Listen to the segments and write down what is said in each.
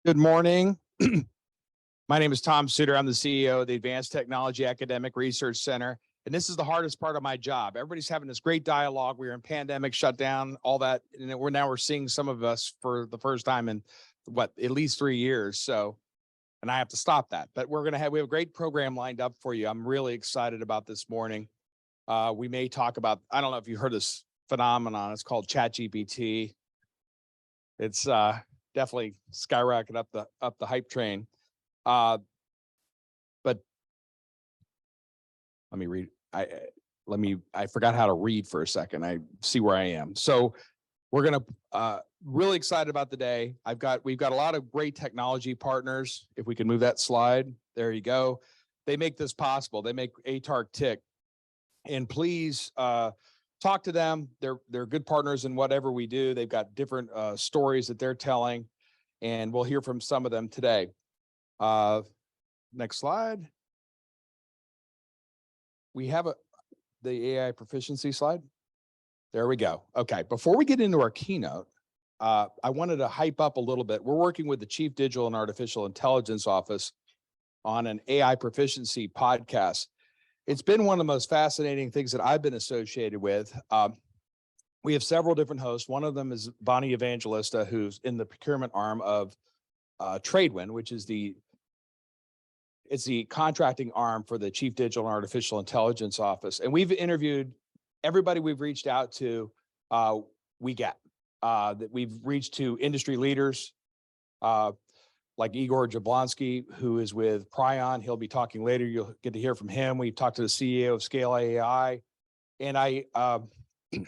Good morning. My name is Tom Suter. I'm the CEO of the Advanced Technology Academic Research Center. And this is the hardest part of my job. Everybody's having this great dialogue. We were in pandemic shutdown, all that. And we're seeing some of us for the first time in at least 3 years. So, and I have to stop that, but we have a great program lined up for you. I'm really excited about this morning. We may talk about, I don't know if you heard this phenomenon. It's called ChatGPT. It's definitely skyrocket up the hype train. But let me read. I forgot how to read for a second. I see where I am. So we're gonna really excited about the day. We've got a lot of great technology partners. If we can move that slide, there you go. They make this possible. They make ATARC tick. And please talk to them. They're good partners in whatever we do. They've got different stories that they're telling, and we'll hear from some of them today. Next slide. We have the AI proficiency slide. There we go. Okay, before we get into our keynote, I wanted to hype up a little bit. We're working with the Chief Digital and Artificial Intelligence Office on an AI proficiency podcast. It's been one of the most fascinating things that I've been associated with. We have several different hosts. One of them is Bonnie Evangelista, who's in the procurement arm of Tradewin, which is it's the contracting arm for the Chief Digital and Artificial Intelligence Office. And we've interviewed everybody we've reached out to, that we've reached to industry leaders, like Igor Jablonski, who is with Prion. He'll be talking later. You'll get to hear from him. We've talked to the CEO of Scale AI. And I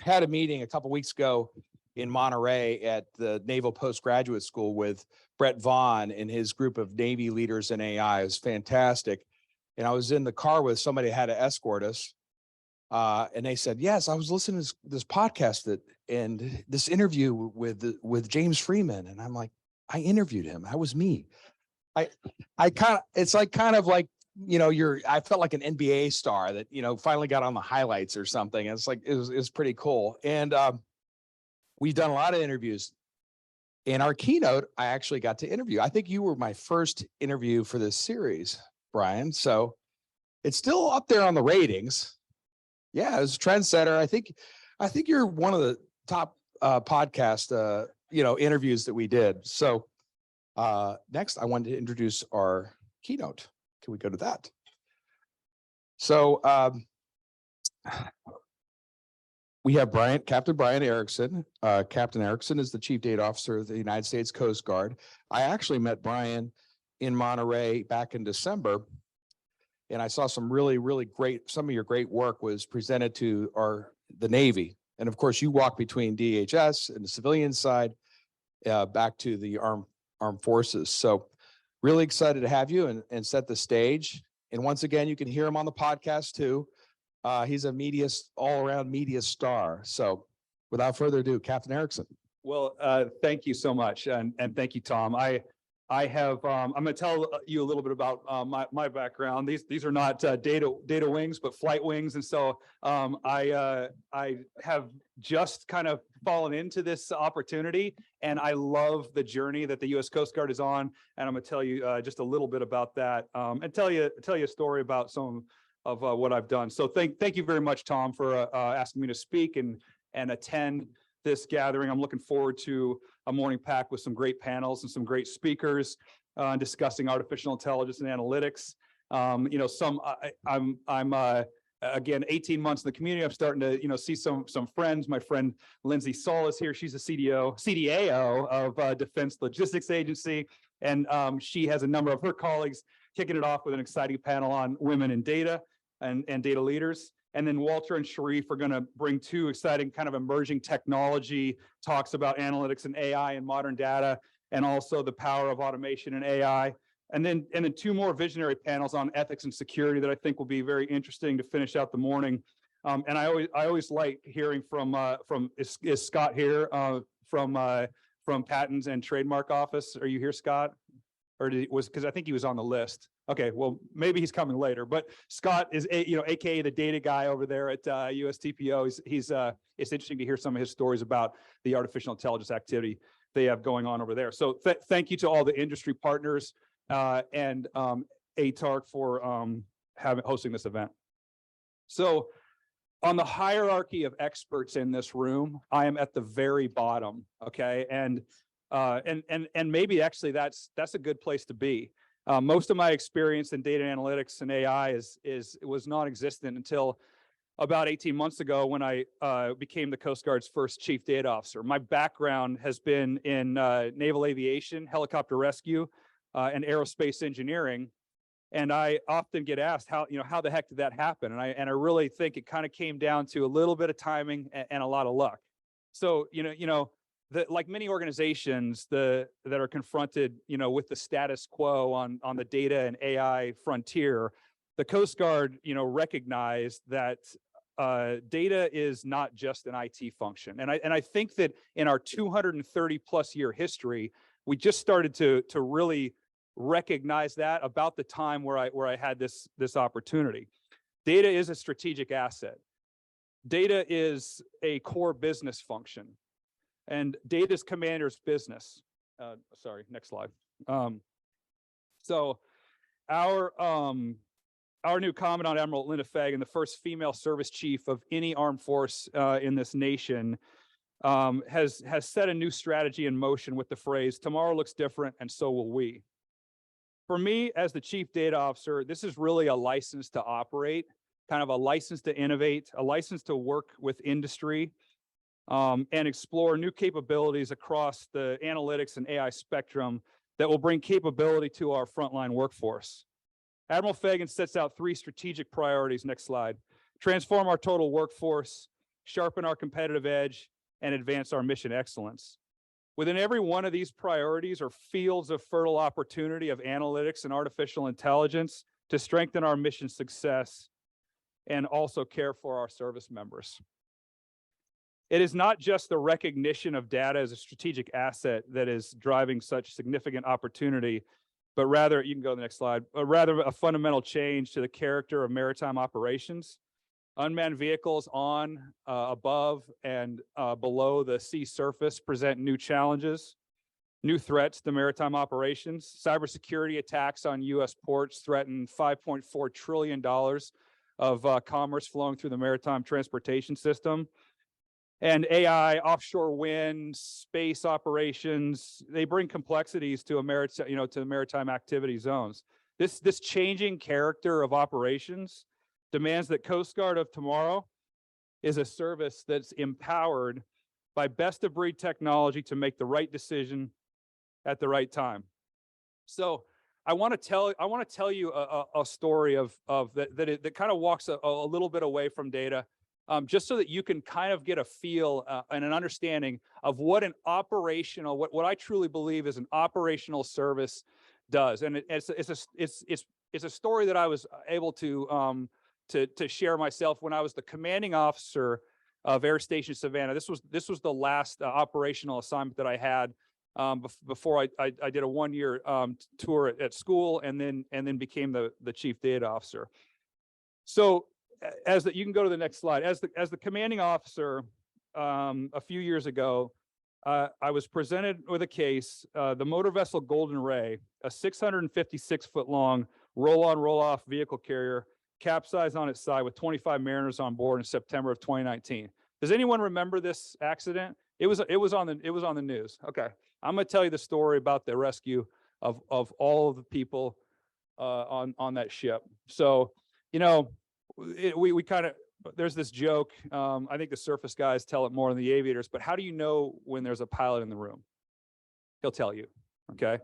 had a meeting a couple weeks ago in Monterey at the Naval Postgraduate School with Brett Vaughn and his group of Navy leaders in AI. It was fantastic. And I was in the car with somebody who had to escort us. And they said, yes, I was listening to this podcast and this interview with James Freeman. And I'm like, I interviewed him. That was me. I kind of like, I felt like an NBA star that, finally got on the highlights or something. It's like, it was pretty cool. And we've done a lot of interviews. In our keynote, I actually got to interview. I think you were my first interview for this series, Brian. So it's still up there on the ratings. Yeah, it was a trendsetter. I think you're one of the top podcast interviews that we did. So next, I wanted to introduce our keynote. Can we go to that? So we have Captain Brian Erickson. Captain Erickson is the Chief Data Officer of the United States Coast Guard. I actually met Brian in Monterey back in December, and I saw some really great, some of your great work was presented to the Navy. And of course, you walk between DHS and the civilian side back to the armed forces. So really excited to have you and set the stage. And once again, you can hear him on the podcast too. He's a all-around media star. So without further ado, Captain Erickson. Well, thank you so much. And thank you, Tom. I'm going to tell you a little bit about my background. These are not data wings, but flight wings. And so I have just kind of fallen into this opportunity, and I love the journey that the U.S. Coast Guard is on. And I'm going to tell you just a little bit about that and tell you a story about some of what I've done. So thank you very much, Tom, for asking me to speak and attend this gathering. I'm looking forward to a morning packed with some great panels and some great speakers discussing artificial intelligence and analytics. I'm again 18 months in the community. I'm starting to see some friends. My friend Lindsay Saul is here. She's a CDAO of Defense Logistics Agency, and she has a number of her colleagues kicking it off with an exciting panel on women in data and data leaders. And then Walter and Sharif are going to bring two exciting kind of emerging technology talks about analytics and AI and modern data, and also the power of automation and AI. And then two more visionary panels on ethics and security that I think will be very interesting to finish out the morning. And I always like hearing from is Scott here from Patents and Trademark Office? Are you here, Scott? Or because I think he was on the list. Okay, well, maybe he's coming later, but Scott is, AKA the data guy over there at USTPO. It's interesting to hear some of his stories about the artificial intelligence activity. they have going on over there. So thank you to all the industry partners and ATARC for hosting this event. So on the hierarchy of experts in this room, I am at the very bottom. Okay, and maybe actually that's a good place to be. Most of my experience in data analytics and AI was non-existent until about 18 months ago when I became the Coast Guard's first chief data officer. My background has been in naval aviation, helicopter rescue, and aerospace engineering. And I often get asked how the heck did that happen? And I really think it kind of came down to a little bit of timing and a lot of luck. So, like many organizations that are confronted, with the status quo on the data and AI frontier, the Coast Guard, recognized that data is not just an IT function. And I think that in our 230 plus year history, we just started to really recognize that about the time where I had this opportunity. Data is a strategic asset. Data is a core business function, and data is commander's business. Sorry, next slide. So our new Commandant Admiral Linda Fagan, the first female service chief of any armed force in this nation, has set a new strategy in motion with the phrase, "Tomorrow looks different, and so will we." For me, as the chief data officer, this is really a license to operate, kind of a license to innovate, a license to work with industry, and explore new capabilities across the analytics and AI spectrum that will bring capability to our frontline workforce. Admiral Fagan sets out 3 strategic priorities. Next slide. Transform our total workforce, sharpen our competitive edge, and advance our mission excellence. Within every one of these priorities are fields of fertile opportunity of analytics and artificial intelligence to strengthen our mission success and also care for our service members. It is not just the recognition of data as a strategic asset that is driving such significant opportunity, but rather, you can go to the next slide, rather a fundamental change to the character of maritime operations. Unmanned vehicles on, above, and below the sea surface present new challenges, new threats to maritime operations. Cybersecurity attacks on U.S. ports threaten $5.4 trillion of commerce flowing through the maritime transportation system. And AI, offshore wind, space operations, they bring complexities to to the maritime activity zones. This changing character of operations demands that Coast Guard of tomorrow is a service that's empowered by best-of-breed technology to make the right decision at the right time. So I want to tell you a story of that kind of walks a little bit away from data, just so that you can kind of get a feel and an understanding of what an operational, what I truly believe is an operational service does. And it's a story that I was able to share myself when I was the commanding officer of Air Station Savannah. This was the last operational assignment that I had before I did a 1-year tour at school and then became the chief data officer. So you can go to the next slide. As the commanding officer a few years ago, I was presented with a case, the motor vessel Golden Ray, a 656-foot long roll-on, roll-off vehicle carrier, capsized on its side with 25 mariners on board in September of 2019. Does anyone remember this accident? It was on the news. Okay, I'm going to tell you the story about the rescue of all of the people on that ship. So, we kind of, there's this joke. I think the surface guys tell it more than the aviators. But how do you know when there's a pilot in the room? He'll tell you. Okay,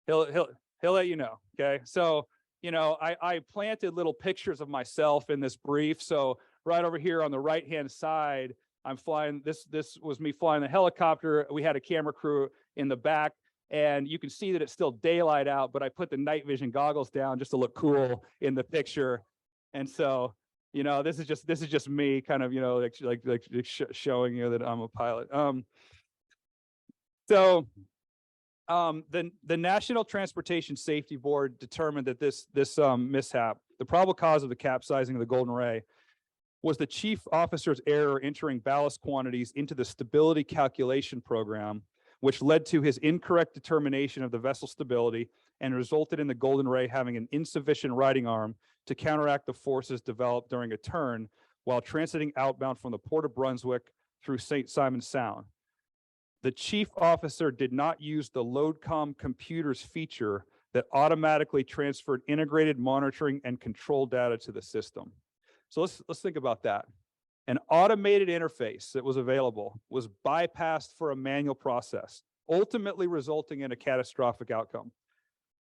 he'll let you know. Okay, so. I planted little pictures of myself in this brief. So right over here on the right-hand side, I'm flying, this was me flying the helicopter. We had a camera crew in the back, and you can see that it's still daylight out, but I put the night vision goggles down just to look cool in the picture. And so, this is just me kind of, showing you that I'm a pilot. The National Transportation Safety Board determined that this mishap, the probable cause of the capsizing of the Golden Ray, was the chief officer's error entering ballast quantities into the stability calculation program which led to his incorrect determination of the vessel stability and resulted in the Golden Ray having an insufficient riding arm to counteract the forces developed during a turn while transiting outbound from the Port of Brunswick through St. Simon Sound. The chief officer did not use the LOADCOM computers feature that automatically transferred integrated monitoring and control data to the system. So let's think about that. An automated interface that was available was bypassed for a manual process, ultimately resulting in a catastrophic outcome.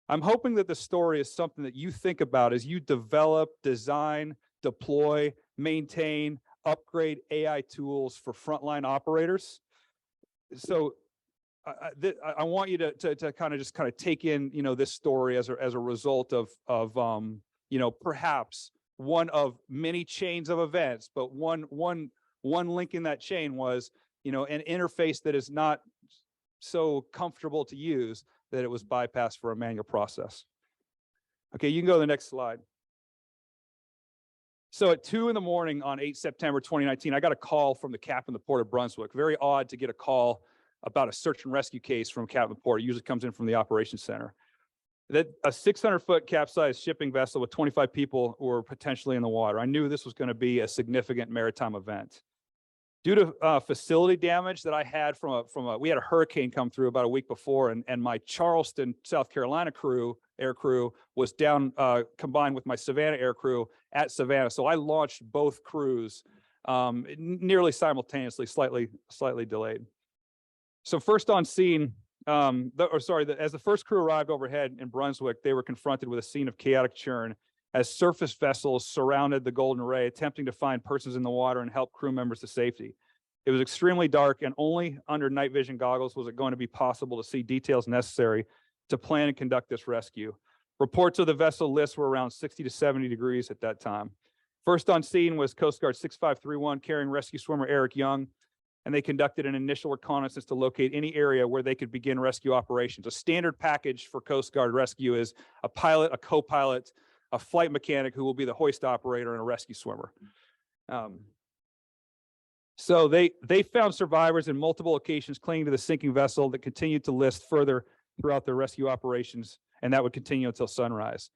I'm hoping that the story is something that you think about as you develop, design, deploy, maintain, upgrade AI tools for frontline operators. So I want you to kind of take in, this story as a result of perhaps one of many chains of events, but one link in that chain was, an interface that is not so comfortable to use that it was bypassed for a manual process. Okay, you can go to the next slide. So at 2 in the morning on 8 September 2019, I got a call from the captain of the Port of Brunswick. Very odd to get a call about a search and rescue case from captain of the port. It usually comes in from the operations center. That a 600-foot capsized shipping vessel with 25 people were potentially in the water. I knew this was going to be a significant maritime event. Due to facility damage that I had we had a hurricane come through about a week before, and my Charleston, South Carolina air crew was down, combined with my Savannah air crew at Savannah. So I launched both crews nearly simultaneously, slightly delayed. So first on scene, as the first crew arrived overhead in Brunswick, they were confronted with a scene of chaotic churn as surface vessels surrounded the Golden Ray, attempting to find persons in the water and help crew members to safety. It was extremely dark, and only under night vision goggles was it going to be possible to see details necessary to plan and conduct this rescue. Reports of the vessel lists were around 60 to 70 degrees at that time. First on scene was Coast Guard 6531 carrying rescue swimmer Eric Young, and they conducted an initial reconnaissance to locate any area where they could begin rescue operations. A standard package for Coast Guard rescue is a pilot, a co-pilot, a flight mechanic who will be the hoist operator, and a rescue swimmer. So they found survivors in multiple locations clinging to the sinking vessel that continued to list further throughout their rescue operations, and that would continue until sunrise.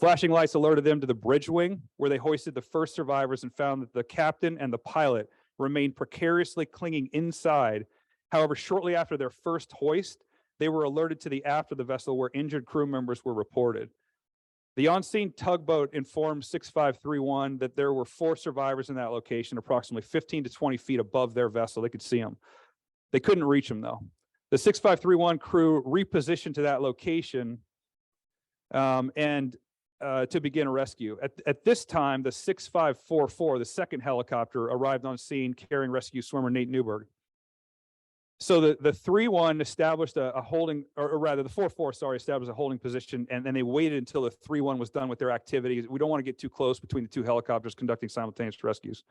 Flashing lights alerted them to the bridge wing, where they hoisted the first survivors and found that the captain and the pilot remained precariously clinging inside. However, shortly after their first hoist, they were alerted to the aft of the vessel where injured crew members were reported. The on-scene tugboat informed 6531 that there were 4 survivors in that location, approximately 15 to 20 feet above their vessel. They could see them. They couldn't reach them, though. The 6531 crew repositioned to that location to begin a rescue. At this time, the 6544, the second helicopter, arrived on scene carrying rescue swimmer Nate Newberg. So the 3-1 established a holding, or rather the 4-4, sorry, established a holding position, and then they waited until the 3-1 was done with their activities. We don't want to get too close between the 2 helicopters conducting simultaneous rescues.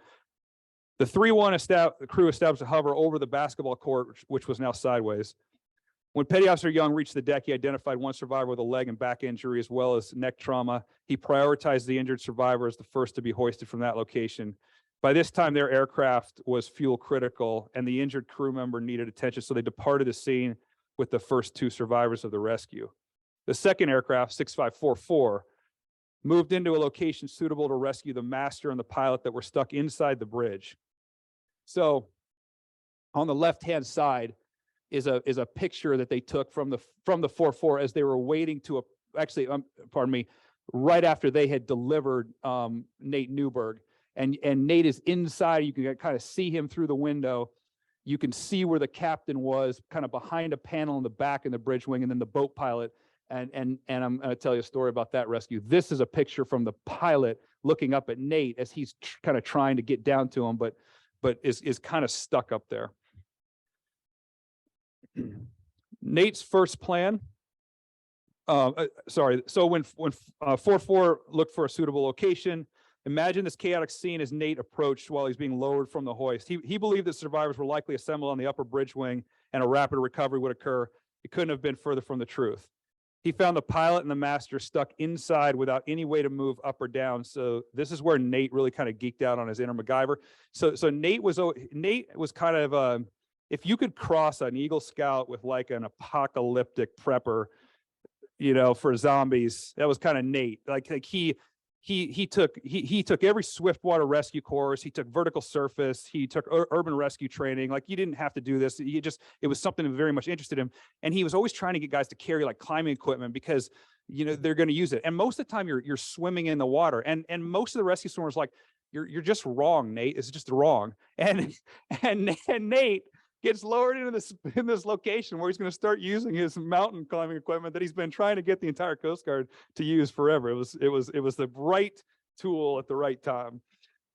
The 3-1 crew established a hover over the basketball court, which was now sideways. When Petty Officer Young reached the deck, he identified 1 survivor with a leg and back injury as well as neck trauma. He prioritized the injured survivor as the first to be hoisted from that location. By this time, their aircraft was fuel critical, and the injured crew member needed attention, so they departed the scene with the first 2 survivors of the rescue. The second aircraft, 6544, moved into a location suitable to rescue the master and the pilot that were stuck inside the bridge. So on the left-hand side is a picture that they took from the 4-4 as they were waiting to, right after they had delivered Nate Newberg. And Nate is inside. You can kind of see him through the window. You can see where the captain was, kind of behind a panel in the back in the bridge wing, and then the boat pilot. And I'm going to tell you a story about that rescue. This is a picture from the pilot looking up at Nate as he's kind of trying to get down to him, but is kind of stuck up there. Nate's first plan. So when 4-4 looked for a suitable location, imagine this chaotic scene as Nate approached while he's being lowered from the hoist. He believed that survivors were likely assembled on the upper bridge wing and a rapid recovery would occur. It couldn't have been further from the truth. He found the pilot and the master stuck inside without any way to move up or down. So this is where Nate really kind of geeked out on his inner MacGyver. So Nate was kind of if you could cross an Eagle Scout with like an apocalyptic prepper, you know, for zombies, that was kind of Nate. Like he took every swiftwater rescue course. He took vertical surface. He took urban rescue training. Like, you didn't have to do this. It was something that very much interested him. And he was always trying to get guys to carry like climbing equipment because, you know, they're going to use it. And most of the time you're swimming in the water. And most of the rescue swimmers like, you're just wrong, Nate. It's just wrong. And Nate gets lowered into this location where he's going to start using his mountain climbing equipment that he's been trying to get the entire Coast Guard to use forever. It was the right tool at the right time,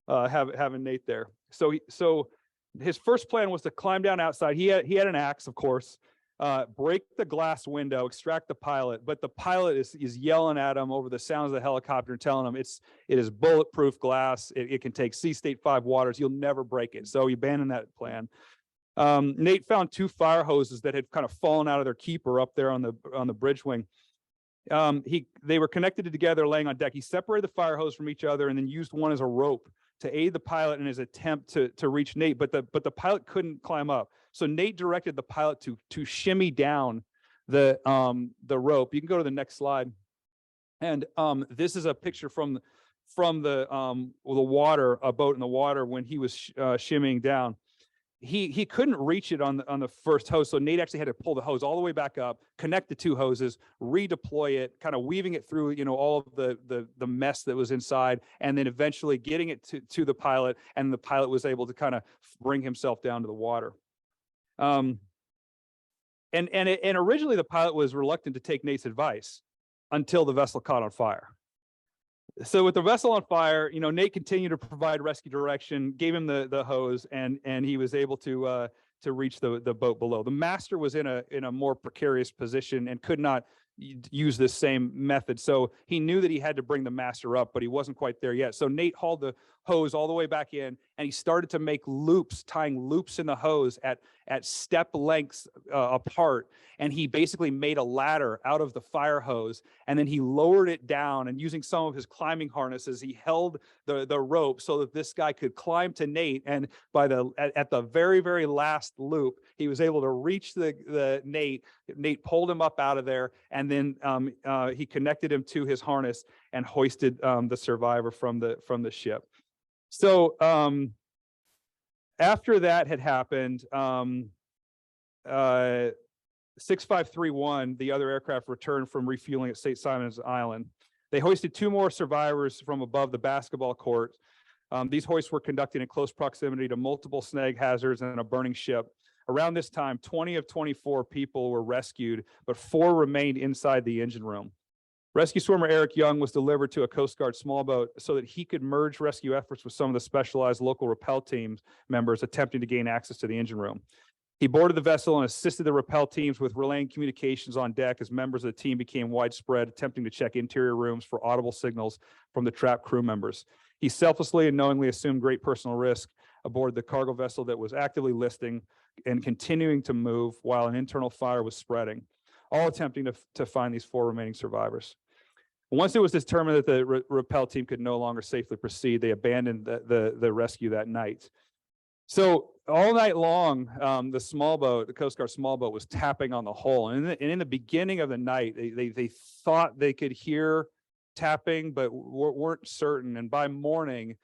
having Nate there. So his first plan was to climb down outside. He had an axe, of course, break the glass window, extract the pilot, but the pilot is yelling at him over the sounds of the helicopter and telling him it is bulletproof glass. It can take Sea State 5 waters. You'll never break it. So he abandoned that plan. Nate found 2 fire hoses that had kind of fallen out of their keeper up there on the bridge wing. They were connected together, laying on deck. He separated the fire hose from each other and then used one as a rope to aid the pilot in his attempt to reach Nate. But the pilot couldn't climb up. So Nate directed the pilot to shimmy down the rope. You can go to the next slide. And this is a picture from the water, a boat in the water when he was shimmying down. He couldn't reach it on the first hose, so Nate actually had to pull the hose all the way back up, connect the 2 hoses, redeploy it, kind of weaving it through, you know, all of the mess that was inside, and then eventually getting it to the pilot, and the pilot was able to kind of bring himself down to the water. And originally the pilot was reluctant to take Nate's advice until the vessel caught on fire. So with the vessel on fire, you know, Nate continued to provide rescue direction, gave him the hose, and he was able to reach the boat below. The master was in a more precarious position and could not use this same method. So he knew that he had to bring the master up, but he wasn't quite there yet. So Nate hauled the hose all the way back in, and he started to make loops, tying loops in the hose at step lengths apart. And he basically made a ladder out of the fire hose, and then he lowered it down, and using some of his climbing harnesses, he held the rope so that this guy could climb to Nate. And at the very, very last loop, he was able to reach the Nate. Nate pulled him up out of there, and then he connected him to his harness and hoisted the survivor from the ship. So after that had happened, 6531, the other aircraft, returned from refueling at St. Simon's Island. They hoisted 2 more survivors from above the basketball court. These hoists were conducted in close proximity to multiple snag hazards and a burning ship. Around this time, 20 of 24 people were rescued, but 4 remained inside the engine room. Rescue swimmer Eric Young was delivered to a Coast Guard small boat so that he could merge rescue efforts with some of the specialized local rappel teams members attempting to gain access to the engine room. He boarded the vessel and assisted the rappel teams with relaying communications on deck as members of the team became widespread, attempting to check interior rooms for audible signals from the trapped crew members. He selflessly and knowingly assumed great personal risk aboard the cargo vessel that was actively listing and continuing to move while an internal fire was spreading, all attempting to find these 4 remaining survivors. Once it was determined that the rappel team could no longer safely proceed, they abandoned the rescue that night. So all night long, the Coast Guard small boat was tapping on the hull. And in the beginning of the night, they thought they could hear tapping, but weren't certain. And by morning,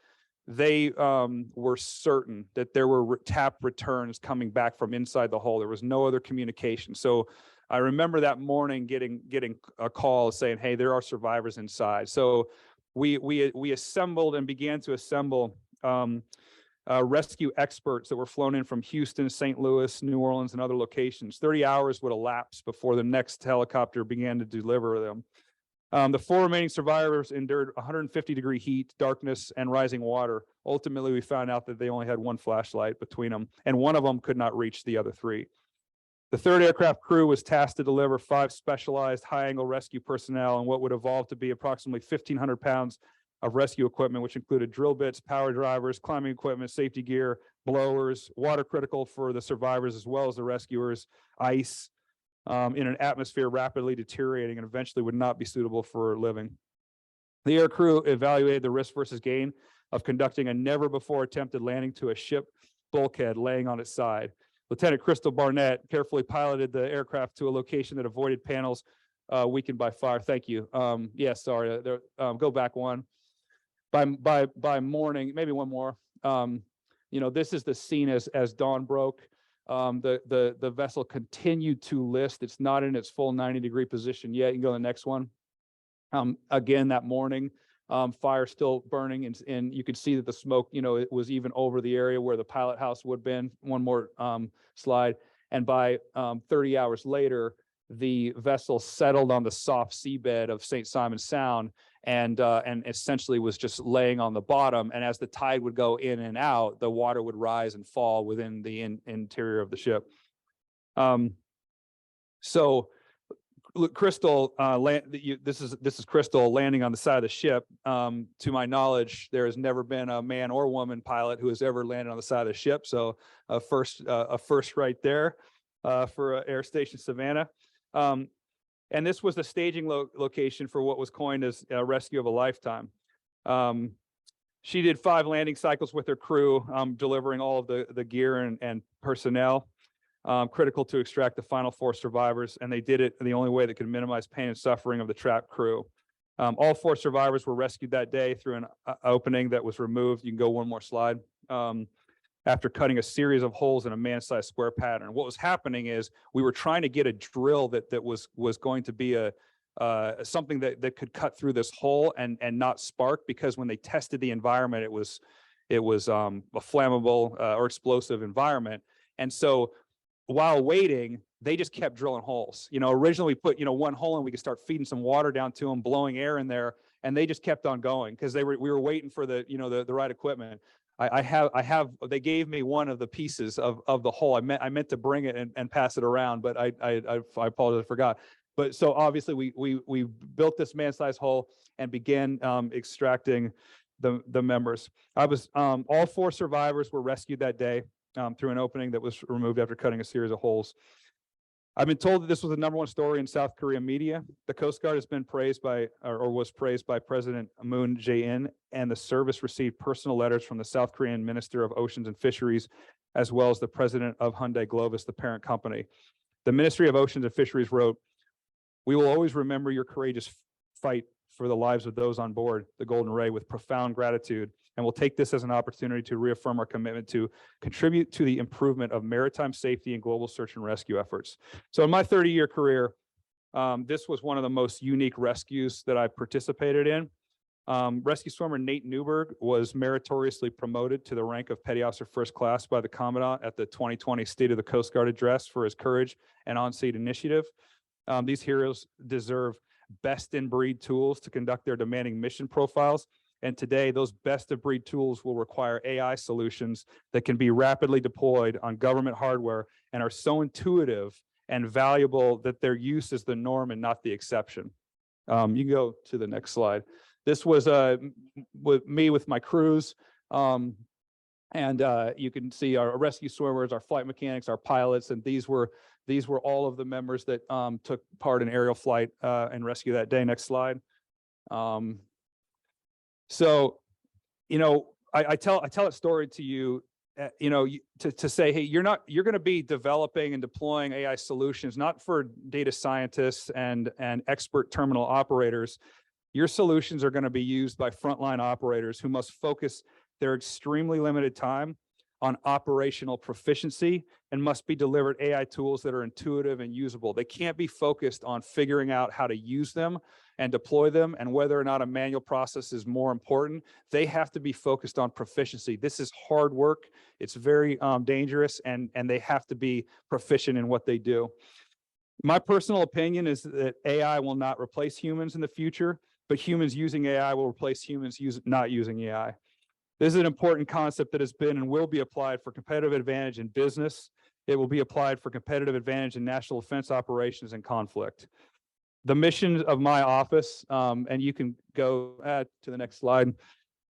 they were certain that there were tap returns coming back from inside the hull. There was no other communication. So I remember that morning getting a call saying, "Hey, there are survivors inside." So we assembled and began to assemble rescue experts that were flown in from Houston, St. Louis, New Orleans, and other locations. 30 hours would elapse before the next helicopter began to deliver them. The 4 remaining survivors endured 150-degree heat, darkness, and rising water. Ultimately, we found out that they only had 1 flashlight between them, and one of them could not reach the other 3. The 3rd aircraft crew was tasked to deliver 5 specialized high-angle rescue personnel and what would evolve to be approximately 1,500 pounds of rescue equipment, which included drill bits, power drivers, climbing equipment, safety gear, blowers, water critical for the survivors as well as the rescuers, ice, in an atmosphere rapidly deteriorating and eventually would not be suitable for living. The air crew evaluated the risk versus gain of conducting a never before attempted landing to a ship bulkhead laying on its side. Lieutenant Crystal Barnett carefully piloted the aircraft to a location that avoided panels weakened by fire. Thank you. Yeah, sorry. Go back one. By morning, maybe one more. This is the scene as dawn broke. The vessel continued to list. It's not in its full 90-degree position yet. You can go to the next one. Again, that morning, fire still burning, and you could see that the smoke, it was even over the area where the pilot house would have been. One more slide. And by 30 hours later, the vessel settled on the soft seabed of St. Simon Sound and essentially was just laying on the bottom. And as the tide would go in and out, the water would rise and fall within the interior of the ship. So Crystal, this is Crystal landing on the side of the ship. To my knowledge, there has never been a man or woman pilot who has ever landed on the side of the ship. So a first right there for Air Station Savannah. And this was the staging location for what was coined as a rescue of a lifetime. She did 5 landing cycles with her crew, delivering all of the gear and personnel. Critical to extract the final 4 survivors, and they did it the only way that could minimize pain and suffering of the trapped crew. All 4 survivors were rescued that day through an opening that was removed. You can go one more slide. After cutting a series of holes in a man-sized square pattern. What was happening is we were trying to get a drill that was going to be something that could cut through this hole and not spark, because when they tested the environment, it was a flammable or explosive environment. And so while waiting, they just kept drilling holes. Originally we put, one hole in, we could start feeding some water down to them, blowing air in there, and they just kept on going because we were waiting for the right equipment. They gave me one of the pieces of the hole. I meant to bring it and pass it around, but I apologize, I forgot. But so obviously we built this man-sized hole and began extracting the members. All 4 survivors were rescued that day through an opening that was removed after cutting a series of holes. I've been told that this was the #1 story in South Korea media. The Coast Guard has been praised by, or was praised by President Moon Jae-in, and the service received personal letters from the South Korean Minister of Oceans and Fisheries, as well as the president of Hyundai Globus, the parent company. The Ministry of Oceans and Fisheries wrote, "We will always remember your courageous fight for the lives of those on board the Golden Ray with profound gratitude, and we'll take this as an opportunity to reaffirm our commitment to contribute to the improvement of maritime safety and global search and rescue efforts." So in my 30-year career, this was one of the most unique rescues that I participated in. Rescue swimmer Nate Newberg was meritoriously promoted to the rank of Petty Officer First Class by the Commandant at the 2020 State of the Coast Guard address for his courage and on-sea initiative. These heroes deserve best-in-breed tools to conduct their demanding mission profiles. And today, those best-of-breed tools will require AI solutions that can be rapidly deployed on government hardware and are so intuitive and valuable that their use is the norm and not the exception. You can go to the next slide. This was with my crews. And you can see our rescue swimmers, our flight mechanics, our pilots, and these were all of the members that took part in aerial flight and rescue that day. Next slide. So, I tell that story to you, to say, hey, you're going to be developing and deploying AI solutions, not for data scientists and expert terminal operators. Your solutions are going to be used by frontline operators who must focus their extremely limited time on operational proficiency and must be delivered AI tools that are intuitive and usable. They can't be focused on figuring out how to use them and deploy them and whether or not a manual process is more important. They have to be focused on proficiency. This is hard work. It's very dangerous, and they have to be proficient in what they do. My personal opinion is that AI will not replace humans in the future, but humans using AI will replace humans not using AI. This is an important concept that has been and will be applied for competitive advantage in business. It will be applied for competitive advantage in national defense operations and conflict. The mission of my office, and you can go to the next slide.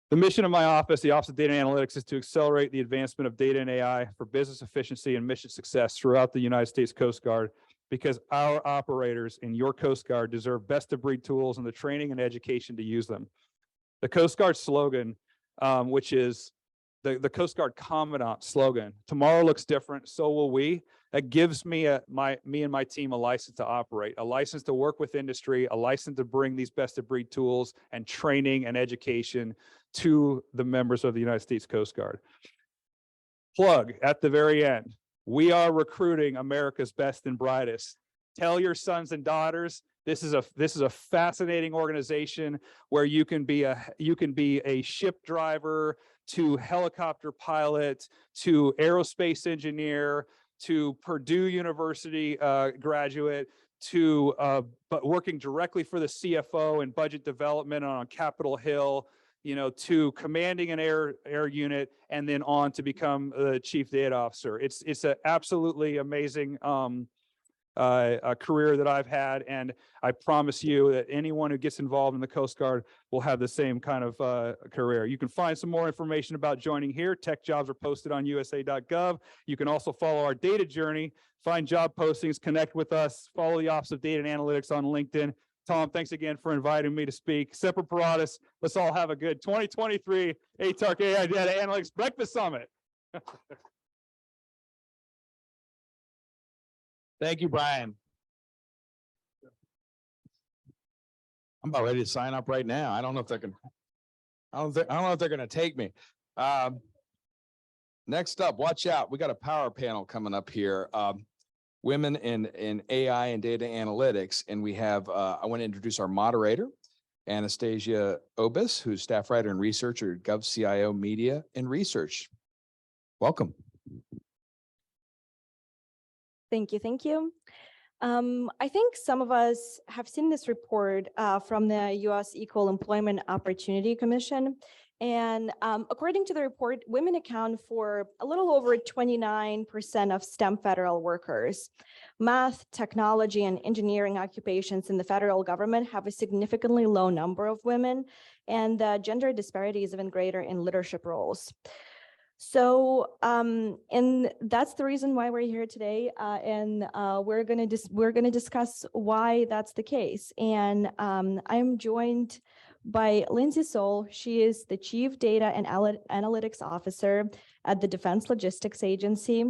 The mission of my office, the Office of Data and Analytics, is to accelerate the advancement of data and AI for business efficiency and mission success throughout the United States Coast Guard, because our operators in your Coast Guard deserve best-of-breed tools and the training and education to use them. The Coast Guard slogan, which is the Coast Guard Commandant slogan, tomorrow looks different, so will we. That gives me me and my team a license to operate, a license to work with industry, a license to bring these best of breed tools and training and education to the members of the United States Coast Guard. Plug at the very end. We are recruiting America's best and brightest. Tell your sons and daughters, this is a fascinating organization where you can be a ship driver, to helicopter pilot, to aerospace engineer, to Purdue University graduate, to but working directly for the CFO in budget development on Capitol Hill, to commanding an air unit, and then on to become the chief data officer. It's an absolutely amazing a career that I've had, and I promise you that anyone who gets involved in the Coast Guard will have the same kind of career. You can find some more information about joining here. Tech jobs are posted on usa.gov. You can also follow our data journey, find job postings, connect with us, follow the Office of Data and Analytics on LinkedIn. Tom, thanks again for inviting me to speak. Semper Paratus, let's all have a good 2023 ATARC AI Data Analytics Breakfast Summit. Thank you, Brian. I'm about ready to sign up right now. I don't know if they're going to, I don't know if they're going to take me. Next up, watch out. We got a power panel coming up here. Women in AI and data analytics. And we have, I want to introduce our moderator, Anastasia Obis, who's staff writer and researcher at GovCIO Media and Research. Welcome. Thank you. Thank you. I think some of us have seen this report from the U.S. Equal Employment Opportunity Commission. And according to the report, women account for a little over 29% of STEM federal workers. Math, technology, and engineering occupations in the federal government have a significantly low number of women, and the gender disparity is even greater in leadership roles. So, and that's the reason why we're here today, and we're going to discuss why that's the case. And I'm joined by Lindsay Soul. She is the Chief Data and Analytics Officer at the Defense Logistics Agency.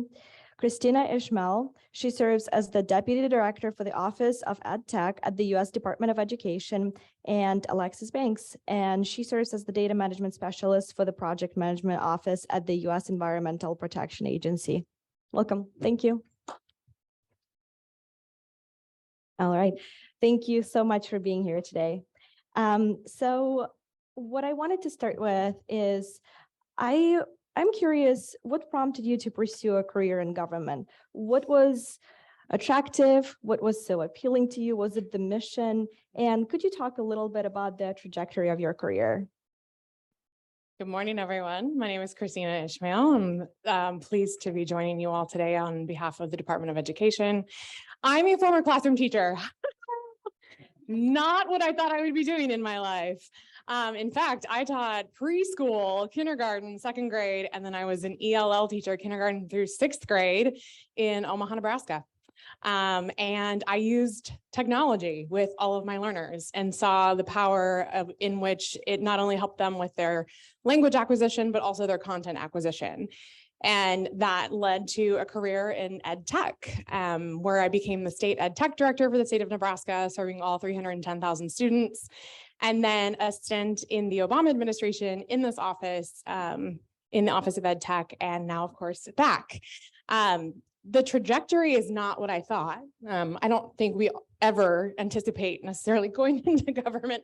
Christina Ishmael, she serves as the Deputy Director for the Office of EdTech at the U.S. Department of Education, and Alexis Banks, and she serves as the Data Management Specialist for the Project Management Office at the U.S. Environmental Protection Agency. Welcome. Thank you. All right. Thank you so much for being here today. So what I wanted to start with is I'm curious, what prompted you to pursue a career in government? What was attractive? What was so appealing to you? Was it the mission? And could you talk a little bit about the trajectory of your career? Good morning, everyone. My name is Christina Ishmael. I'm pleased to be joining you all today on behalf of the Department of Education. I'm a former classroom teacher. Not what I thought I would be doing in my life. In fact, I taught preschool, kindergarten, second grade, and then I was an ELL teacher, kindergarten through sixth grade in Omaha, Nebraska. And I used technology with all of my learners and saw the power in which it not only helped them with their language acquisition, but also their content acquisition. And that led to a career in ed tech, where I became the state ed tech director for the state of Nebraska, serving all 310,000 students. And then a stint in the Obama administration in this office, in the Office of Ed Tech, and now, of course, back. The trajectory is not what I thought. I don't think we ever anticipate necessarily going into government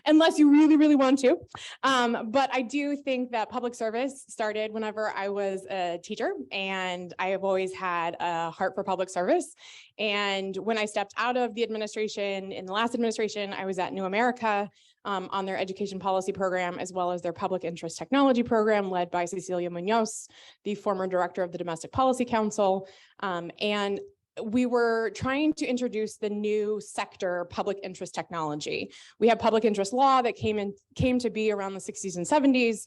unless you really, really want to. But I do think that public service started whenever I was a teacher, and I have always had a heart for public service. And when I stepped out of the administration, in the last administration, I was at New America on their education policy program, as well as their public interest technology program led by Cecilia Munoz, the former director of the Domestic Policy Council. And we were trying to introduce the new sector, public interest technology. We have public interest law that came to be around the 60s and 70s,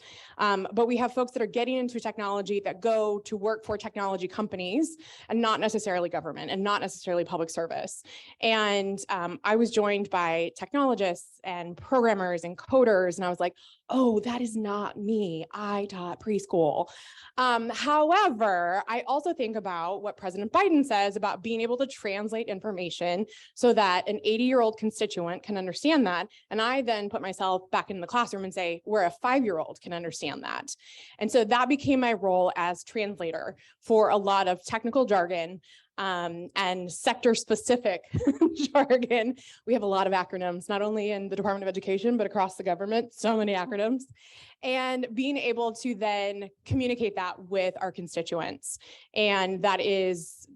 but we have folks that are getting into technology that go to work for technology companies and not necessarily government and not necessarily public service. And I was joined by technologists and programmers and coders, and I was like, oh, that is not me. I taught preschool. However, I also think about what President Biden says about being able to translate information so that an 80-year-old constituent can understand that. And I then put myself back in the classroom and say, where a 5-year-old can understand that. And so that became my role as translator for a lot of technical jargon and sector specific jargon. We have a lot of acronyms, not only in the Department of Education, but across the government, so many acronyms, and being able to then communicate that with our constituents. And that is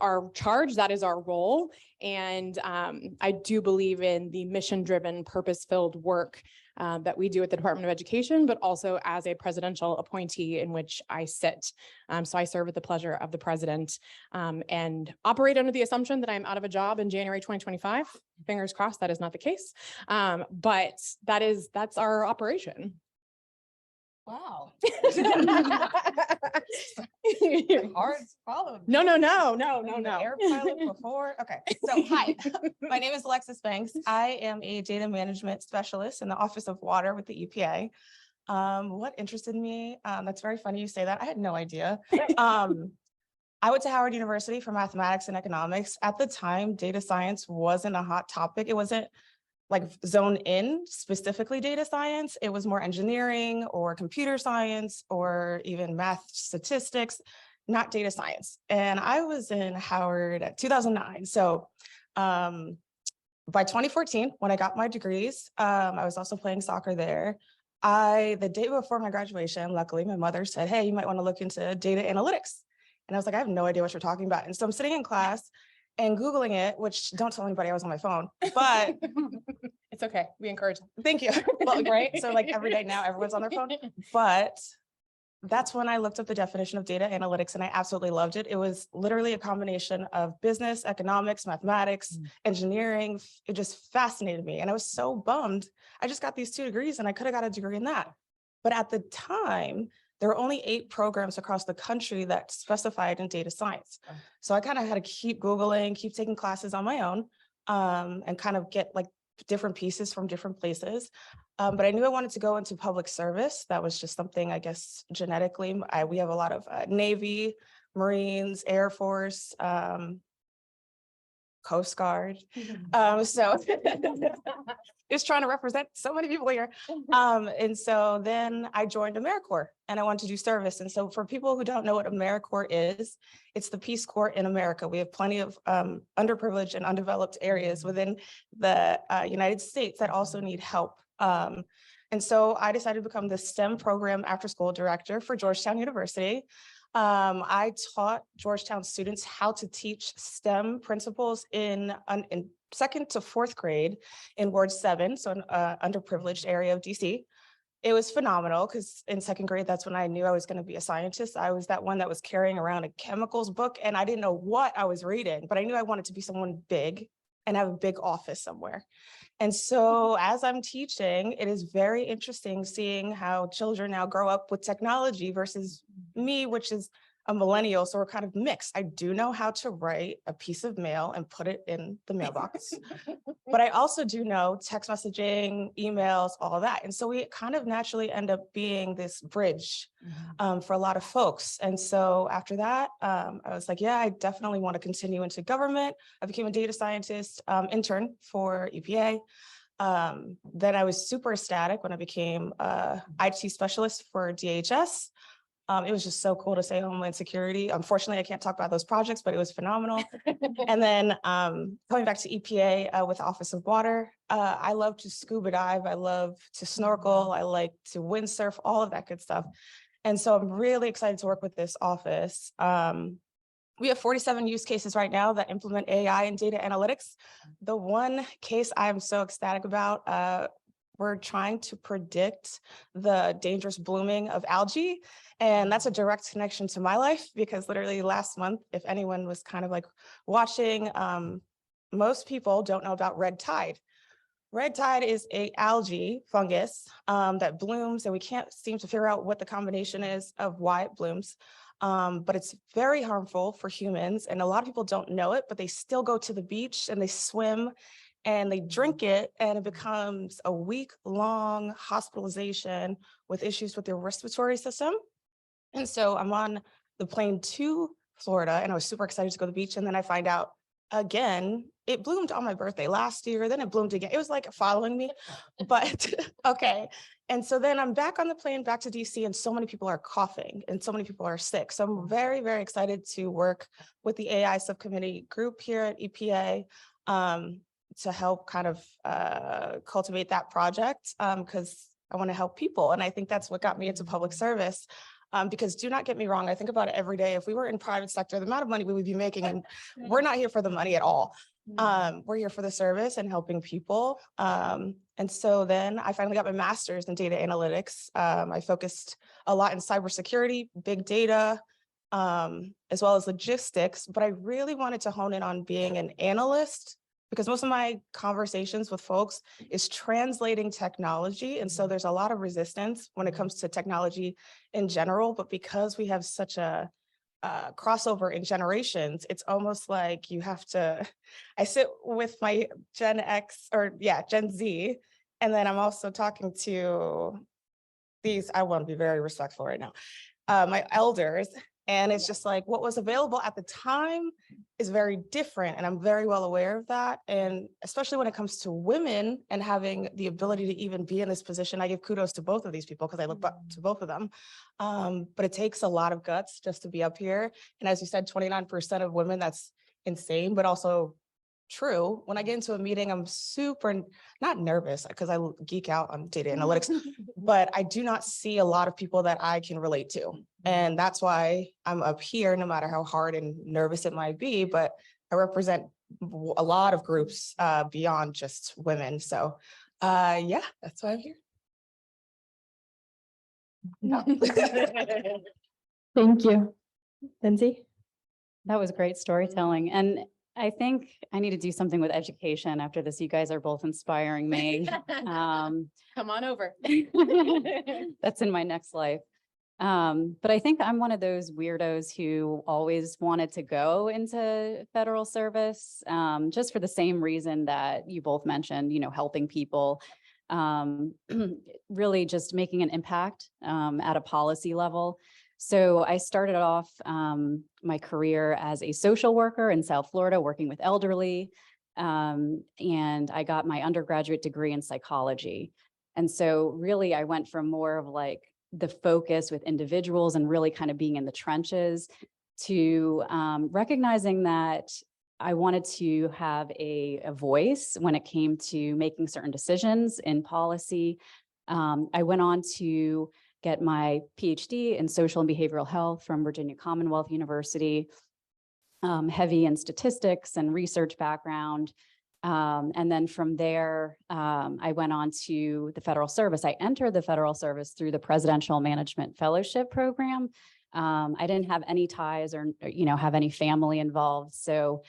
our charge, that is our role. And I do believe in the mission-driven, purpose-filled work that we do at the Department of Education, but also as a presidential appointee in which I sit. So I serve at the pleasure of the president and operate under the assumption that I'm out of a job in January 2025. Fingers crossed, that is not the case. But that's our operation. Wow. You're Hard to follow. No. Air pilot before. Okay. So hi, my name is Alexis Banks. I am a data management specialist in the Office of Water with the EPA. What interested me? That's very funny you say that. I had no idea. I went to Howard University for mathematics and economics. At the time, data science wasn't a hot topic. It wasn't like zone in specifically data science. It was more engineering or computer science or even math statistics, not data science. And I was in Howard at 2009. So by 2014, when I got my degrees, I was also playing soccer there. The day before my graduation, luckily, my mother said, hey, you might want to look into data analytics. And I was like, I have no idea what you're talking about. And so I'm sitting in class and Googling it, which don't tell anybody I was on my phone, but It's okay. We encourage. thank you. Well, right. So like every day now, everyone's on their phone, but that's when I looked up the definition of data analytics and I absolutely loved it. It was literally a combination of business, economics, mathematics, engineering. It just fascinated me. And I was so bummed. I just got these 2 degrees and I could have got a degree in that. But at the time, there were only 8 programs across the country that specified in data science. So I kind of had to keep Googling, keep taking classes on my own, and kind of get like different pieces from different places. But I knew I wanted to go into public service. That was just something, I guess, genetically. We have a lot of Navy, Marines, Air Force, Coast Guard. So just trying to represent so many people here. And so then I joined AmeriCorps and I wanted to do service. And so for people who don't know what AmeriCorps is, it's the Peace Corps in America. We have plenty of underprivileged and undeveloped areas within the United States that also need help. And so I decided to become the STEM program after school director for Georgetown University. I taught Georgetown students how to teach STEM principles in 2nd to 4th grade in Ward 7, so an underprivileged area of DC. It was phenomenal because in 2nd grade, that's when I knew I was going to be a scientist. I was that one that was carrying around a chemicals book and I didn't know what I was reading, but I knew I wanted to be someone big and have a big office somewhere. And so as I'm teaching, it is very interesting seeing how children now grow up with technology versus me, which is a millennial. So we're kind of mixed. I do know how to write a piece of mail and put it in the mailbox, but I also do know text messaging, emails, all of that. And so we kind of naturally end up being this bridge for a lot of folks. And so after that, I was like, yeah, I definitely want to continue into government. I became a data scientist intern for EPA. Then I was super ecstatic when I became a IT specialist for DHS. It was just so cool to say Homeland Security. Unfortunately, I can't talk about those projects, but it was phenomenal. And then coming back to EPA with Office of Water, I love to scuba dive. I love to snorkel. I like to windsurf, all of that good stuff. And so I'm really excited to work with this office. We have 47 use cases right now that implement AI and data analytics. The one case I'm so ecstatic about, we're trying to predict the dangerous blooming of algae. And that's a direct connection to my life because literally last month, if anyone was kind of like watching, most people don't know about red tide. Red tide is a algae fungus that blooms and we can't seem to figure out what the combination is of why it blooms. But it's very harmful for humans and a lot of people don't know it, but they still go to the beach and they swim and they drink it and it becomes a week-long hospitalization with issues with their respiratory system. And so I'm on the plane to Florida and I was super excited to go to the beach. And then I find out again, it bloomed on my birthday last year, then it bloomed again. It was like following me, but okay. And so then I'm back on the plane back to DC and so many people are coughing and so many people are sick. So I'm very, very excited to work with the AI subcommittee group here at EPA to help kind of cultivate that project because I want to help people. And I think that's what got me into public service. Because do not get me wrong, I think about it every day. If we were in private sector, the amount of money we would be making, and we're not here for the money at all. We're here for the service and helping people. And so then I finally got my master's in data analytics. I focused a lot in cybersecurity, big data, as well as logistics, but I really wanted to hone in on being an analyst because most of my conversations with folks is translating technology. And so there's a lot of resistance when it comes to technology in general, but because we have such a crossover in generations, it's almost like you have to, I sit with my Gen Z, and then I'm also talking to these, I want to be very respectful right now, my elders. And it's just like what was available at the time is very different. And I'm very well aware of that. And especially when it comes to women and having the ability to even be in this position, I give kudos to both of these people because I look up to both of them. But it takes a lot of guts just to be up here. And as you said, 29% of women, that's insane, but also true. When I get into a meeting, I'm super not nervous because I geek out on data analytics, but I do not see a lot of people that I can relate to. And that's why I'm up here, no matter how hard and nervous it might be, but I represent a lot of groups beyond just women. So yeah, that's why I'm here. No. Thank you. Lindsay? That was great storytelling. And I think I need to do something with education after this. You guys are both inspiring me. Come on over. That's in my next life. But I think I'm one of those weirdos who always wanted to go into federal service, just for the same reason that you both mentioned, helping people, really just making an impact at a policy level. So I started off my career as a social worker in South Florida, working with elderly, and I got my undergraduate degree in psychology. And so really I went from more of like the focus with individuals and really kind of being in the trenches to recognizing that I wanted to have a voice when it came to making certain decisions in policy. I went on to get my PhD in social and behavioral health from Virginia Commonwealth University, heavy in statistics and research background. And then from there, I went on to the federal service. I entered the federal service through the Presidential Management Fellowship Program. I didn't have any ties or, have any family involved. So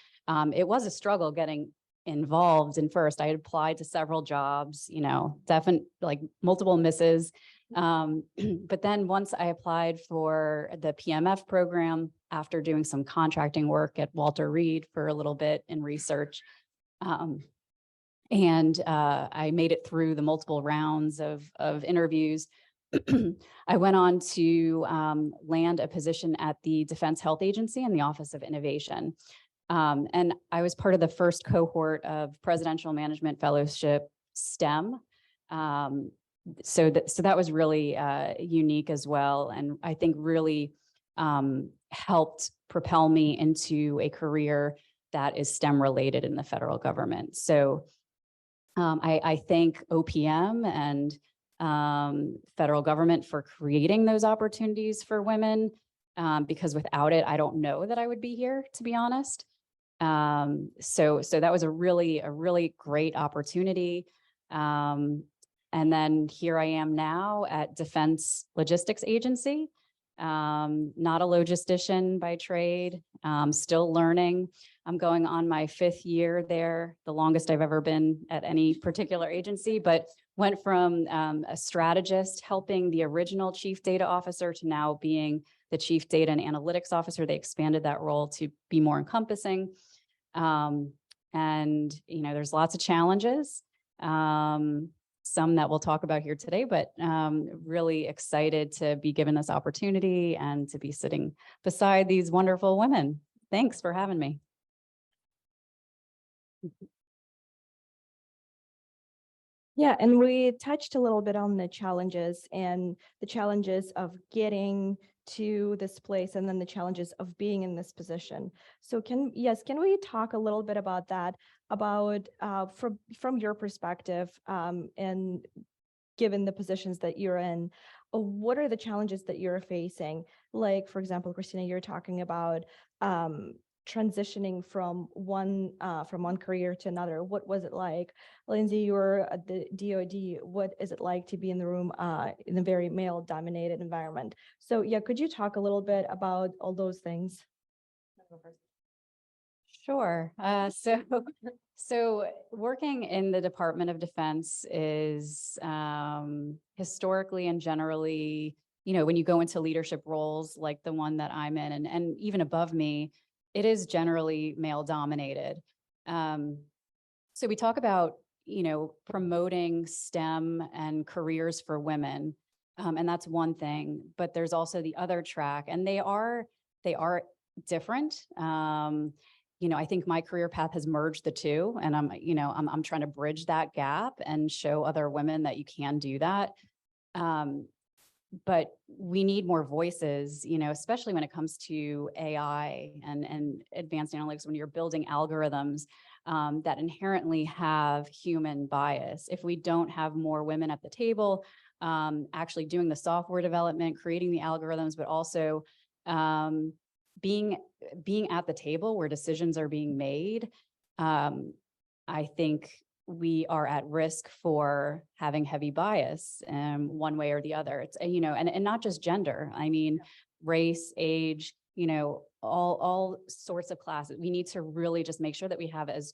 it was a struggle getting involved. And first I had applied to several jobs, definitely like multiple misses. But then once I applied for the PMF program after doing some contracting work at Walter Reed for a little bit in research, and I made it through the multiple rounds of interviews. I went on to land a position at the Defense Health Agency in the Office of Innovation. And I was part of the first cohort of Presidential Management Fellowship STEM. So that was really unique as well. And I think really helped propel me into a career that is STEM related in the federal government. So I thank OPM and federal government for creating those opportunities for women, because without it, I don't know that I would be here, to be honest. So that was a really great opportunity. And then here I am now at Defense Logistics Agency, not a logistician by trade, still learning. I'm going on my 5th year there, the longest I've ever been at any particular agency, but went from a strategist helping the original chief data officer to now being the chief data and analytics officer. They expanded that role to be more encompassing. And, there's lots of challenges, some that we'll talk about here today, but really excited to be given this opportunity and to be sitting beside these wonderful women. Thanks for having me. Yeah, and we touched a little bit on the challenges of getting to this place and then the challenges of being in this position. So can we talk a little bit about that, about from your perspective, and given the positions that you're in, what are the challenges that you're facing? Like, for example, Christina, you're talking about transitioning from one career to another. What was it like? Lindsay, you were at the DoD. What is it like to be in the room in a very male-dominated environment? So yeah, could you talk a little bit about all those things? Sure. So working in the Department of Defense is historically and generally, when you go into leadership roles like the one that I'm in, and even above me, it is generally male dominated. So we talk about, promoting STEM and careers for women. And that's one thing, but there's also the other track, and they are different. I think my career path has merged the two, and I'm trying to bridge that gap and show other women that you can do that. But we need more voices, especially when it comes to AI and advanced analytics, when you're building algorithms that inherently have human bias. If we don't have more women at the table, actually doing the software development, creating the algorithms, but also being at the table where decisions are being made, I think we are at risk for having heavy bias one way or the other. It's, and not just gender. I mean, race, age, all sorts of classes. We need to really just make sure that we have as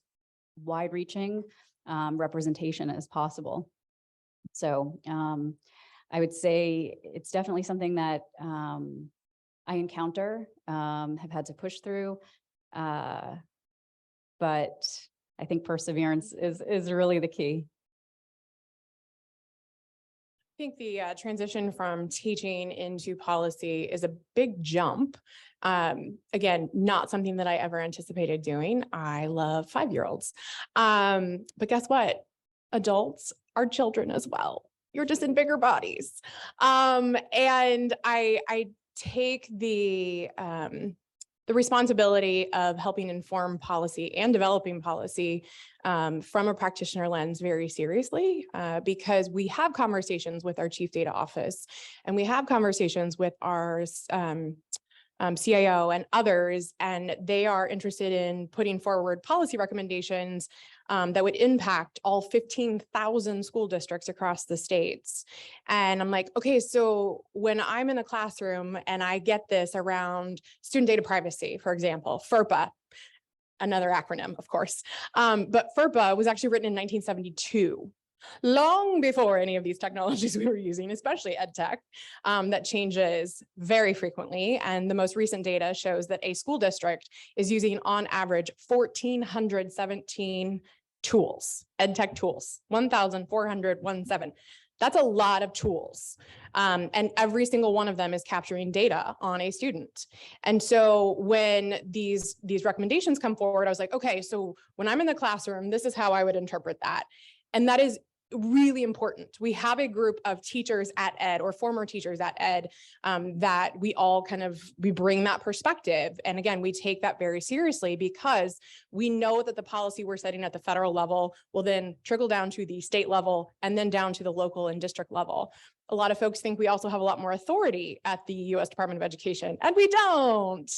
wide-reaching representation as possible. So I would say it's definitely something that I encounter, have had to push through, but I think perseverance is really the key. I think the transition from teaching into policy is a big jump. Again, not something that I ever anticipated doing. I love 5-year-olds. But guess what? Adults are children as well. You're just in bigger bodies. And I take the responsibility of helping inform policy and developing policy from a practitioner lens very seriously, because we have conversations with our chief data office, and we have conversations with our CIO and others, and they are interested in putting forward policy recommendations that would impact all 15,000 school districts across the states. And I'm like, okay, so when I'm in a classroom and I get this around student data privacy, for example, FERPA, another acronym, of course, but FERPA was actually written in 1972. Long before any of these technologies we were using, especially ed tech, that changes very frequently. And the most recent data shows that a school district is using on average 1,417 tools, ed tech tools, 1,417. That's a lot of tools. And every single one of them is capturing data on a student. And so when these recommendations come forward, I was like, okay, so when I'm in the classroom, this is how I would interpret that. And that is really important. We have a group of teachers at ed, or former teachers at ed, that we all we bring that perspective. And again, we take that very seriously, because we know that the policy we're setting at the federal level will then trickle down to the state level and then down to the local and district level. A lot of folks think we also have a lot more authority at the U.S. Department of Education, and we don't,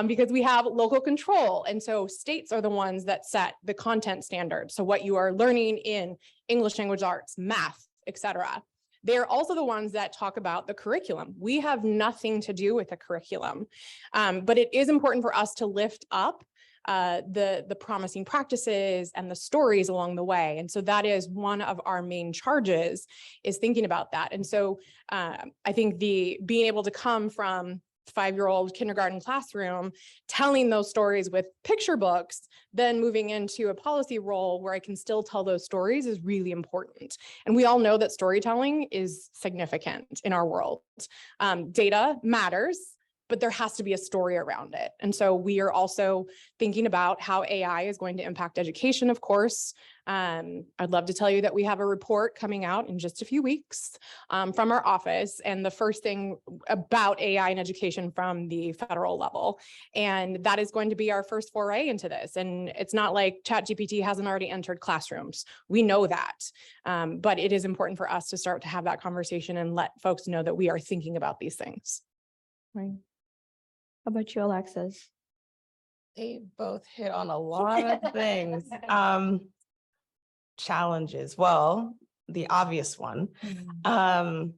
because we have local control. And so states are the ones that set the content standards. So what you are learning in English language arts, math, etc. They're also the ones that talk about the curriculum. We have nothing to do with the curriculum, but it is important for us to lift up the promising practices and the stories along the way. And so that is one of our main charges, is thinking about that. And so I think being able to come from 5-year-old kindergarten classroom, telling those stories with picture books, then moving into a policy role where I can still tell those stories is really important. And we all know that storytelling is significant in our world. Data matters, but there has to be a story around it. And so we are also thinking about how AI is going to impact education, of course. I'd love to tell you that we have a report coming out in just a few weeks from our office, and the first thing about AI in education from the federal level. And that is going to be our first foray into this. And it's not like ChatGPT hasn't already entered classrooms. We know that, but it is important for us to start to have that conversation and let folks know that we are thinking about these things. Right. How about you, Alexis? They both hit on a lot of things. Challenges, well, the obvious one. And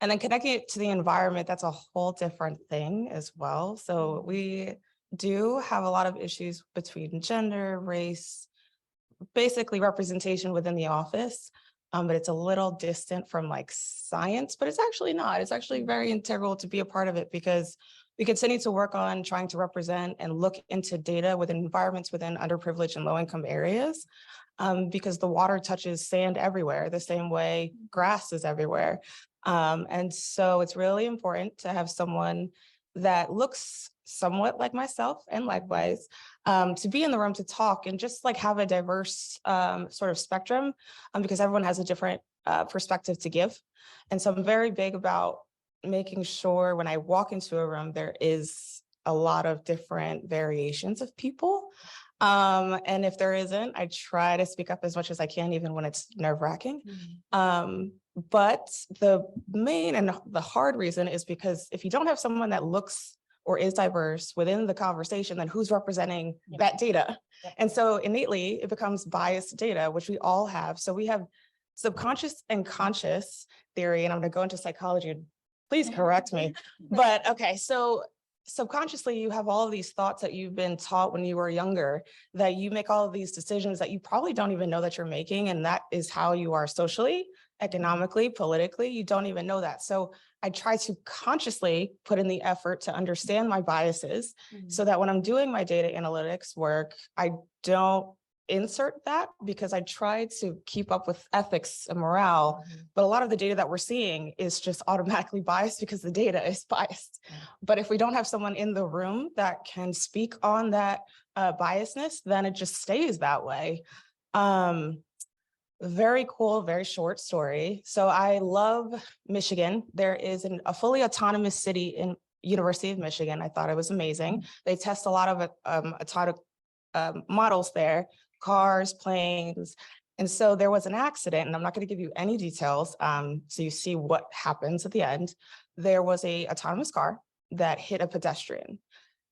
then connecting it to the environment, that's a whole different thing as well. So we do have a lot of issues between gender, race, basically representation within the office. But it's a little distant from like science, but it's actually not. It's actually very integral to be a part of it, because we continue to work on trying to represent and look into data within environments within underprivileged and low-income areas, because the water touches sand everywhere, the same way grass is everywhere. And so it's really important to have someone that looks somewhat like myself and likewise, to be in the room to talk and just like have a diverse sort of spectrum, because everyone has a different perspective to give. And so I'm very big about making sure when I walk into a room, there is a lot of different variations of people. And if there isn't, I try to speak up as much as I can, even when it's nerve-wracking. But the main and the hard reason is because if you don't have someone that looks or is diverse within the conversation, then who's representing that data? And so innately, it becomes biased data, which we all have. So we have subconscious and conscious theory, and I'm going to go into psychology, and please correct me. But okay, so subconsciously, you have all of these thoughts that you've been taught when you were younger, that you make all of these decisions that you probably don't even know that you're making. And that is how you are socially, economically, politically. You don't even know that. So I try to consciously put in the effort to understand my biases so that when I'm doing my data analytics work, I don't insert that, because I try to keep up with ethics and morale. But a lot of the data that we're seeing is just automatically biased because the data is biased. But if we don't have someone in the room that can speak on that biasness, then it just stays that way. Very cool, very short story. So I love Michigan. There is a fully autonomous city in University of Michigan. I thought it was amazing. They test a lot of autonomous models there, cars, planes. And so there was an accident, and I'm not going to give you any details. So you see what happens at the end. There was an autonomous car that hit a pedestrian.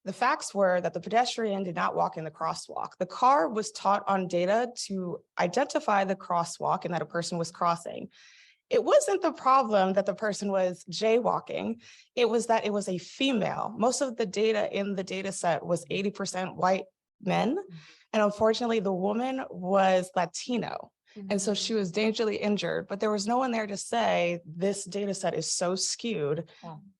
The facts were that the pedestrian did not walk in the crosswalk. The car was taught on data to identify the crosswalk and that a person was crossing. It wasn't the problem that the person was jaywalking. It was that it was a female. Most of the data in the data set was 80% white men. And unfortunately, the woman was Latino. And so she was dangerously injured, but there was no one there to say, this data set is so skewed.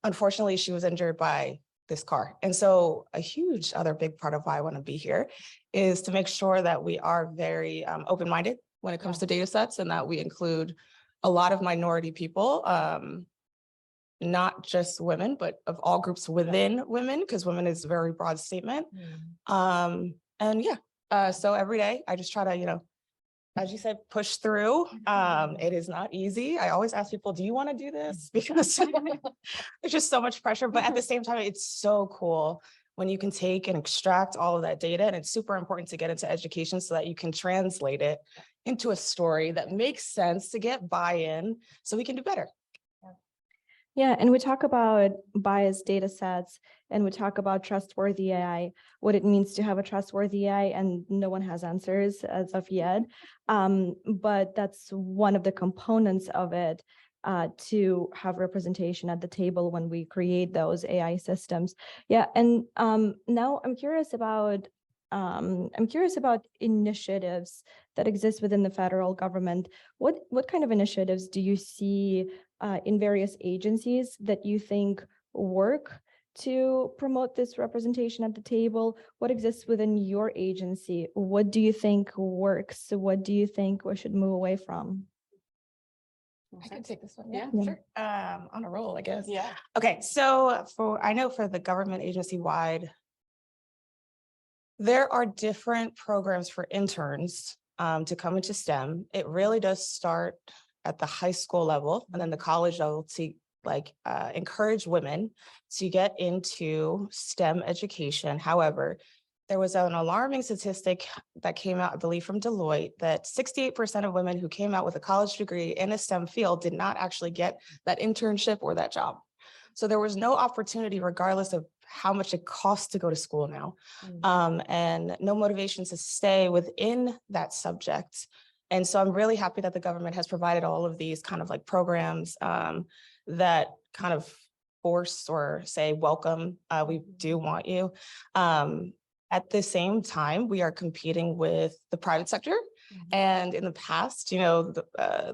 Unfortunately, she was injured by this car. And so a huge other big part of why I want to be here is to make sure that we are very open-minded when it comes to data sets, and that we include a lot of minority people, not just women, but of all groups within women, because women is a very broad statement. And so every day I just try to, as you said, push through. It is not easy. I always ask people, do you want to do this? Because there's just so much pressure, but at the same time, it's so cool when you can take and extract all of that data. And it's super important to get into education so that you can translate it into a story that makes sense to get buy-in so we can do better. Yeah, and we talk about biased data sets, and we talk about trustworthy AI, what it means to have a trustworthy AI, and no one has answers as of yet. But that's one of the components of it, to have representation at the table when we create those AI systems. Yeah, and now I'm curious about initiatives that exist within the federal government. What kind of initiatives do you see in various agencies that you think work to promote this representation at the table? What exists within your agency? What do you think works? What do you think we should move away from? I can take this one. Yeah, Yeah. Sure. On a roll, I guess. Yeah. Okay, so I know for the government agency wide, there are different programs for interns to come into STEM. It really does start at the high school level and then the college level to encourage women to get into STEM education. However, there was an alarming statistic that came out, I believe, from Deloitte, that 68% of women who came out with a college degree in a STEM field did not actually get that internship or that job. So there was no opportunity, regardless of how much it costs to go to school now, and no motivation to stay within that subject. And so I'm really happy that the government has provided all of these kind of like programs that kind of force or say, welcome, we do want you. At the same time, we are competing with the private sector. And in the past, the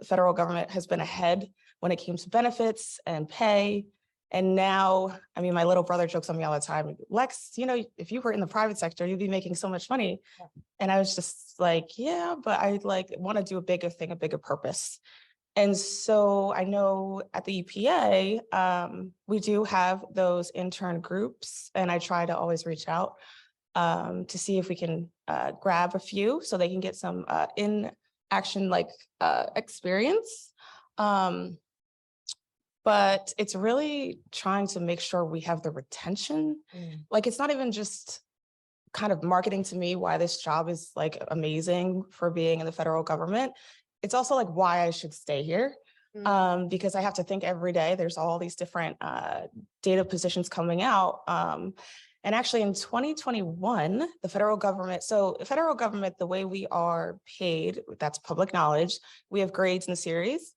federal government has been ahead when it came to benefits and pay. And now, I mean, my little brother jokes on me all the time, Lex, if you were in the private sector, you'd be making so much money. Yeah. And I was just like, yeah, but I want to do a bigger thing, a bigger purpose. And so I know at the EPA, we do have those intern groups, and I try to always reach out to see if we can grab a few so they can get some in action experience. But it's really trying to make sure we have the retention. Like, it's not even just kind of marketing to me why this job is like amazing for being in the federal government. It's also like why I should stay here. Because I have to think every day, there's all these different data positions coming out. And actually in 2021, the federal government, the way we are paid, that's public knowledge, we have grades in series.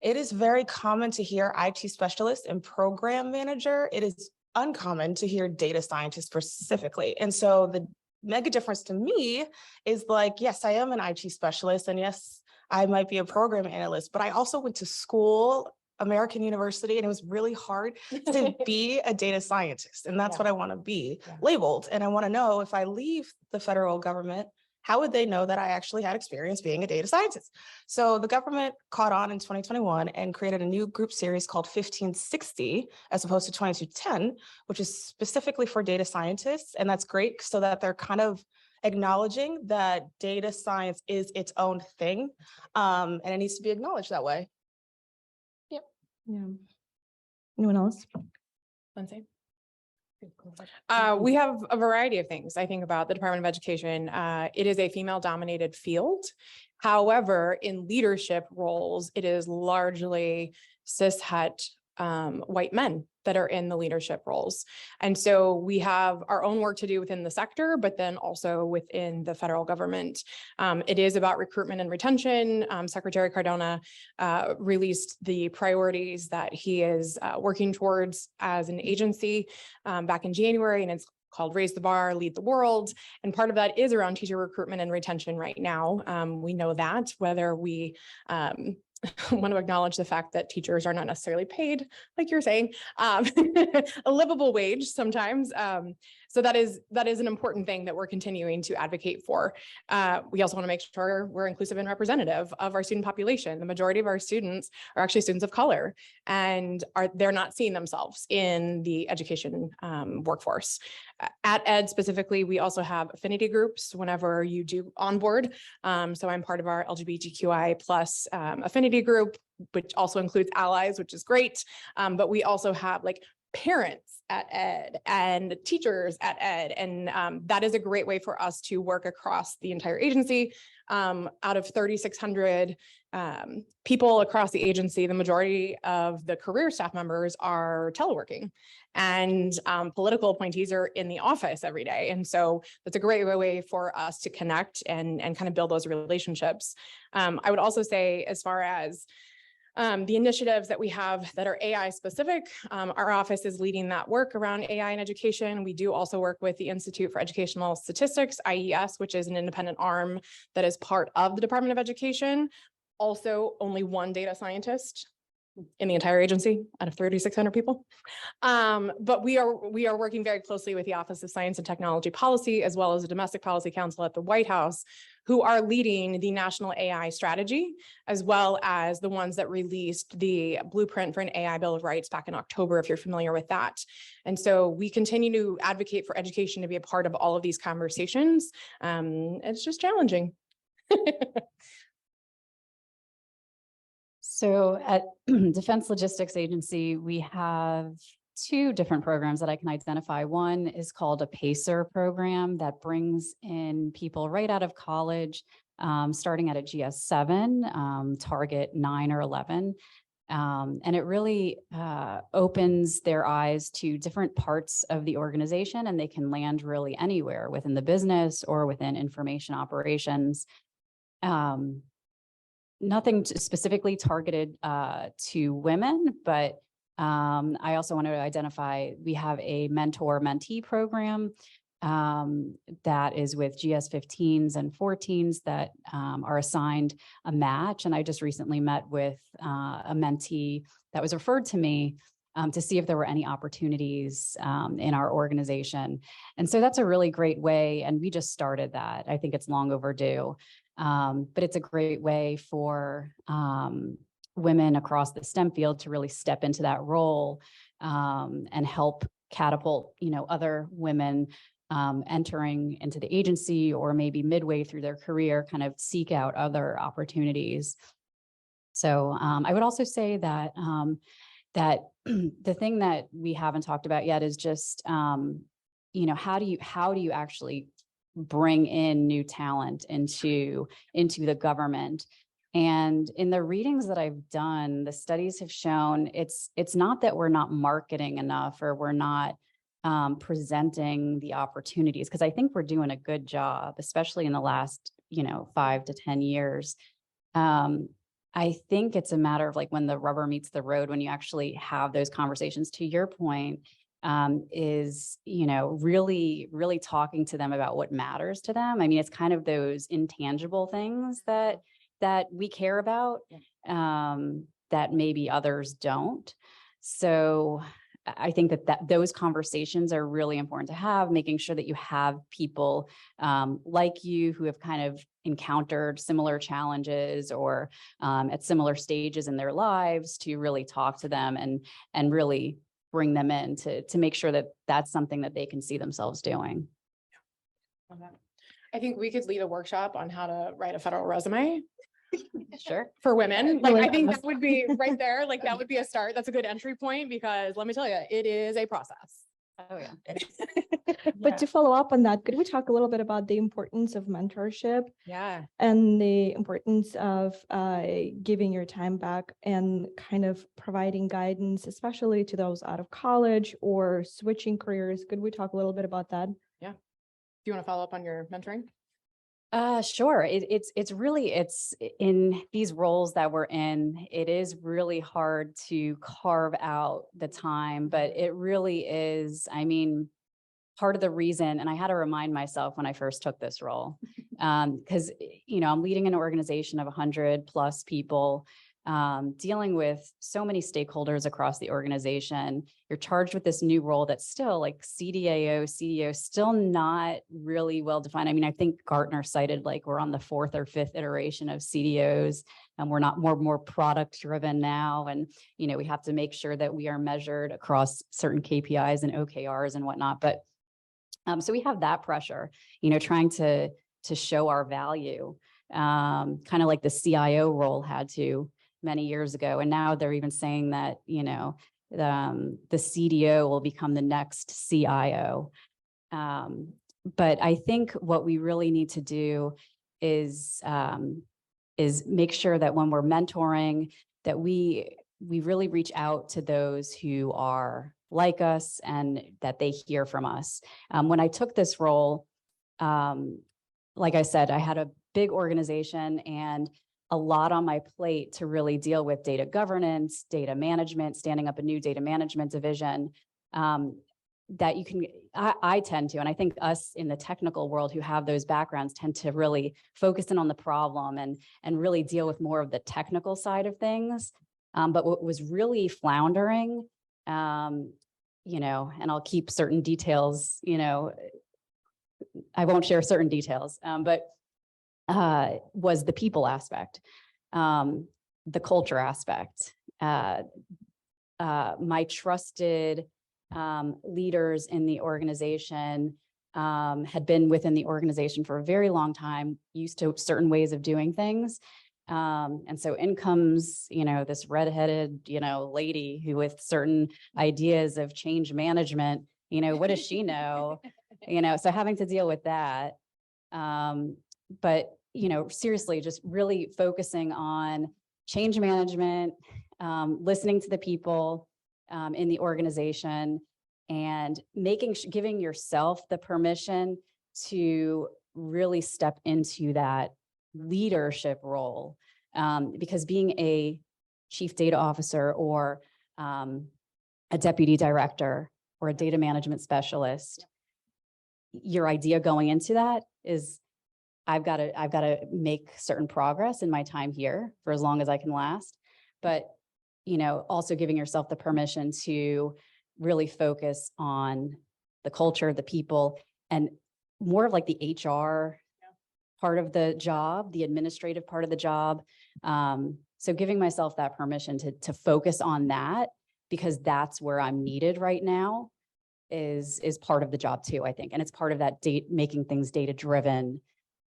It is very common to hear IT specialist and program manager. It is uncommon to hear data scientist specifically. And so the mega difference to me is like, yes, I am an IT specialist, and yes, I might be a program analyst, but I also went to school, American University, and it was really hard to be a data scientist. And that's what I want to be labeled. And I want to know, if I leave the federal government, how would they know that I actually had experience being a data scientist? So the government caught on in 2021 and created a new group series called 1560, as opposed to 2210, which is specifically for data scientists. And that's great, so that they're kind of acknowledging that data science is its own thing, and it needs to be acknowledged that way. Yeah. Anyone else? Lindsay? We have a variety of things, I think, about the Department of Education. It is a female-dominated field. However, in leadership roles, it is largely cishet white men that are in the leadership roles. And so we have our own work to do within the sector, but then also within the federal government. It is about recruitment and retention. Secretary Cardona released the priorities that he is working towards as an agency back in January, and it's called Raise the Bar, Lead the World. And part of that is around teacher recruitment and retention right now. We know that, whether we want to acknowledge the fact that teachers are not necessarily paid, like you're saying, a livable wage sometimes. So that is an important thing that we're continuing to advocate for. We also want to make sure we're inclusive and representative of our student population. The majority of our students are actually students of color, and they're not seeing themselves in the education workforce. At Ed specifically, we also have affinity groups whenever you do onboard. So I'm part of our LGBTQI plus affinity group, which also includes allies, which is great. But we also have like parents at Ed and teachers at Ed. And that is a great way for us to work across the entire agency. Out of 3,600 people across the agency, the majority of the career staff members are teleworking, and political appointees are in the office every day. And so that's a great way for us to connect and kind of build those relationships. I would also say, as far as the initiatives that we have that are AI specific, our office is leading that work around AI in education. We do also work with the Institute for Educational Statistics, IES, which is an independent arm that is part of the Department of Education. Also, only one data scientist in the entire agency out of 3,600 people. But we are working very closely with the Office of Science and Technology Policy, as well as the Domestic Policy Council at the White House, who are leading the national AI strategy, as well as the ones that released the blueprint for an AI Bill of Rights back in October, if you're familiar with that. And so we continue to advocate for education to be a part of all of these conversations. It's just challenging. So at Defense Logistics Agency, we have two different programs that I can identify. One is called a PACER program that brings in people right out of college, starting at a GS7, target 9 or 11. And it really opens their eyes to different parts of the organization, and they can land really anywhere within the business or within information operations. Nothing specifically targeted to women, but I also want to identify, we have a mentor-mentee program that is with GS15s and 14s that are assigned a match. And I just recently met with a mentee that was referred to me to see if there were any opportunities in our organization. And so that's a really great way. And we just started that. I think it's long overdue. But it's a great way for women across the STEM field to really step into that role and help catapult, other women entering into the agency, or maybe midway through their career, kind of seek out other opportunities. So I would also say that that the thing that we haven't talked about yet is just, how do you actually bring in new talent into the government? And in the readings that I've done, the studies have shown it's not that we're not marketing enough, or we're not presenting the opportunities, because I think we're doing a good job, especially in the last 5 to 10 years. I think it's a matter of, like, when the rubber meets the road, when you actually have those conversations, to your point, is, really, really talking to them about what matters to them. I mean, it's kind of those intangible things that we care about, that maybe others don't. So I think that those conversations are really important to have, making sure that you have people like you who have kind of encountered similar challenges, or at similar stages in their lives, to really talk to them and really bring them in to make sure that that's something that they can see themselves doing. I think we could lead a workshop on how to write a federal resume. Sure. For women. Like, I think that would be right there. Like, that would be a start. That's a good entry point, because let me tell you, it is a process. Oh, yeah. But to follow up on that, could we talk a little bit about the importance of mentorship? Yeah. And the importance of giving your time back and kind of providing guidance, especially to those out of college or switching careers? Could we talk a little bit about that? Yeah. Do you want to follow up on your mentoring? Sure. It's really in these roles that we're in, it is really hard to carve out the time, but it really is, I mean, part of the reason, and I had to remind myself when I first took this role, because, I'm leading an organization of 100+ people, dealing with so many stakeholders across the organization. You're charged with this new role that's still, like, CDO, still not really well defined. I mean, I think Gartner cited, like, we're on the 4th or 5th iteration of CDOs, and we're not more product driven now. And, we have to make sure that we are measured across certain KPIs and OKRs and whatnot. But so we have that pressure, trying to show our value, kind of like the CIO role had to many years ago. And now they're even saying that, the CDO will become the next CIO. But I think what we really need to do is make sure that when we're mentoring, that we really reach out to those who are like us and that they hear from us. When I took this role, like I said, I had a big organization and a lot on my plate to really deal with data governance, data management, standing up a new data management division, that I tend to, and I think us in the technical world who have those backgrounds tend to really focus in on the problem and really deal with more of the technical side of things. But what was really floundering, you know, and I'll keep certain details, you know, I won't share certain details, but was the people aspect, the culture aspect. My trusted leaders in the organization had been within the organization for a very long time, used to certain ways of doing things. And so in comes, you know, this redheaded, you know, lady who with certain ideas of change management, you know, what does she know? You know, so having to deal with that. But, you know, seriously, just really focusing on change management, listening to the people in the organization, and giving yourself the permission to really step into that leadership role. Because being a chief data officer or a deputy director or a data management specialist, your idea going into that is I've got to make certain progress in my time here for as long as I can last. But, you know, also giving yourself the permission to really focus on the culture, the people, and more of like the HR part of the job, the administrative part of the job. So giving myself that permission to focus on that, because that's where I'm needed right now, is part of the job too, I think. And it's part of that making things data driven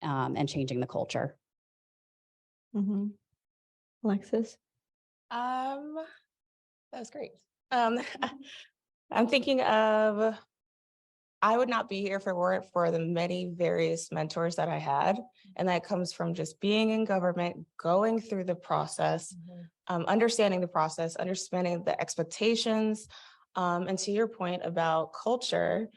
and changing the culture. Mm-hmm. Alexis? That was great. I'm thinking of, I would not be here if it weren't for the many various mentors that I had. And that comes from just being in government, going through the process, understanding the process, understanding the expectations. And to your point about culture,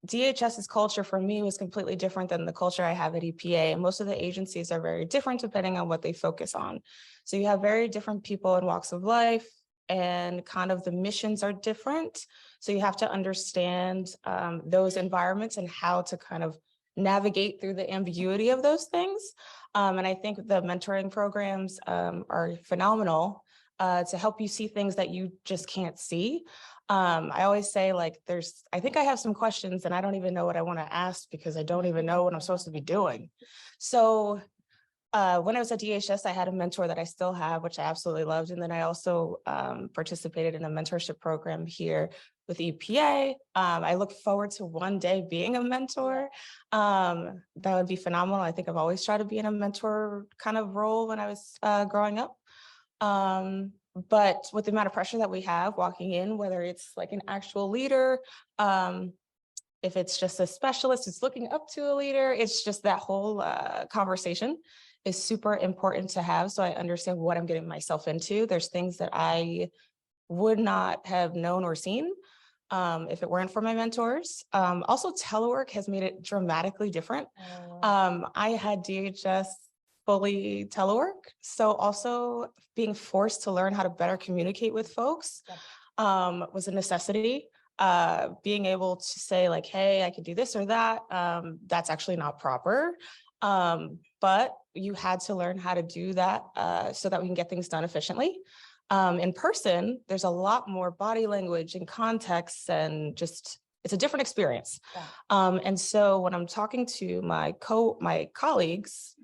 DHS's culture for me was completely different than the culture I have at EPA. And most of the agencies are very different depending on what they focus on. So you have very different people in walks of life, and kind of the missions are different. So you have to understand those environments and how to kind of navigate through the ambiguity of those things. And I think the mentoring programs are phenomenal to help you see things that you just can't see. I always say, like, I think I have some questions and I don't even know what I want to ask because I don't even know what I'm supposed to be doing. So when I was at DHS, I had a mentor that I still have, which I absolutely loved. And then I also participated in a mentorship program here with EPA. I look forward to one day being a mentor. That would be phenomenal. I think I've always tried to be in a mentor kind of role when I was growing up. But with the amount of pressure that we have walking in, whether it's like an actual leader, if it's just a specialist who's looking up to a leader, it's just that whole conversation is super important to have. So I understand what I'm getting myself into. There's things that I would not have known or seen if it weren't for my mentors. Also, telework has made it dramatically different. I had DHS fully telework. So also being forced to learn how to better communicate with folks was a necessity. Being able to say like, hey, I could do this or that, that's actually not proper. But you had to learn how to do that so that we can get things done efficiently. In person, there's a lot more body language and context, and just, it's a different experience. Yeah. And so when I'm talking to my colleagues,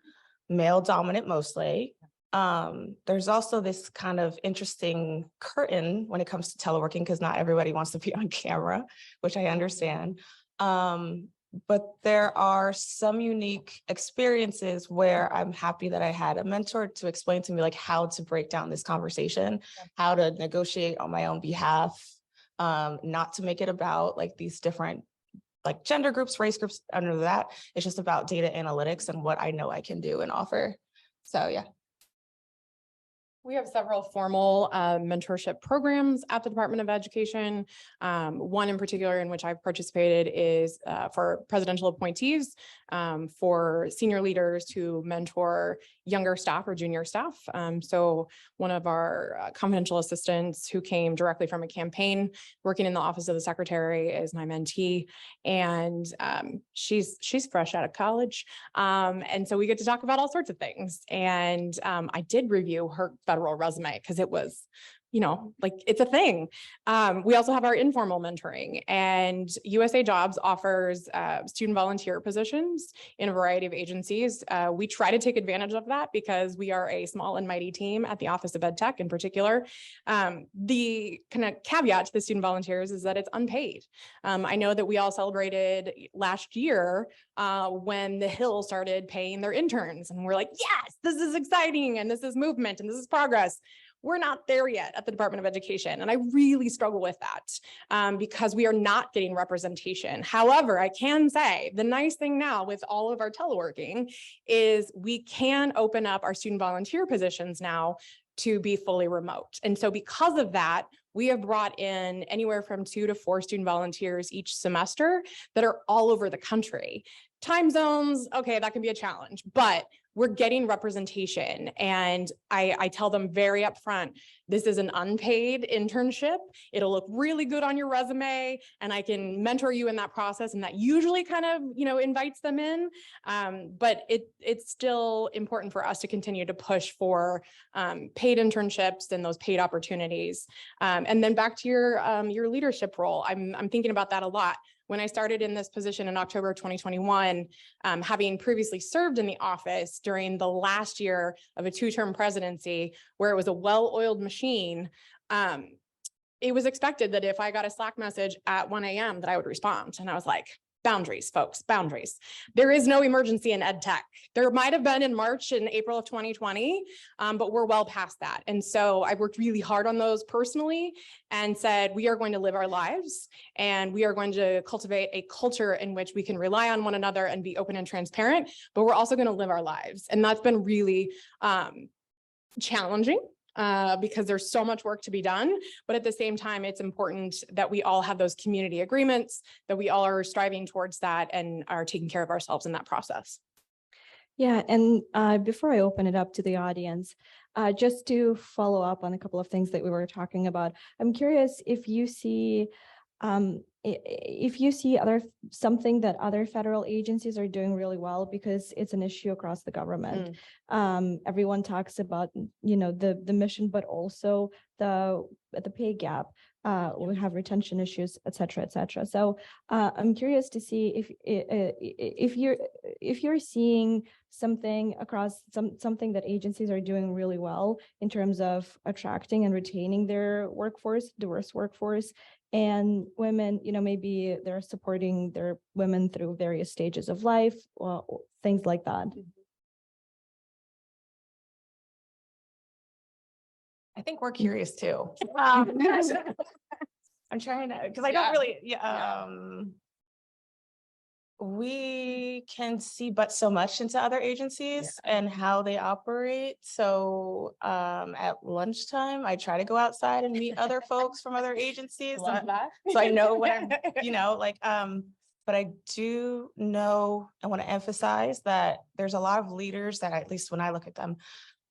male dominant mostly, there's also this kind of interesting curtain when it comes to teleworking, because not everybody wants to be on camera, which I understand. But there are some unique experiences where I'm happy that I had a mentor to explain to me like how to break down this conversation, how to negotiate on my own behalf, not to make it about like these different like gender groups, race groups, under that. It's just about data analytics and what I know I can do and offer. So yeah. We have several formal mentorship programs at the Department of Education. One in particular in which I've participated is for presidential appointees, for senior leaders to mentor younger staff or junior staff. So one of our confidential assistants who came directly from a campaign working in the office of the secretary is my mentee, and she's fresh out of college. And so we get to talk about all sorts of things. And I did review her federal resume because it was, you know, like it's a thing. We also have our informal mentoring, and USA Jobs offers student volunteer positions in a variety of agencies. We try to take advantage of that because we are a small and mighty team at the Office of Ed Tech in particular. The kind of caveat to the student volunteers is that it's unpaid. I know that we all celebrated last year when the Hill started paying their interns, and we're like, yes, this is exciting, and this is movement, and this is progress. We're not there yet at the Department of Education. And I really struggle with that because we are not getting representation. However, I can say the nice thing now with all of our teleworking is we can open up our student volunteer positions now to be fully remote. And so because of that, we have brought in anywhere from 2 to 4 student volunteers each semester that are all over the country. Time zones, okay, that can be a challenge, but we're getting representation. And I tell them very upfront, this is an unpaid internship. It'll look really good on your resume, and I can mentor you in that process. And that usually kind of, you know, invites them in. But it's still important for us to continue to push for paid internships and those paid opportunities. And then back to your leadership role, I'm thinking about that a lot. When I started in this position in October 2021, having previously served in the office during the last year of a 2-term presidency where it was a well-oiled machine, it was expected that if I got a Slack message at 1 a.m. that I would respond. And I was like, boundaries, folks, boundaries. There is no emergency in ed tech. There might have been in March and April of 2020, but we're well past that. And so I worked really hard on those personally and said, we are going to live our lives, and we are going to cultivate a culture in which we can rely on one another and be open and transparent, but we're also going to live our lives. And that's been really challenging. Because there's so much work to be done, but at the same time, it's important that we all have those community agreements, that we all are striving towards that and are taking care of ourselves in that process. Yeah, and before I open it up to the audience, just to follow up on a couple of things that we were talking about, I'm curious if you see something that other federal agencies are doing really well, because it's an issue across the government. Everyone talks about, you know, the mission, but also the pay gap. We have retention issues, et cetera, et cetera. So I'm curious to see if you're seeing something across something that agencies are doing really well in terms of attracting and retaining their workforce, diverse workforce, and women, you know, maybe they're supporting their women through various stages of life, or things like that. I think we're curious too. I'm trying to, because I don't really, we can see but so much into other agencies and how they operate. So at lunchtime, I try to go outside and meet other folks from other agencies. So I know what I'm, you know, like, but I do know, I want to emphasize that there's a lot of leaders that, at least when I look at them,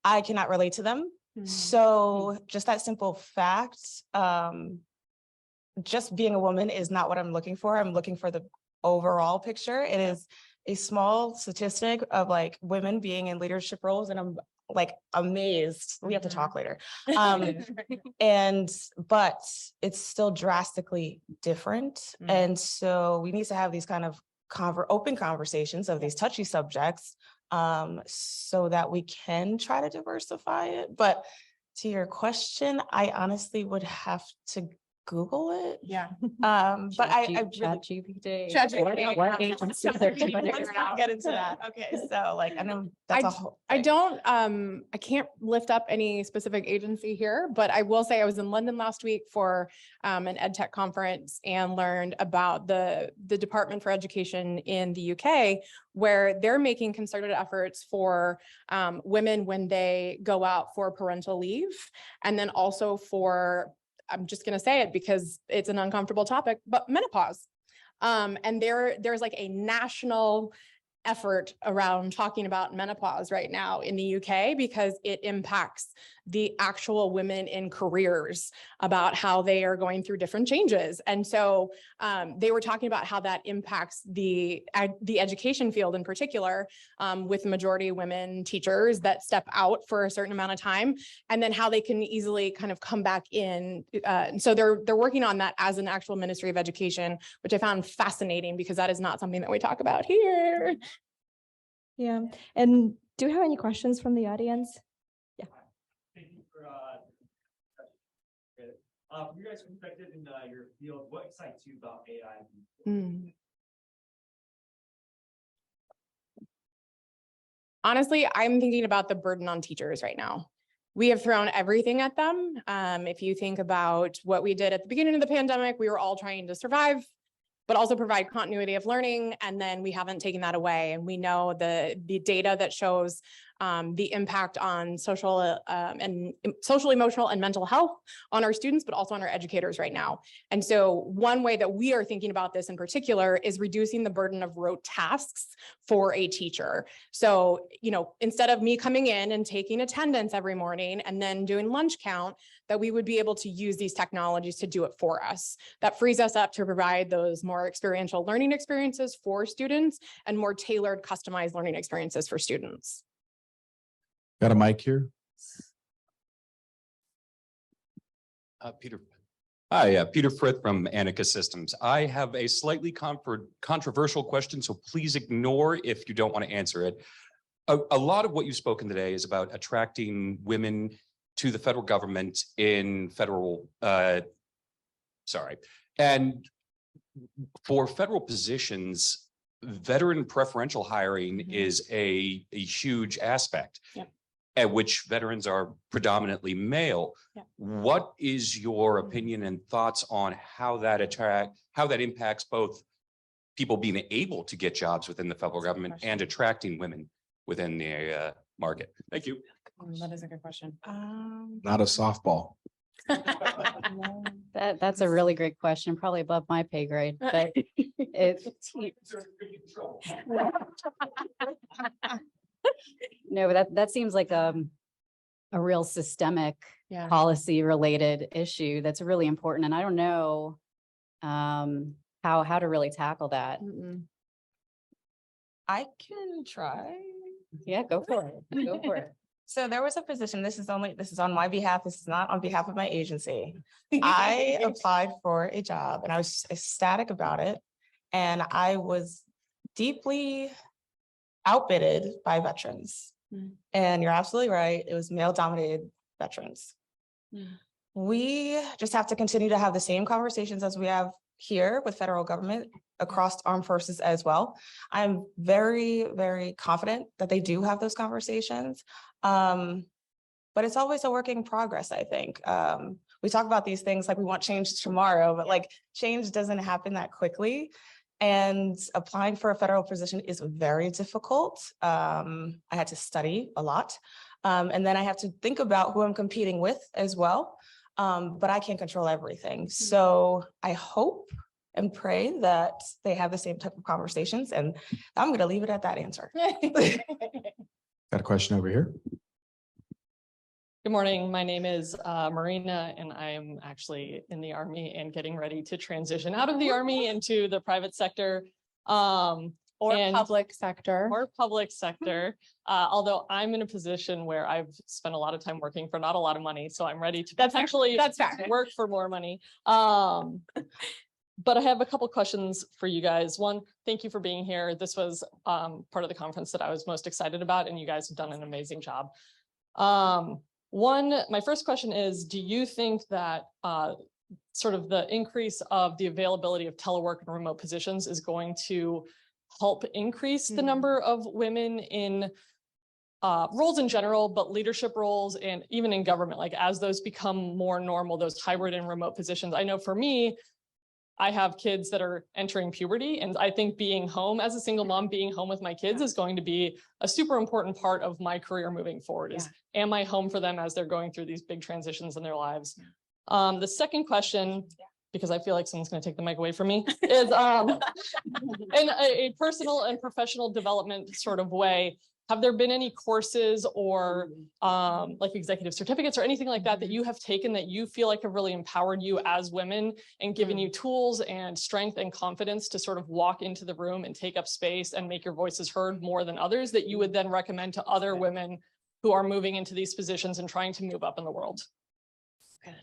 I cannot relate to them. So just that simple fact, just being a woman is not what I'm looking for. I'm looking for the overall picture. It is a small statistic of like women being in leadership roles, and I'm like amazed. We have to talk later. But it's still drastically different. And so we need to have these kind of open conversations of these touchy subjects, so that we can try to diversify it. But to your question, I honestly would have to Google it. But I ChatGPT. What agencies are doing it? Let's not get into that. Okay, so like I know that's a whole thing. I can't lift up any specific agency here, but I will say I was in London last week for an ed tech conference and learned about the Department for Education in the UK, where they're making concerted efforts for women when they go out for parental leave, and then also for, I'm just going to say it because it's an uncomfortable topic, but menopause. And there's like a national effort around talking about menopause right now in the UK because it impacts the actual women in careers about how they are going through different changes. And so they were talking about how that impacts the education field in particular, with majority women teachers that step out for a certain amount of time, and then how they can easily kind of come back in. So they're working on that as an actual Ministry of Education, which I found fascinating because that is not something that we talk about here. Yeah. And do you have any questions from the audience? Yeah. Thank you for from you guys' perspective in your field, what excites you about AI? Honestly, I'm thinking about the burden on teachers right now. We have thrown everything at them. If you think about what we did at the beginning of the pandemic, we were all trying to survive, but also provide continuity of learning. And then we haven't taken that away. And we know the data that shows the impact on social, emotional, and mental health on our students, but also on our educators right now. And so one way that we are thinking about this in particular is reducing the burden of rote tasks for a teacher. So, instead of me coming in and taking attendance every morning and then doing lunch count, that we would be able to use these technologies to do it for us. That frees us up to provide those more experiential learning experiences for students and more tailored, customized learning experiences for students. Got a mic here? Peter. Hi, Peter Frith from Annika Systems. I have a slightly controversial question, so please ignore if you don't want to answer it. A lot of what you've spoken today is about attracting women to the federal government in federal, and for federal positions, veteran preferential hiring is a huge aspect. Yep. At which veterans are predominantly male. Yep. What is your opinion and thoughts on how that impacts both people being able to get jobs within the federal government and attracting women within the market? Thank you. That is a good question. Not a softball. That's a really great question, probably above my pay grade, but it's. No, that seems like a real systemic policy related issue that's really important. And I don't know how to really tackle that. I can try. Yeah, go for it. Go for it. So there was a position, this is on my behalf, this is not on behalf of my agency. I applied for a job and I was ecstatic about it. And I was deeply outbidded by veterans. And you're absolutely right, it was male dominated veterans. We just have to continue to have the same conversations as we have here with federal government across armed forces as well. I'm very, very confident that they do have those conversations. But it's always a work in progress, I think. We talk about these things like we want change tomorrow, but like change doesn't happen that quickly. And applying for a federal position is very difficult. I had to study a lot. And then I have to think about who I'm competing with as well. But I can't control everything. So I hope and pray that they have the same type of conversations. And I'm going to leave it at that answer. Got a question over here? Good morning. My name is Marina, and I'm actually in the Army and getting ready to transition out of the Army into the private sector. Or public sector. Or public sector. Although I'm in a position where I've spent a lot of time working for not a lot of money, so I'm ready to potentially work for more money. But I have a couple questions for you guys. One, thank you for being here. This was part of the conference that I was most excited about, and you guys have done an amazing job. My first question is, do you think that sort of the increase of the availability of telework and remote positions is going to help increase the number of women in roles in general, but leadership roles and even in government, like as those become more normal, those hybrid and remote positions? I know for me, I have kids that are entering puberty, and I think being home as a single mom, being home with my kids is going to be a super important part of my career moving forward. Is, am I home for them as they're going through these big transitions in their lives? The second question because I feel like someone's going to take the mic away from me, is in a personal and professional development sort of way. Have there been any courses or like executive certificates or anything like that that you have taken that you feel like have really empowered you as women and given you tools and strength and confidence to sort of walk into the room and take up space and make your voices heard more than others that you would then recommend to other women who are moving into these positions and trying to move up in the world? Good.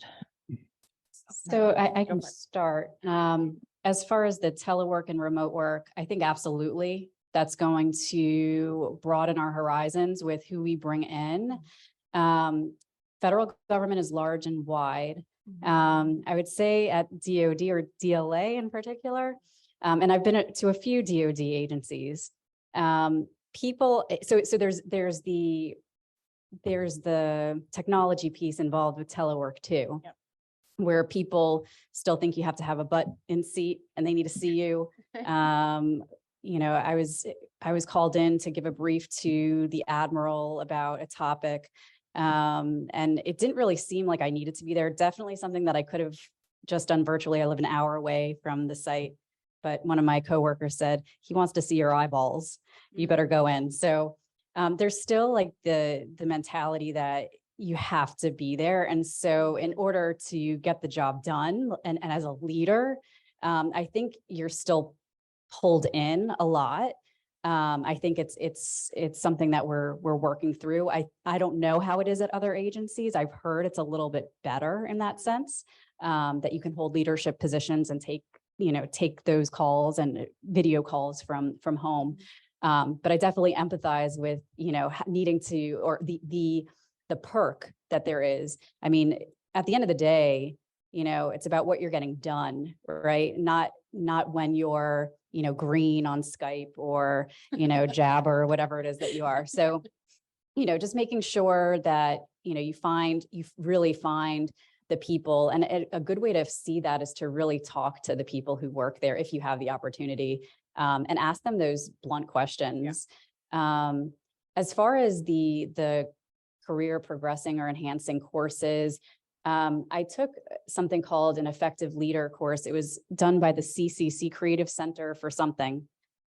So I can start. As far as the telework and remote work, I think absolutely that's going to broaden our horizons with who we bring in. Federal government is large and wide. I would say at DoD or DLA in particular, and I've been to a few DoD agencies. People, so there's the technology piece involved with telework too. Yep. Where people still think you have to have a butt in seat and they need to see you. You know, I was called in to give a brief to the admiral about a topic. And it didn't really seem like I needed to be there. Definitely something that I could have just done virtually. I live an hour away from the site, but one of my coworkers said, he wants to see your eyeballs. You better go in. So there's still like the mentality that you have to be there. And so in order to get the job done and as a leader, I think you're still pulled in a lot. I think it's something that we're working through. I don't know how it is at other agencies. I've heard it's a little bit better in that sense, that you can hold leadership positions and take those calls and video calls from home. But I definitely empathize with, needing to, or the perk that there is. I mean, at the end of the day, it's about what you're getting done, right? Not when you're, green on Skype or, Jabber or whatever it is that you are. So, just making sure that, you really find the people. And a good way to see that is to really talk to the people who work there if you have the opportunity, and ask them those blunt questions. Yeah. As far as the career progressing or enhancing courses, I took something called an effective leader course. It was done by the CCC Creative Center for something.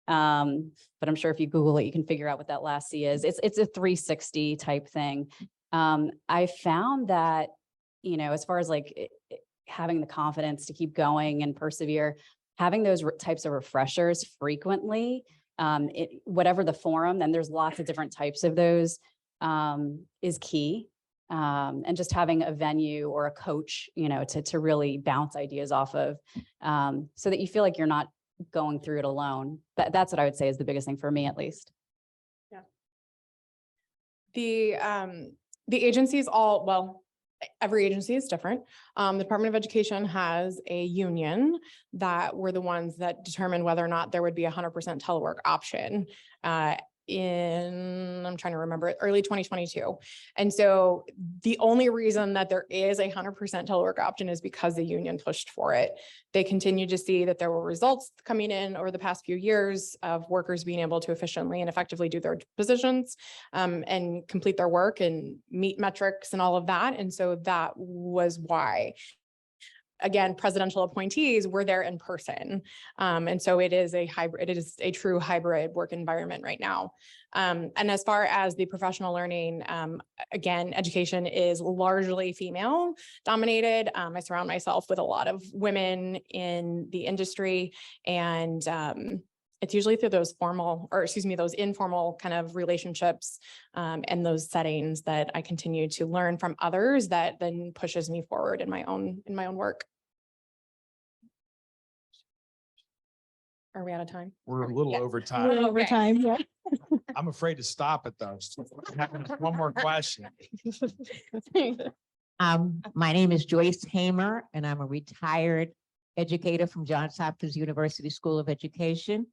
But I'm sure if you Google it, you can figure out what that last C is. It's a 360 type thing. I found that, as far as like having the confidence to keep going and persevere, having those types of refreshers frequently, whatever the forum, and there's lots of different types of those, is key. And just having a venue or a coach, to really bounce ideas off of, so that you feel like you're not going through it alone. That's what I would say is the biggest thing for me, at least. Yeah. The agencies every agency is different. The Department of Education has a union that were the ones that determined whether or not there would be 100% telework option, I'm trying to remember it, early 2022. And so the only reason that there is 100% telework option is because the union pushed for it. They continue to see that there were results coming in over the past few years of workers being able to efficiently and effectively do their positions, and complete their work and meet metrics and all of that. And so that was why, again, presidential appointees were there in person. And so it is a true hybrid work environment right now. And as far as the professional learning, again, education is largely female dominated. I surround myself with a lot of women in the industry, and it's usually through those those informal kind of relationships, and those settings that I continue to learn from others that then pushes me forward in my own work. Are we out of time? We're a little Yeah. over time. Over time, yeah. I'm afraid to stop at those. One more question. My name is Joyce Hamer, and I'm a retired educator from Johns Hopkins University School of Education.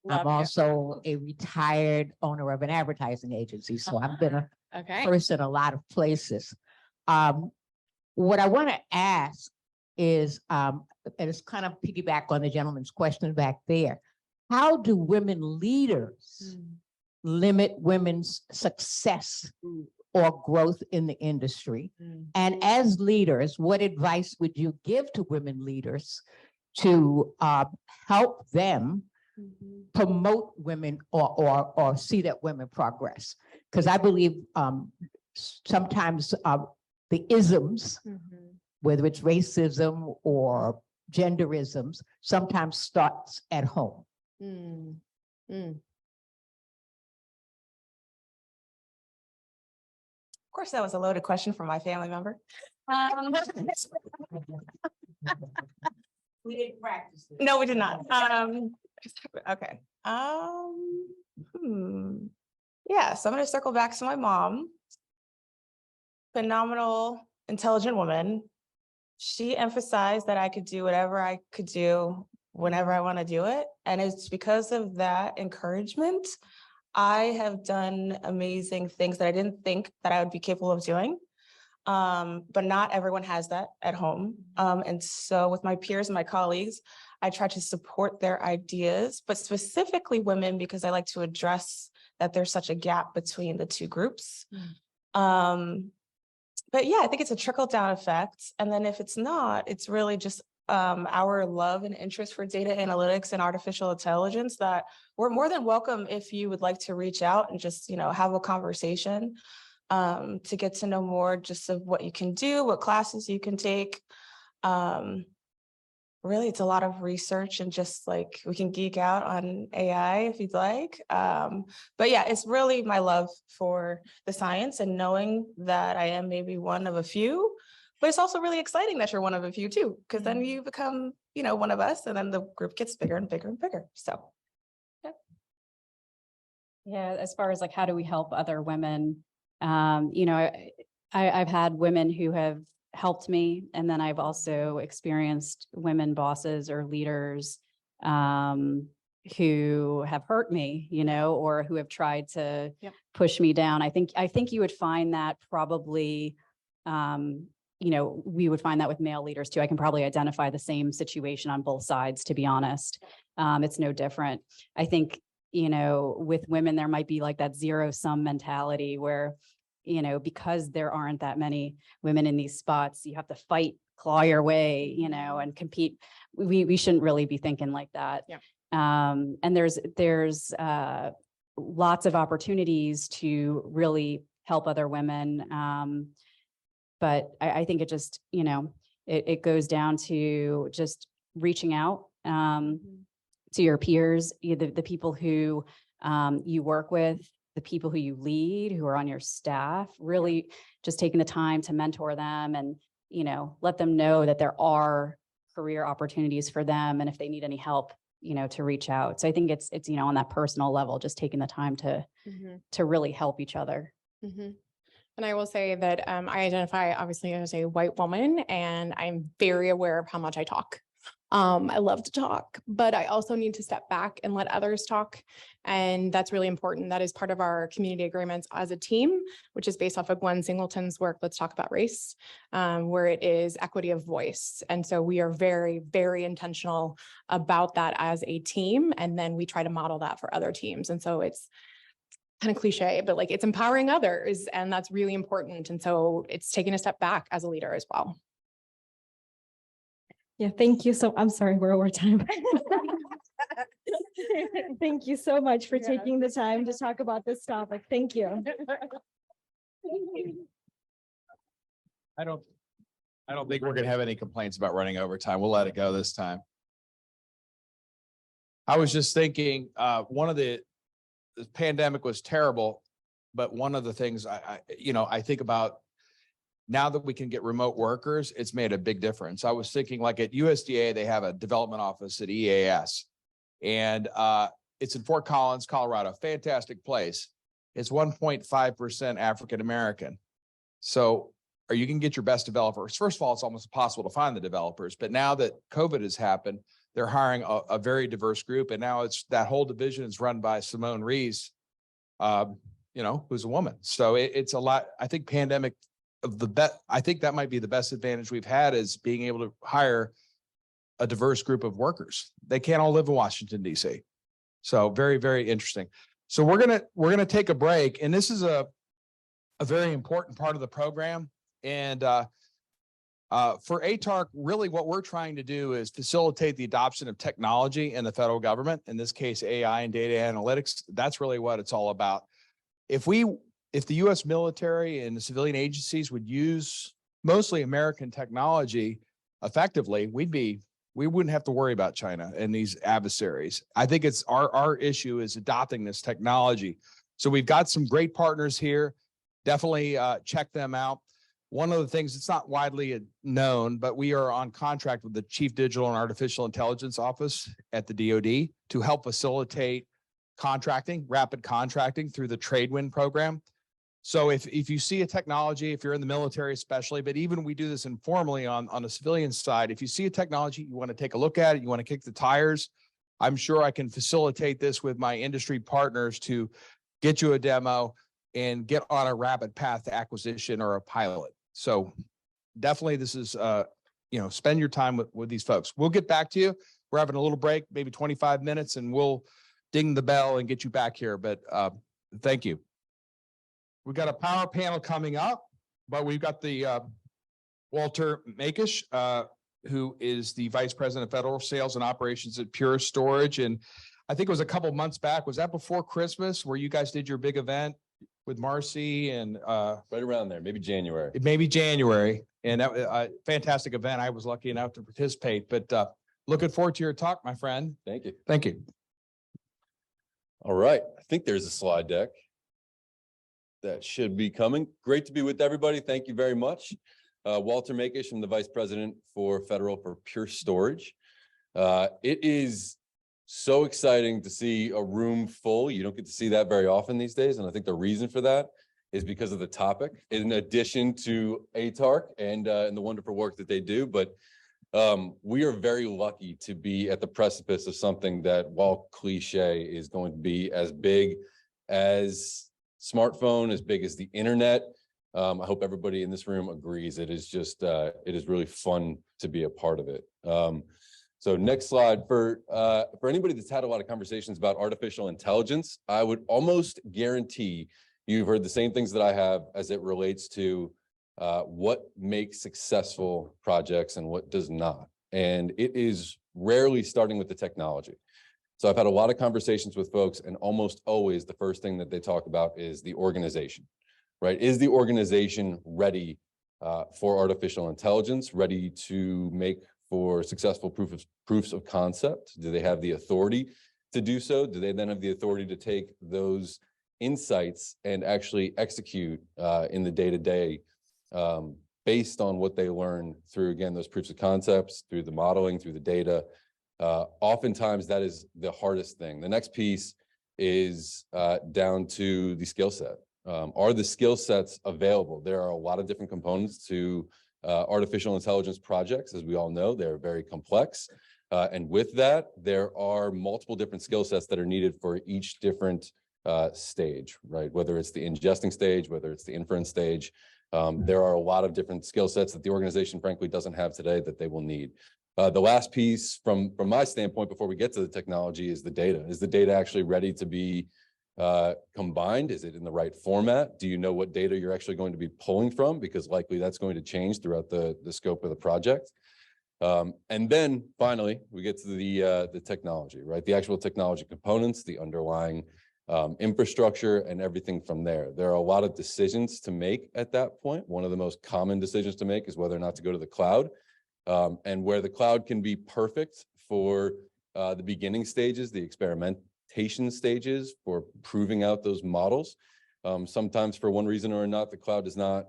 I'm also a retired owner of an advertising agency, so I've been a person in a lot of places. What I want to ask is, and it's kind of piggyback on the gentleman's question back there. How do women leaders limit women's success or growth in the industry? And as leaders, what advice would you give to women leaders to help them promote women or see that women progress? Because I believe sometimes the isms, whether it's racism or genderisms, sometimes starts at home. Of course, that was a loaded question from my family member. We didn't practice it. No, we did not. Okay. Yeah, so I'm going to circle back to my mom. Phenomenal, intelligent woman. She emphasized that I could do whatever I could do whenever I want to do it. And it's because of that encouragement, I have done amazing things that I didn't think that I would be capable of doing. But not everyone has that at home. And so with my peers and my colleagues, I try to support their ideas, but specifically women, because I like to address that there's such a gap between the two groups. But yeah, I think it's a trickle down effect. And then if it's not, it's really just our love and interest for data analytics and artificial intelligence that we're more than welcome if you would like to reach out and just, have a conversation to get to know more just of what you can do, what classes you can take. Really, it's a lot of research and just like we can geek out on AI if you'd like. But yeah, it's really my love for the science and knowing that I am maybe one of a few, but it's also really exciting that you're one of a few too, because then you become, one of us and then the group gets bigger and bigger and bigger. So. Yeah, as far as like, how do we help other women? I've had women who have helped me, and then I've also experienced women bosses or leaders who have hurt me, or who have tried to push me down. I think you would find that probably, we would find that with male leaders too. I can probably identify the same situation on both sides, to be honest. It's no different. I think, with women, there might be like that zero-sum mentality where, because there aren't that many women in these spots, you have to fight, claw your way, and compete. We shouldn't really be thinking like that. Yeah. And there's lots of opportunities to really help other women. But I think it just, it goes down to just reaching out to your peers, the people who you work with, the people who you lead, who are on your staff, really just taking the time to mentor them and, let them know that there are career opportunities for them. And if they need any help, to reach out. So I think it's, on that personal level, just taking the time to really help each other. And I will say that I identify obviously as a white woman, and I'm very aware of how much I talk. I love to talk, but I also need to step back and let others talk. And that's really important. That is part of our community agreements as a team, which is based off of Gwen Singleton's work, Let's Talk About Race, where it is equity of voice. And so we are very, very intentional about that as a team. And then we try to model that for other teams. And so it's kind of cliche, but like it's empowering others, and that's really important. And so it's taking a step back as a leader as well. Yeah, thank you. So I'm sorry, we're over time. Thank you so much for taking the time to talk about this topic. Thank you. I don't think we're gonna have any complaints about running overtime. We'll let it go this time. I was just thinking, the pandemic was terrible, but one of the things I think about now that we can get remote workers, it's made a big difference. I was thinking like at USDA, they have a development office at EAS, and it's in Fort Collins, Colorado, fantastic place. It's 1.5% African-American. So, or you can get your best developers. First of all, it's almost impossible to find the developers, but now that COVID has happened, they're hiring a very diverse group. And now it's that whole division is run by Simone Rees, who's a woman. So it's a lot. I think pandemic I think that might be the best advantage we've had is being able to hire a diverse group of workers. They can't all live in Washington, DC. So very, very interesting. So we're gonna take a break, and this is a very important part of the program. And for ATARC, really what we're trying to do is facilitate the adoption of technology in the federal government, in this case, AI and data analytics. That's really what it's all about. If the US military and the civilian agencies would use mostly American technology effectively, we wouldn't have to worry about China and these adversaries. I think it's our issue is adopting this technology. So we've got some great partners here. Definitely check them out. One of the things, it's not widely known, but we are on contract with the Chief Digital and Artificial Intelligence Office at the DoD to help facilitate contracting, rapid contracting through the Trade-Win program. So if you see a technology, if you're in the military especially, but even we do this informally on the civilian side, if you see a technology, you want to take a look at it, you want to kick the tires, I'm sure I can facilitate this with my industry partners to get you a demo and get on a rapid path to acquisition or a pilot. So definitely this is, spend your time with these folks. We'll get back to you. We're having a little break, maybe 25 minutes, and we'll ding the bell and get you back here. But thank you. We've got a power panel coming up, but we've got the Walter Makish, who is the Vice President of Federal Sales and Operations at Pure Storage. And I think it was a couple months back. Was that before Christmas where you guys did your big event with Marcy and right around there, maybe January. And that was a fantastic event. I was lucky enough to participate, but looking forward to your talk, my friend. Thank you. Thank you. All right. I think there's a slide deck that should be coming. Great to be with everybody. Thank you very much. Walter Makish, I'm the Vice President for Federal for Pure Storage. It is so exciting to see a room full. You don't get to see that very often these days. And I think the reason for that is because of the topic, in addition to ATARC and the wonderful work that they do. But we are very lucky to be at the precipice of something that, while cliche, is going to be as big as smartphone, as big as the internet. I hope everybody in this room agrees. It is just, it is really fun to be a part of it. So next slide. For anybody that's had a lot of conversations about artificial intelligence, I would almost guarantee you've heard the same things that I have as it relates to what makes successful projects and what does not. And it is rarely starting with the technology. So I've had a lot of conversations with folks, and almost always the first thing that they talk about is the organization, right? Is the organization ready for artificial intelligence, ready to make for successful proofs of concept? Do they have the authority to do so? Do they then have the authority to take those insights and actually execute in the day-to-day based on what they learn through, again, those proofs of concepts, through the modeling, through the data? Oftentimes that is the hardest thing. The next piece is down to the skill set. Are the skill sets available? There are a lot of different components to artificial intelligence projects. As we all know, they're very complex. And with that, there are multiple different skill sets that are needed for each different stage, right? Whether it's the ingesting stage, whether it's the inference stage, there are a lot of different skill sets that the organization, frankly, doesn't have today that they will need. The last piece from my standpoint, before we get to the technology, is the data. Is the data actually ready to be combined? Is it in the right format? Do you know what data you're actually going to be pulling from? Because likely that's going to change throughout the scope of the project. And then finally, we get to the technology, right? The actual technology components, the underlying infrastructure, and everything from there. There are a lot of decisions to make at that point. One of the most common decisions to make is whether or not to go to the cloud. And where the cloud can be perfect for the beginning stages, the experimentation stages, for proving out those models. Sometimes for one reason or another, the cloud does not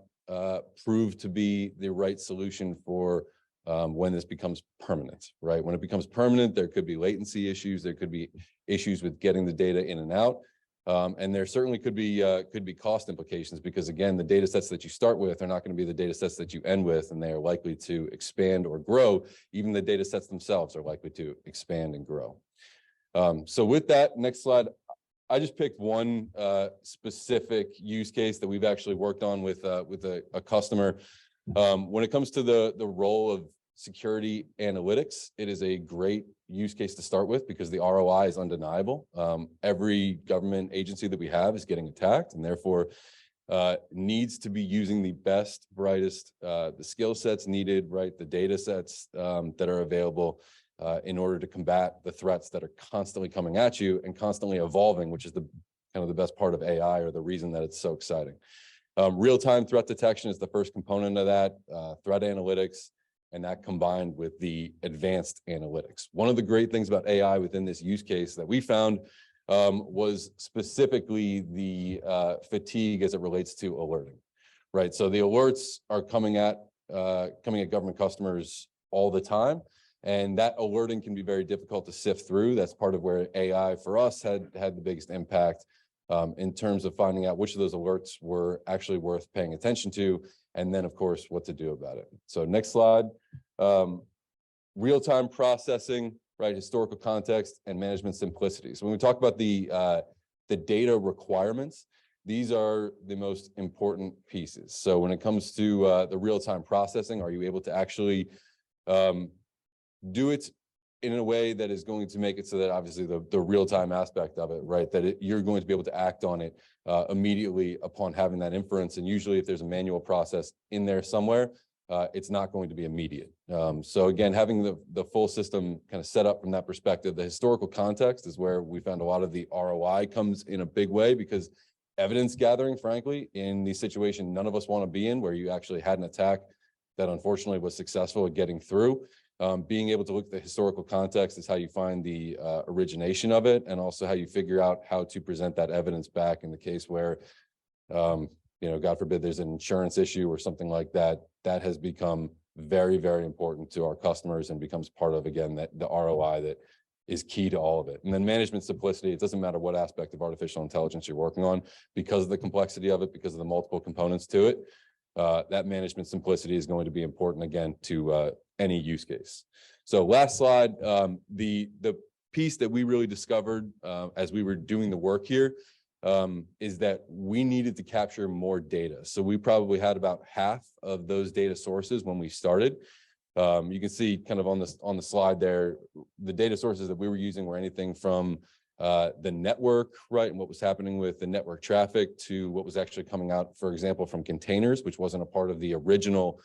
prove to be the right solution for when this becomes permanent, right? When it becomes permanent, there could be latency issues. There could be issues with getting the data in and out. And there certainly could be cost implications, because again, the data sets that you start with are not going to be the data sets that you end with, and they are likely to expand or grow. Even the data sets themselves are likely to expand and grow. So with that, next slide, I just picked one specific use case that we've actually worked on with a customer. When it comes to the role of security analytics, it is a great use case to start with because the ROI is undeniable. Every government agency that we have is getting attacked, and therefore needs to be using the best, brightest, the skill sets needed, right? The data sets that are available in order to combat the threats that are constantly coming at you and constantly evolving, which is the kind of the best part of AI, or the reason that it's so exciting. Real-time threat detection is the first component of that, threat analytics, and that combined with the advanced analytics. One of the great things about AI within this use case that we found was specifically the fatigue as it relates to alerting, right? So the alerts are coming at government customers all the time, and that alerting can be very difficult to sift through. That's part of where AI for us had the biggest impact in terms of finding out which of those alerts were actually worth paying attention to, and then of course what to do about it. So next slide. Real-time processing, right? Historical context and management simplicity. So when we talk about the data requirements, these are the most important pieces. So when it comes to the real-time processing, are you able to actually do it in a way that is going to make it so that obviously the real-time aspect of it, right? That you're going to be able to act on it immediately upon having that inference. And usually if there's a manual process in there somewhere, it's not going to be immediate. So again, having the full system kind of set up from that perspective, the historical context is where we found a lot of the ROI comes in a big way, because evidence gathering, frankly, in the situation none of us want to be in, where you actually had an attack that unfortunately was successful at getting through. Being able to look at the historical context is how you find the origination of it, and also how you figure out how to present that evidence back in the case where, God forbid, there's an insurance issue or something like that. That has become very, very important to our customers and becomes part of, again, that the ROI that is key to all of it. And then management simplicity. It doesn't matter what aspect of artificial intelligence you're working on, because of the complexity of it, because of the multiple components to it. That management simplicity is going to be important, again, to any use case. So last slide, the piece that we really discovered as we were doing the work here is that we needed to capture more data. So we probably had about half of those data sources when we started. You can see kind of on the slide there, the data sources that we were using were anything from the network, right, and what was happening with the network traffic, to what was actually coming out, for example, from containers, which wasn't a part of the original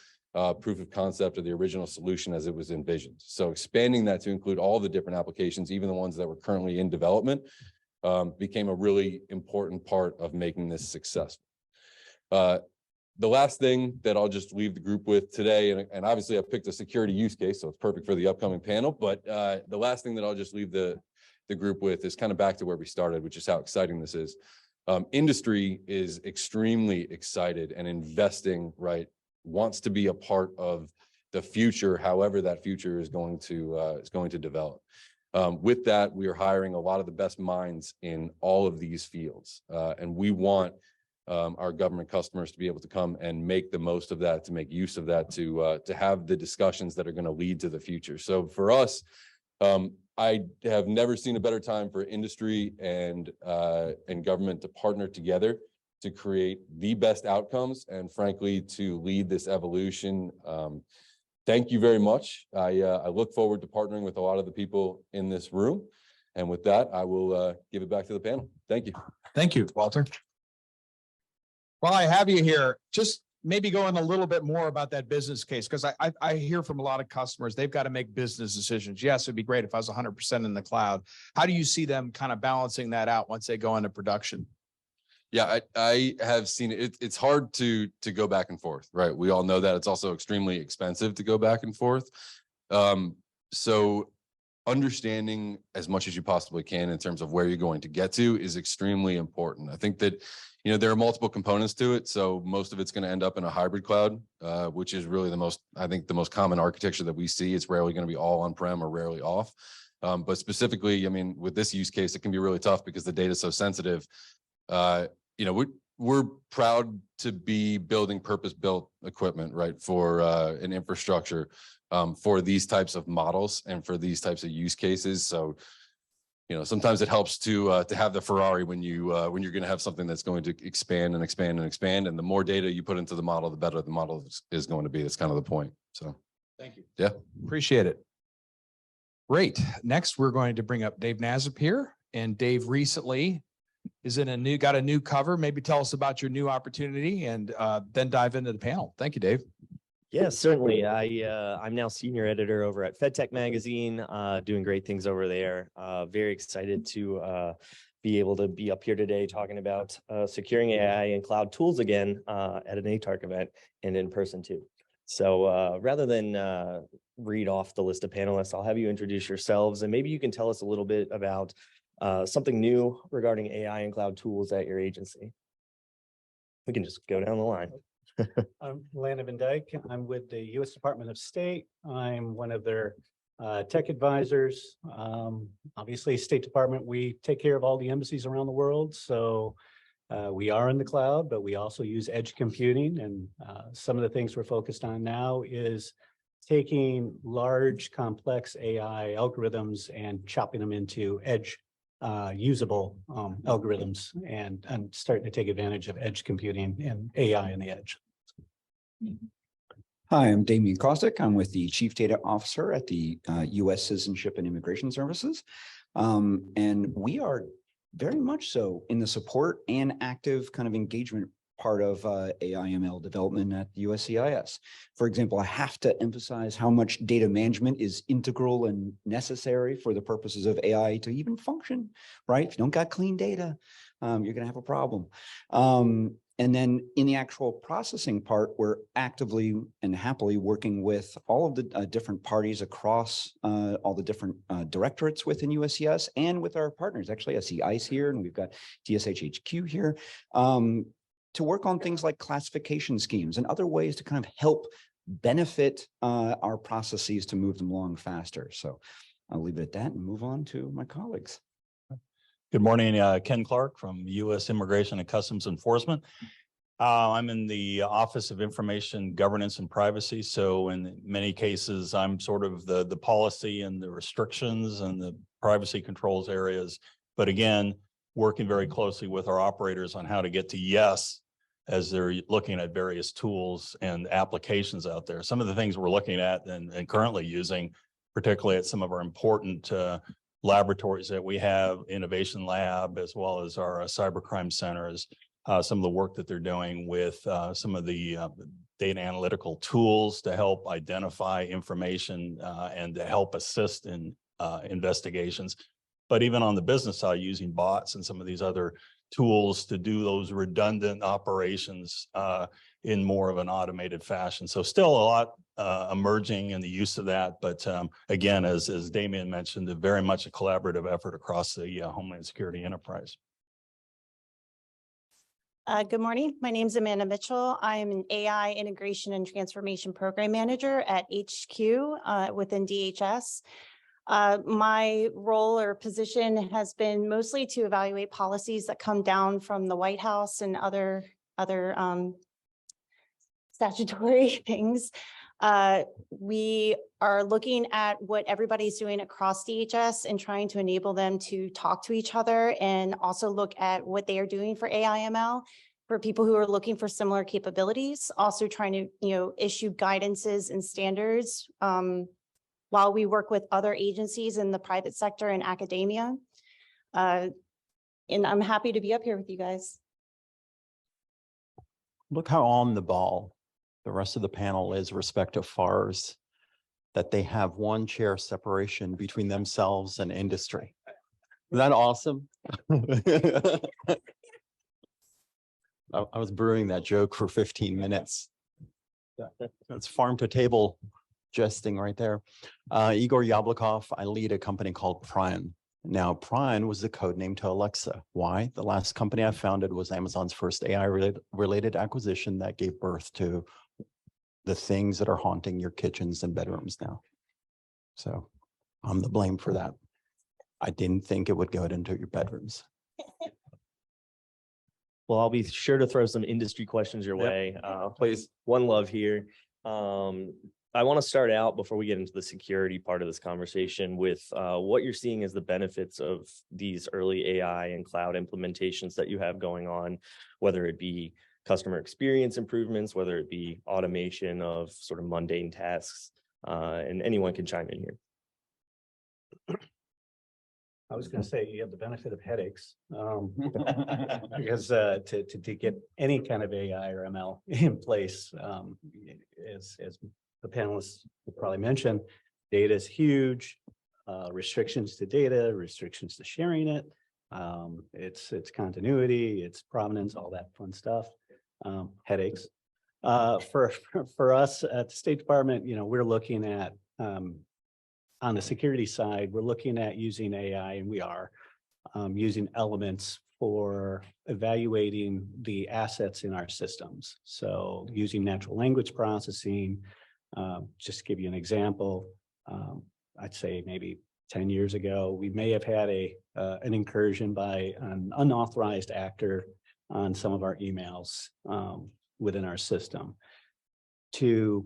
proof of concept or the original solution as it was envisioned. So expanding that to include all the different applications, even the ones that were currently in development, became a really important part of making this successful. The last thing that I'll just leave the group with today, and obviously I picked a security use case, so it's perfect for the upcoming panel, but the last thing that I'll just leave the group with is kind of back to where we started, which is how exciting this is. Industry is extremely excited and investing, right, wants to be a part of the future, however that future is going to develop. With that, we are hiring a lot of the best minds in all of these fields, and we want our government customers to be able to come and make the most of that, to make use of that, to have the discussions that are going to lead to the future. So for us, I have never seen a better time for industry and government to partner together to create the best outcomes, and frankly, to lead this evolution. Thank you very much. I look forward to partnering with a lot of the people in this room. And with that, I will give it back to the panel. Thank you. Thank you, Walter. While I have you here, just maybe go in a little bit more about that business case, because I hear from a lot of customers, they've got to make business decisions. Yes, it'd be great if I was 100% in the cloud. How do you see them kind of balancing that out once they go into production? Yeah, I have seen it. It's hard to go back and forth, right? We all know that. It's also extremely expensive to go back and forth. So understanding as much as you possibly can in terms of where you're going to get to is extremely important. I think that, there are multiple components to it. So most of it's going to end up in a hybrid cloud, which is really the most common architecture that we see. It's rarely going to be all on-prem or rarely off. But specifically, with this use case, it can be really tough because the data is so sensitive. We're proud to be building purpose-built equipment, right, for an infrastructure for these types of models and for these types of use cases. So, sometimes it helps to have the Ferrari when you're going to have something that's going to expand and expand and expand. And the more data you put into the model, the better the model is going to be. That's kind of the point. So, thank you. Yeah, appreciate it. Great. Next, we're going to bring up Dave Nazip here, and Dave recently is in got a new cover. Maybe tell us about your new opportunity and then dive into the panel. Thank you, Dave. Yeah, certainly. I'm now senior editor over at FedTech Magazine, doing great things over there. Very excited to be able to be up here today talking about securing AI and cloud tools again at an ATARC event and in person too. So rather than read off the list of panelists, I'll have you introduce yourselves and maybe you can tell us a little bit about something new regarding AI and cloud tools at your agency. We can just go down the line. I'm Landon Van Dyke. I'm with the U.S. Department of State. I'm one of their tech advisors. Obviously, State Department, we take care of all the embassies around the world. So we are in the cloud, but we also use edge computing. And some of the things we're focused on now is taking large, complex AI algorithms and chopping them into edge usable algorithms and starting to take advantage of edge computing and AI on the edge. Hi, I'm Damian Kostick. I'm with the Chief Data Officer at the U.S. Citizenship and Immigration Services. And we are very much so in the support and active kind of engagement part of AI/ML development at the USCIS. For example, I have to emphasize how much data management is integral and necessary for the purposes of AI to even function, right? If you don't got clean data, you're going to have a problem. And then in the actual processing part, we're actively and happily working with all of the different parties across all the different directorates within USCIS and with our partners. Actually, I see ICE here and we've got DSHHQ here to work on things like classification schemes and other ways to kind of help benefit our processes to move them along faster. So I'll leave it at that and move on to my colleagues. Good morning, Ken Clark from U.S. Immigration and Customs Enforcement. I'm in the Office of Information Governance and Privacy. So in many cases, I'm sort of the policy and the restrictions and the privacy controls areas. But again, working very closely with our operators on how to get to yes, as they're looking at various tools and applications out there. Some of the things we're looking at and currently using, particularly at some of our important laboratories that we have, Innovation Lab, as well as our cybercrime centers, some of the work that they're doing with some of the data analytical tools to help identify information and to help assist in investigations. But even on the business side, using bots and some of these other tools to do those redundant operations in more of an automated fashion. So still a lot emerging in the use of that. But again, as Damian mentioned, very much a collaborative effort across the Homeland Security enterprise. Good morning. My name is Amanda Mitchell. I am an AI Integration and Transformation Program Manager at HQ within DHS. My role or position has been mostly to evaluate policies that come down from the White House and other statutory things. We are looking at what everybody's doing across DHS and trying to enable them to talk to each other and also look at what they are doing for AI/ML for people who are looking for similar capabilities. Also trying to, issue guidances and standards while we work with other agencies in the private sector and academia. And I'm happy to be up here with you guys. Look how on the ball the rest of the panel is respect to FARs, that they have one chair separation between themselves and industry. Isn't that awesome? I was brewing that joke for 15 minutes. That's farm to table jesting right there. Igor Yablokov, I lead a company called Prime. Now, Prime was the code name to Alexa. Why? The last company I founded was Amazon's first AI-related acquisition that gave birth to the things that are haunting your kitchens and bedrooms now. So I'm the blame for that. I didn't think it would go into your bedrooms. Well, I'll be sure to throw some industry questions your way. Please. One love here. I want to start out before we get into the security part of this conversation with what you're seeing as the benefits of these early AI and cloud implementations that you have going on, whether it be customer experience improvements, whether it be automation of sort of mundane tasks, and anyone can chime in here. I was gonna say you have the benefit of headaches. Because to get any kind of AI or ML in place, as the panelists will probably mention, data is huge. Restrictions to data, restrictions to sharing it. It's continuity, it's provenance, all that fun stuff. Headaches. For us at the State Department, we're looking at on the security side, we're looking at using AI, and we are using elements for evaluating the assets in our systems. So using natural language processing, just to give you an example, I'd say maybe 10 years ago, we may have had an incursion by an unauthorized actor on some of our emails within our system to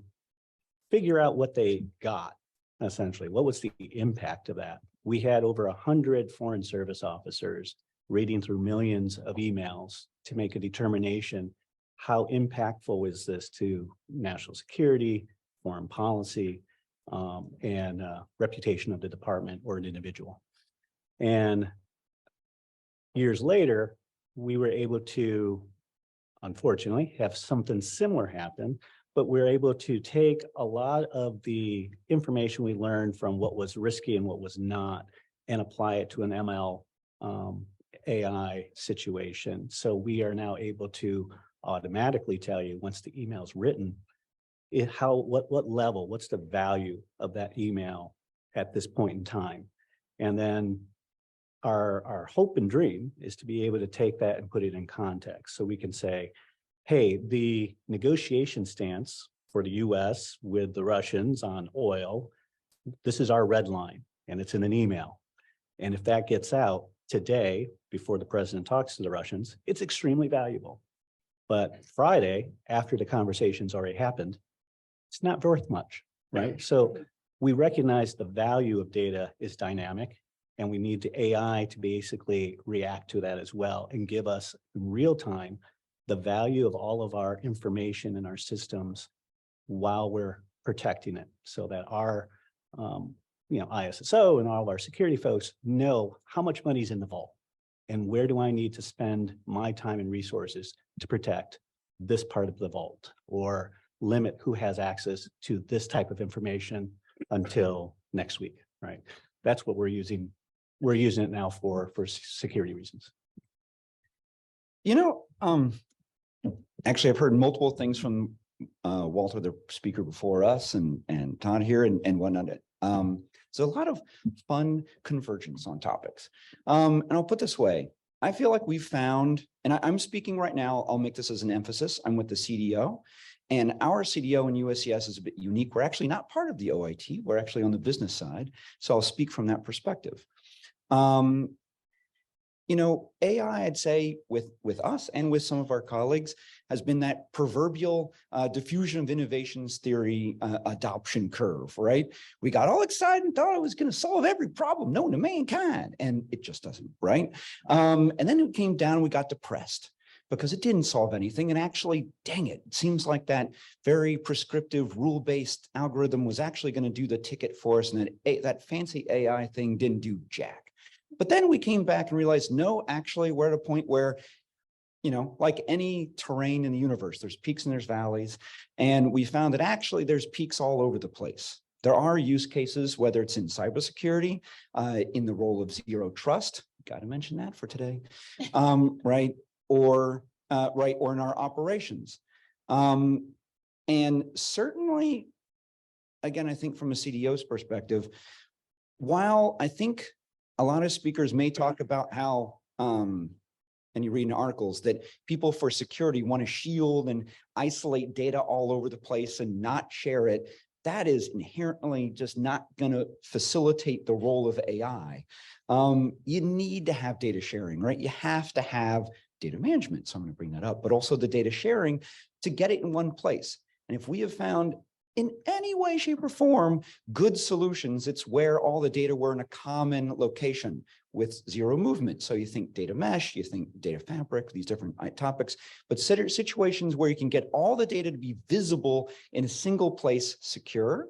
figure out what they got. Essentially, what was the impact of that? We had over 100 Foreign Service officers reading through millions of emails to make a determination, how impactful is this to national security, foreign policy, and reputation of the department or an individual. And years later, we were able to, unfortunately, have something similar happen, but we're able to take a lot of the information we learned from what was risky and what was not and apply it to an ML AI situation. So we are now able to automatically tell you once the email's written, what level, what's the value of that email at this point in time. And then our hope and dream is to be able to take that and put it in context. So we can say, hey, the negotiation stance for the US with the Russians on oil, this is our red line, and it's in an email. And if that gets out today, before the president talks to the Russians, it's extremely valuable. But Friday, after the conversation's already happened, it's not worth much, right? So we recognize the value of data is dynamic, and we need the AI to basically react to that as well and give us in real time the value of all of our information in our systems while we're protecting it, so that our ISSO and all of our security folks know how much money's in the vault and where do I need to spend my time and resources to protect this part of the vault or limit who has access to this type of information until next week, right? That's what we're using. We're using it now for security reasons. Actually, I've heard multiple things from Walter, the speaker before us, and Todd here and whatnot. So a lot of fun convergence on topics. And I'll put this way, I feel like we've found, and I'm speaking right now, I'll make this as an emphasis, I'm with the CDO, and our CDO in USCS is a bit unique. We're actually not part of the OIT, we're actually on the business side. So I'll speak from that perspective. AI, I'd say with us and with some of our colleagues has been that proverbial diffusion of innovations theory adoption curve, right? We got all excited and thought it was going to solve every problem known to mankind, and it just doesn't, right? And then it came down and we got depressed because it didn't solve anything. And actually, dang it seems like that very prescriptive rule-based algorithm was actually going to do the ticket for us, and that fancy AI thing didn't do jack. But then we came back and realized, no, actually, we're at a point where, like any terrain in the universe, there's peaks and there's valleys. And we found that actually there's peaks all over the place. There are use cases, whether it's in cybersecurity, in the role of zero trust, got to mention that for today, right? Or in our operations. And certainly, again, I think from a CDO's perspective, while I think a lot of speakers may talk about how, and you read in articles that people for security want to shield and isolate data all over the place and not share it. That is inherently just not going to facilitate the role of AI. You need to have data sharing, right? You have to have data management. So I'm going to bring that up, but also the data sharing to get it in one place. And if we have found in any way, shape, or form, good solutions, it's where all the data were in a common location with zero movement. So you think data mesh, you think data fabric, these different topics, but situations where you can get all the data to be visible in a single place, secure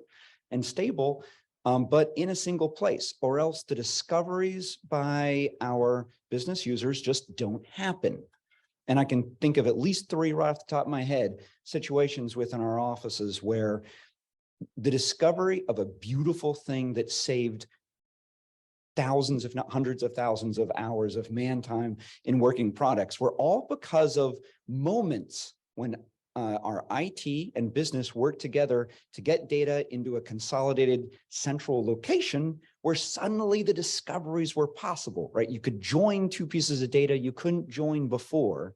and stable, but in a single place, or else the discoveries by our business users just don't happen. And I can think of at least 3 right off the top of my head, situations within our offices where the discovery of a beautiful thing that saved thousands, if not hundreds of thousands of hours of man time in working products were all because of moments when our IT and business worked together to get data into a consolidated central location where suddenly the discoveries were possible, right? You could join 2 pieces of data you couldn't join before,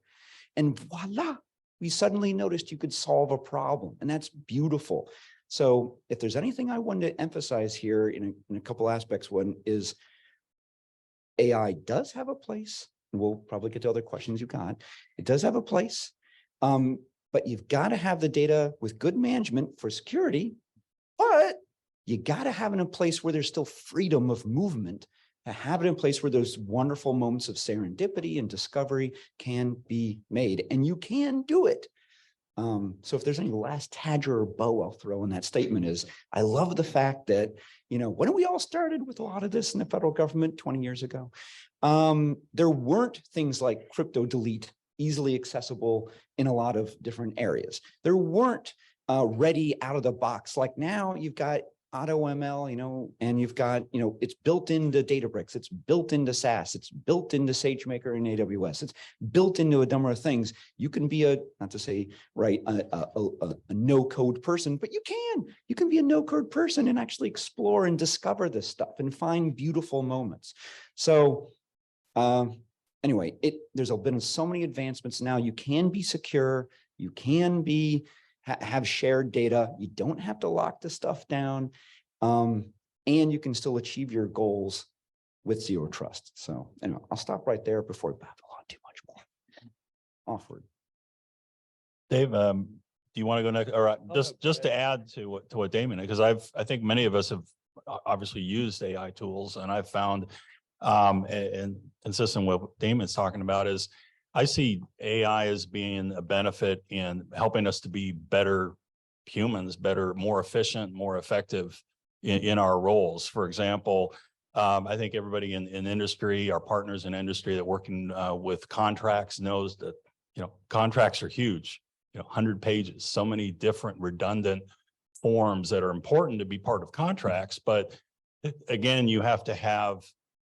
and voila, we suddenly noticed you could solve a problem, and that's beautiful. So if there's anything I wanted to emphasize here in a couple aspects, one is AI does have a place, and we'll probably get to other questions you got. It does have a place, but you've got to have the data with good management for security, but you got to have it in a place where there's still freedom of movement, to have it in a place where those wonderful moments of serendipity and discovery can be made, and you can do it. So if there's any last tadger or bow I'll throw in that statement is, I love the fact that, when we all started with a lot of this in the federal government 20 years ago, there weren't things like crypto delete easily accessible in a lot of different areas. There weren't ready out of the box. Like now you've got AutoML, and you've got, it's built into Databricks, it's built into SaaS, it's built into SageMaker and AWS, it's built into a number of things. You can be not to say, right, a no-code person, but you can be a no-code person and actually explore and discover this stuff and find beautiful moments. So anyway, there's been so many advancements now. You can be secure, you can have shared data. You don't have to lock the stuff down, and you can still achieve your goals with zero trust. So anyway, I'll stop right there before we babble on too much more. Offward. Dave, do you want to go next? All right, just to add to what Damon, because I think many of us have obviously used AI tools, and I've found, and consistent with what Damon's talking about, is I see AI as being a benefit in helping us to be better humans, more efficient, more effective in our roles. For example, I think everybody in industry, our partners in industry that working with contracts knows that, contracts are huge, 100 pages, so many different redundant forms that are important to be part of contracts. But again, you have to have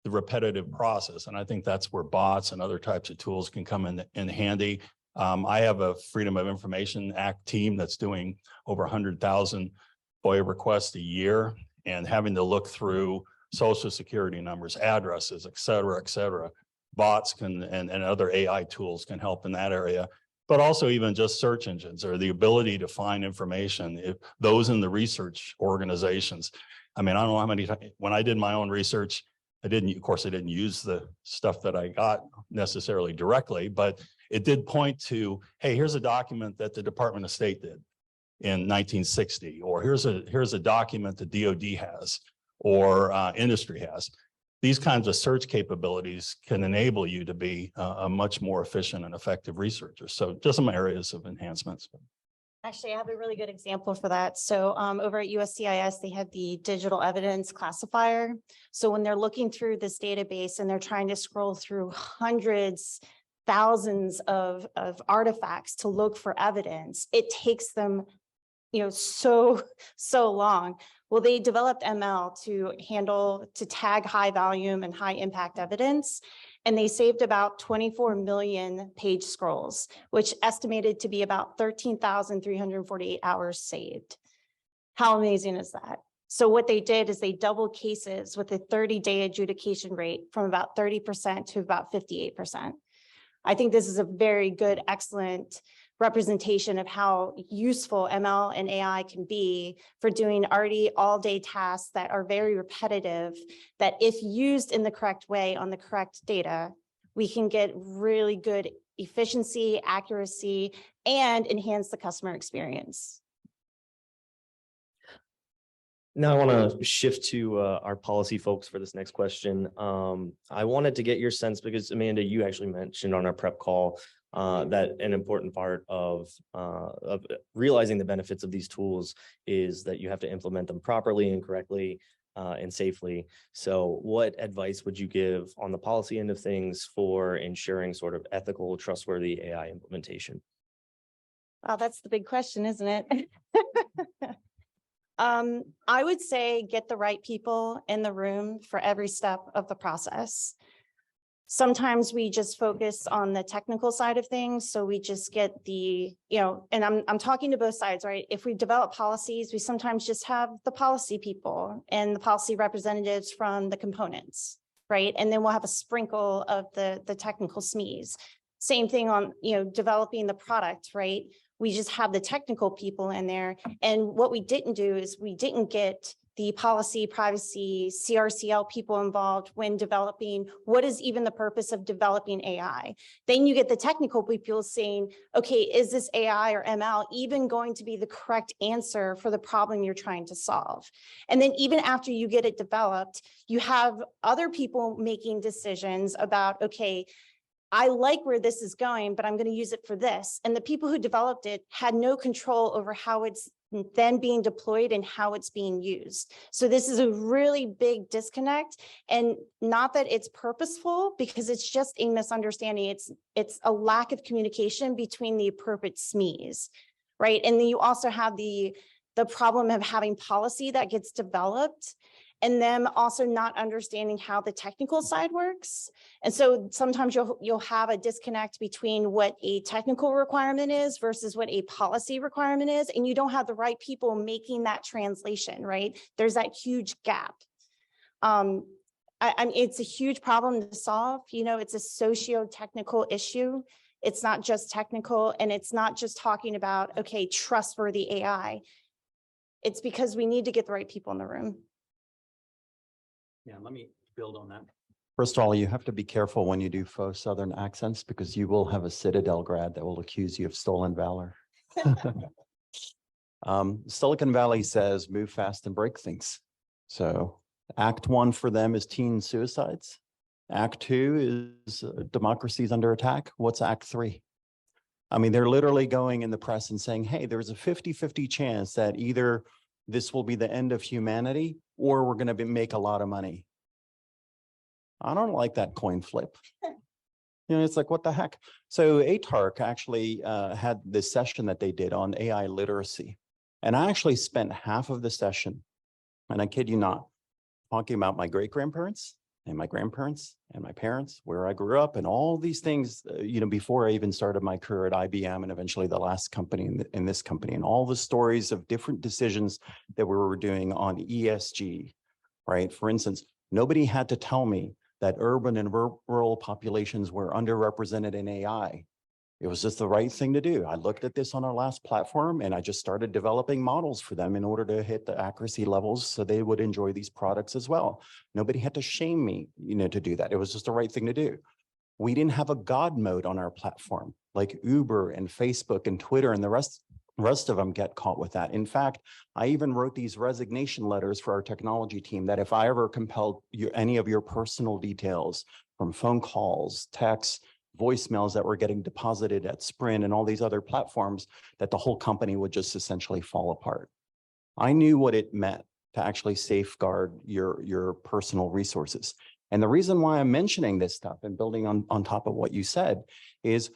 the repetitive process. And I think that's where bots and other types of tools can come in handy. I have a Freedom of Information Act team that's doing over 100,000 FOIA requests a year, and having to look through social security numbers, addresses, et cetera, bots can, and other AI tools can help in that area. But also even just search engines, or the ability to find information, those in the research organizations. I mean, I don't know how many times, when I did my own research, I didn't use the stuff that I got necessarily directly, but it did point to, hey, here's a document that the Department of State did in 1960, or here's a document the DoD has, or industry has. These kinds of search capabilities can enable you to be a much more efficient and effective researcher. So just some areas of enhancements. Actually, I have a really good example for that. So over at USCIS, they have the digital evidence classifier. So when they're looking through this database and they're trying to scroll through hundreds, thousands of artifacts to look for evidence, it takes them, so long. Well, they developed ML to tag high volume and high impact evidence. And they saved about 24 million page scrolls, which estimated to be about 13,348 hours saved. How amazing is that? So what they did is they doubled cases with a 30-day adjudication rate from about 30% to about 58%. I think this is a very good, excellent representation of how useful ML and AI can be for doing already all-day tasks that are very repetitive, that if used in the correct way on the correct data, we can get really good efficiency, accuracy, and enhance the customer experience. Now I want to shift to our policy folks for this next question. I wanted to get your sense, because Amanda, you actually mentioned on our prep call that an important part of realizing the benefits of these tools is that you have to implement them properly and correctly and safely. So what advice would you give on the policy end of things for ensuring sort of ethical, trustworthy AI implementation? Wow, that's the big question, isn't it? I would say get the right people in the room for every step of the process. Sometimes we just focus on the technical side of things. So we just get the, and I'm talking to both sides, right? If we develop policies, we sometimes just have the policy people and the policy representatives from the components, right? And then we'll have a sprinkle of the technical SMEs. Same thing on, developing the product, right? We just have the technical people in there. And what we didn't do is we didn't get the policy, privacy, CRCL people involved when developing what is even the purpose of developing AI. Then you get the technical people saying, okay, is this AI or ML even going to be the correct answer for the problem you're trying to solve? And then even after you get it developed, you have other people making decisions about, okay, I like where this is going, but I'm going to use it for this. And the people who developed it had no control over how it's then being deployed and how it's being used. So this is a really big disconnect, and not that it's purposeful, because it's just a misunderstanding. It's a lack of communication between the appropriate SMEs, right? And then you also have the problem of having policy that gets developed and them also not understanding how the technical side works. And so sometimes you'll have a disconnect between what a technical requirement is versus what a policy requirement is, and you don't have the right people making that translation, right? There's that huge gap. It's a huge problem to solve. It's a socio-technical issue. It's not just technical, and it's not just talking about, okay, trustworthy AI. It's because we need to get the right people in the room. Yeah, let me build on that. First of all, you have to be careful when you do faux Southern accents, because you will have a Citadel grad that will accuse you of stolen valor. Silicon Valley says move fast and break things. So Act 1 for them is teen suicides. Act 2 is democracy's under attack. What's Act 3? I mean, they're literally going in the press and saying, hey, there's a 50-50 chance that either this will be the end of humanity or we're going to make a lot of money. I don't like that coin flip. It's like, what the heck? So ATARC actually had this session that they did on AI literacy. And I actually spent half of the session, and I kid you not, talking about my great-grandparents and my grandparents and my parents, where I grew up, and all these things, before I even started my career at IBM and eventually the last company in this company, and all the stories of different decisions that we were doing on ESG, right? For instance, nobody had to tell me that urban and rural populations were underrepresented in AI. It was just the right thing to do. I looked at this on our last platform, and I just started developing models for them in order to hit the accuracy levels so they would enjoy these products as well. Nobody had to shame me, to do that. It was just the right thing to do. We didn't have a God mode on our platform, like Uber and Facebook and Twitter and the rest of them get caught with that. In fact, I even wrote these resignation letters for our technology team that if I ever compelled any of your personal details from phone calls, texts, voicemails that were getting deposited at Sprint and all these other platforms, that the whole company would just essentially fall apart. I knew what it meant to actually safeguard your personal resources. And the reason why I'm mentioning this stuff and building on top of what you said is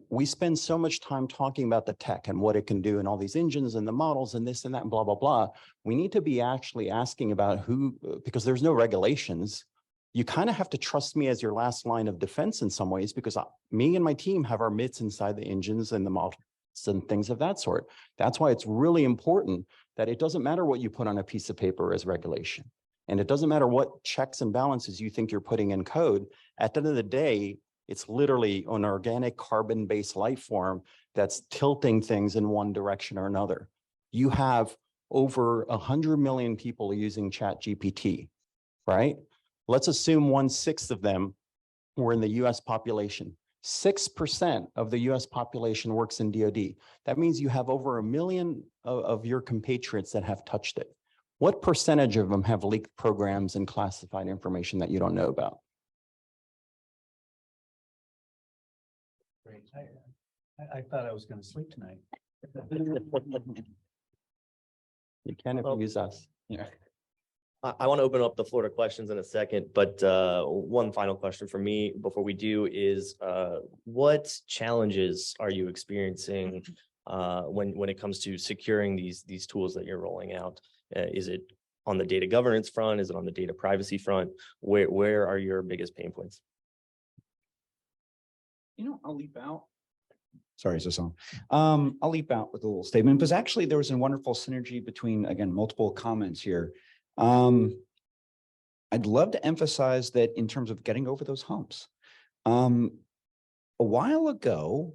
we spend so much time talking about the tech and what it can do and all these engines and the models and this and that and blah, blah, blah. We need to be actually asking about who, because there's no regulations. You kind of have to trust me as your last line of defense in some ways, because me and my team have our mitts inside the engines and the models and things of that sort. That's why it's really important that it doesn't matter what you put on a piece of paper as regulation. And it doesn't matter what checks and balances you think you're putting in code. At the end of the day, it's literally an organic carbon-based life form that's tilting things in one direction or another. You have over 100 million people using ChatGPT, right? Let's assume 1/6 of them were in the US population. 6% of the US population works in DoD. That means you have over 1 million of your compatriots that have touched it. What percentage of them have leaked programs and classified information that you don't know about? Great. I thought I was gonna sleep tonight. You can if you use us. Yeah. I want to open up the floor to questions in a second, but one final question for me before we do is what challenges are you experiencing when it comes to securing these tools that you're rolling out? Is it on the data governance front? Is it on the data privacy front? Where are your biggest pain points? I'll leap out. Sorry, is this on? I'll leap out with a little statement because actually there was a wonderful synergy between, again, multiple comments here. I'd love to emphasize that in terms of getting over those humps. A while ago,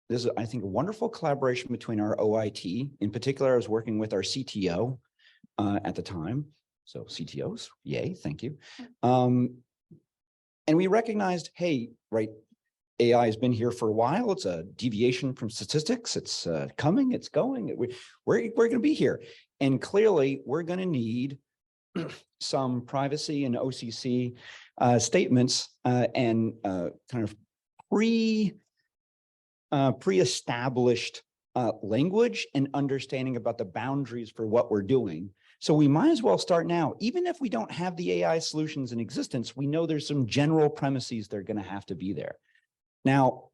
there's, I think, a wonderful collaboration between our OIT. In particular, I was working with our CTO at the time. So CTOs, yay, thank you. And we recognized, hey, right, AI has been here for a while. It's a deviation from statistics. It's coming, it's going. We're going to be here. And clearly, we're going to need some privacy and OCC statements and kind of pre-established language and understanding about the boundaries for what we're doing. So we might as well start now. Even if we don't have the AI solutions in existence, we know there's some general premises that are going to have to be there. Now,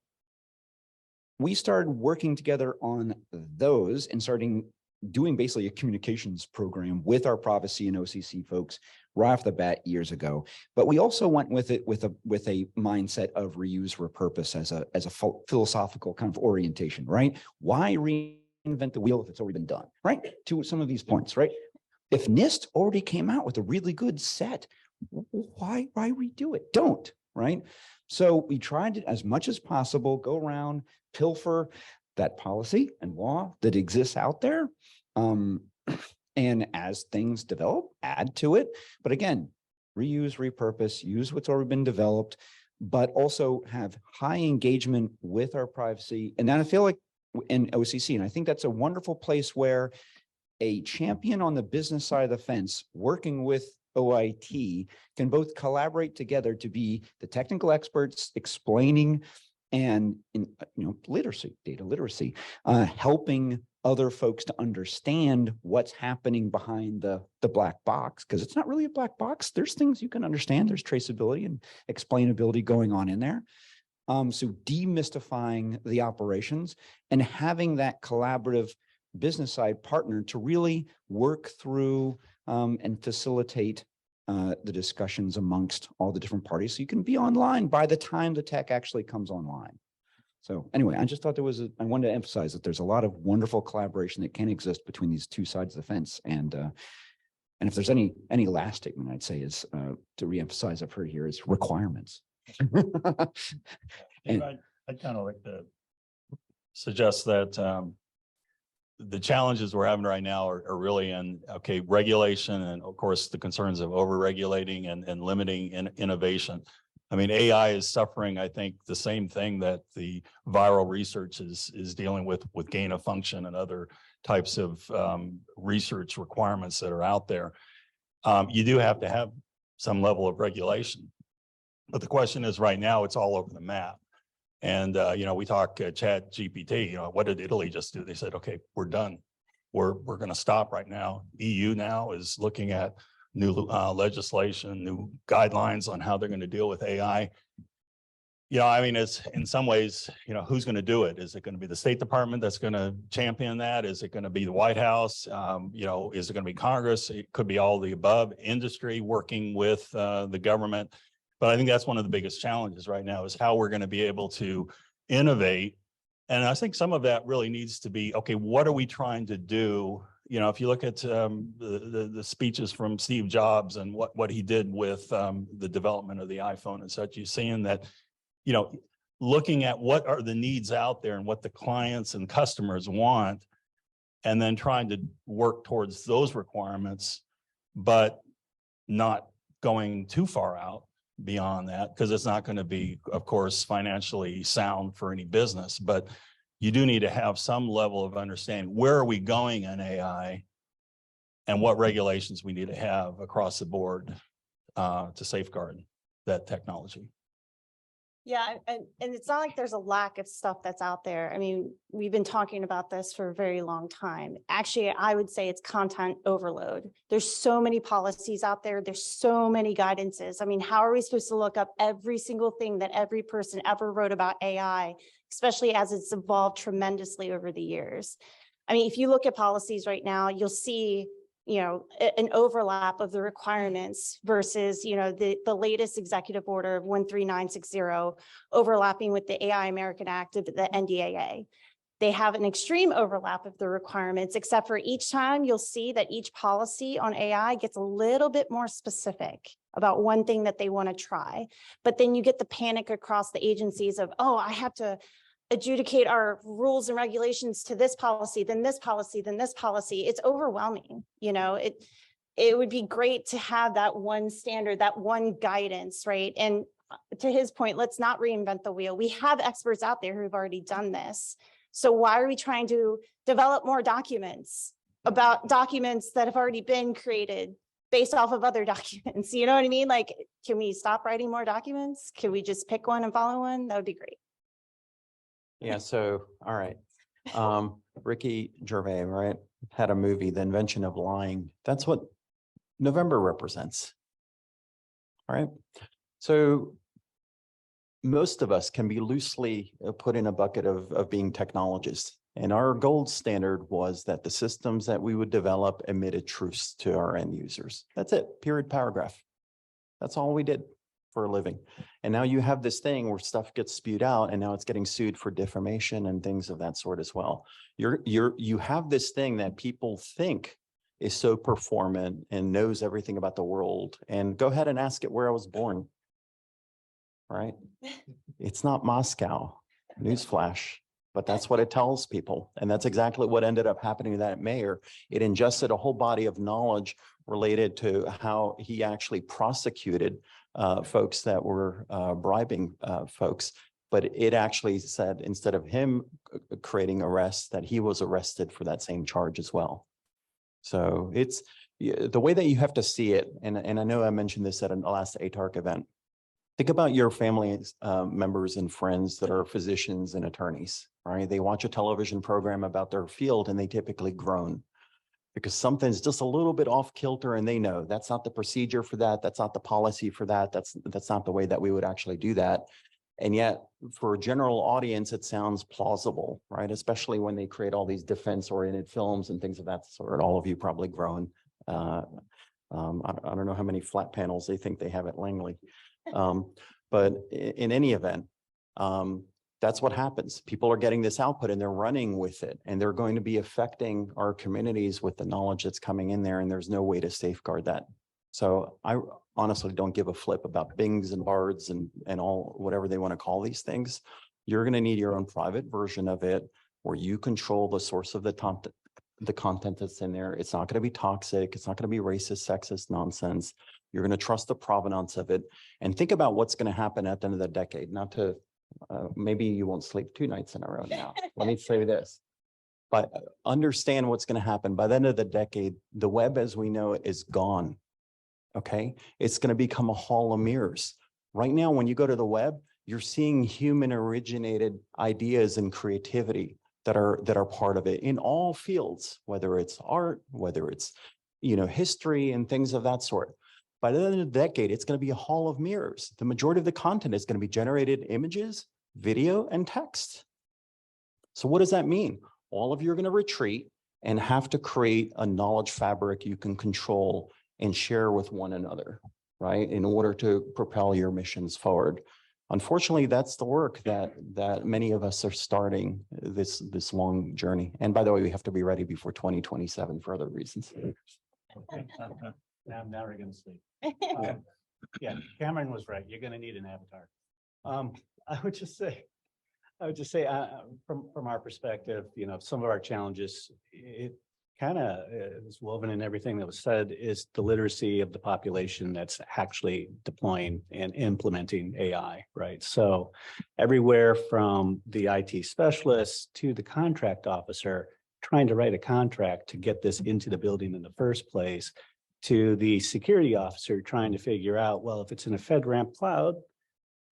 we started working together on those and starting doing basically a communications program with our privacy and OCC folks right off the bat years ago. But we also went with it with a mindset of reuse, repurpose as a philosophical kind of orientation, right? Why reinvent the wheel if it's already been done, right? To some of these points, right? If NIST already came out with a really good set, why redo it? Don't, right? So we tried to, as much as possible, go around, pilfer that policy and law that exists out there. And as things develop, add to it. But again, reuse, repurpose, use what's already been developed, but also have high engagement with our privacy. And then I feel like in OCC, and I think that's a wonderful place where a champion on the business side of the fence working with OIT can both collaborate together to be the technical experts explaining and in literacy, data literacy, helping other folks to understand what's happening behind the black box, because it's not really a black box. There's things you can understand. There's traceability and explainability going on in there. So demystifying the operations and having that collaborative business side partner to really work through and facilitate the discussions amongst all the different parties. So you can be online by the time the tech actually comes online. So anyway, I just thought I wanted to emphasize that there's a lot of wonderful collaboration that can exist between these two sides of the fence. And if there's any last statement I'd say is to reemphasize I've heard here is requirements. And I'd kind of like to suggest that the challenges we're having right now are really in, okay, regulation and of course the concerns of over-regulating and limiting innovation. I mean, AI is suffering, I think, the same thing that the viral research is dealing with gain of function and other types of research requirements that are out there. You do have to have some level of regulation. But the question is right now, it's all over the map. And, we talk Chat GPT, what did Italy just do? They said, okay, we're done. We're going to stop right now. EU now is looking at new legislation, new guidelines on how they're going to deal with AI. I mean, it's in some ways, who's going to do it? Is it going to be the State Department that's going to champion that? Is it going to be the White House? Is it going to be Congress? It could be all the above. Industry working with the government. But I think that's one of the biggest challenges right now is how we're going to be able to innovate. And I think some of that really needs to be, okay, what are we trying to do? If you look at the speeches from Steve Jobs and what he did with the development of the iPhone and such, you're seeing that, looking at what are the needs out there and what the clients and customers want, and then trying to work towards those requirements, but not going too far out beyond that, because it's not going to be, of course, financially sound for any business. But you do need to have some level of understanding where are we going in AI and what regulations we need to have across the board to safeguard that technology. Yeah, and it's not like there's a lack of stuff that's out there. I mean, we've been talking about this for a very long time. Actually, I would say it's content overload. There's so many policies out there. There's so many guidances. I mean, how are we supposed to look up every single thing that every person ever wrote about AI, especially as it's evolved tremendously over the years? I mean, if you look at policies right now, you'll see an overlap of the requirements versus, the latest executive order of 13960 overlapping with the AI American Act of the NDAA. They have an extreme overlap of the requirements, except for each time you'll see that each policy on AI gets a little bit more specific about one thing that they want to try. But then you get the panic across the agencies of, oh, I have to adjudicate our rules and regulations to this policy, then this policy, then this policy. It's overwhelming. It would be great to have that one standard, that one guidance, right? And to his point, let's not reinvent the wheel. We have experts out there who've already done this. So why are we trying to develop more documents about documents that have already been created based off of other documents? You know what I mean? Like, can we stop writing more documents? Can we just pick one and follow one? That would be great. Yeah, so, all right. Ricky Gervais, right, had a movie, The Invention of Lying. That's what November represents. All right. So most of us can be loosely put in a bucket of being technologists. And our gold standard was that the systems that we would develop emitted truths to our end users. That's it, period, paragraph. That's all we did for a living. And now you have this thing where stuff gets spewed out and now it's getting sued for defamation and things of that sort as well. You have this thing that people think is so performant and knows everything about the world. And go ahead and ask it where I was born, right? It's not Moscow, newsflash, but that's what it tells people. And that's exactly what ended up happening to that mayor. It ingested a whole body of knowledge related to how he actually prosecuted folks that were bribing folks. But it actually said, instead of him creating arrests, that he was arrested for that same charge as well. So it's the way that you have to see it. And I know I mentioned this at the last ATARC event. Think about your family members and friends that are physicians and attorneys, right? They watch a television program about their field and they typically groan because something's just a little bit off kilter and they know that's not the procedure for that. That's not the policy for that. That's not the way that we would actually do that. And yet for a general audience, it sounds plausible, right? Especially when they create all these defense-oriented films and things of that sort. All of you probably groan. I don't know how many flat panels they think they have at Langley. But in any event, that's what happens. People are getting this output and they're running with it and they're going to be affecting our communities with the knowledge that's coming in there, and there's no way to safeguard that. So I honestly don't give a flip about Bings and Bards and all whatever they want to call these things. You're going to need your own private version of it where you control the source of the content that's in there. It's not going to be toxic. It's not going to be racist, sexist nonsense. You're going to trust the provenance of it and think about what's going to happen at the end of the decade. Not to, maybe you won't sleep 2 nights in a row now. Let me say this, but understand what's going to happen. By the end of the decade, the web as we know it is gone. Okay. It's going to become a hall of mirrors. Right now, when you go to the web, you're seeing human originated ideas and creativity that are part of it in all fields, whether it's art, whether it's, history and things of that sort. By the end of the decade, it's going to be a hall of mirrors. The majority of the content is going to be generated images, video, and text. So what does that mean? All of you are going to retreat and have to create a knowledge fabric you can control and share with one another, right? In order to propel your missions forward. Unfortunately, that's the work that many of us are starting this long journey. And by the way, we have to be ready before 2027 for other reasons. Now we're going to sleep. Yeah, Cameron was right. You're going to need an avatar. I would just say from our perspective, some of our challenges, it kind of is woven in everything that was said, is the literacy of the population that's actually deploying and implementing AI, right? So everywhere from the IT specialist to the contract officer trying to write a contract to get this into the building in the first place, to the security officer trying to figure out, well, if it's in a FedRAMP cloud,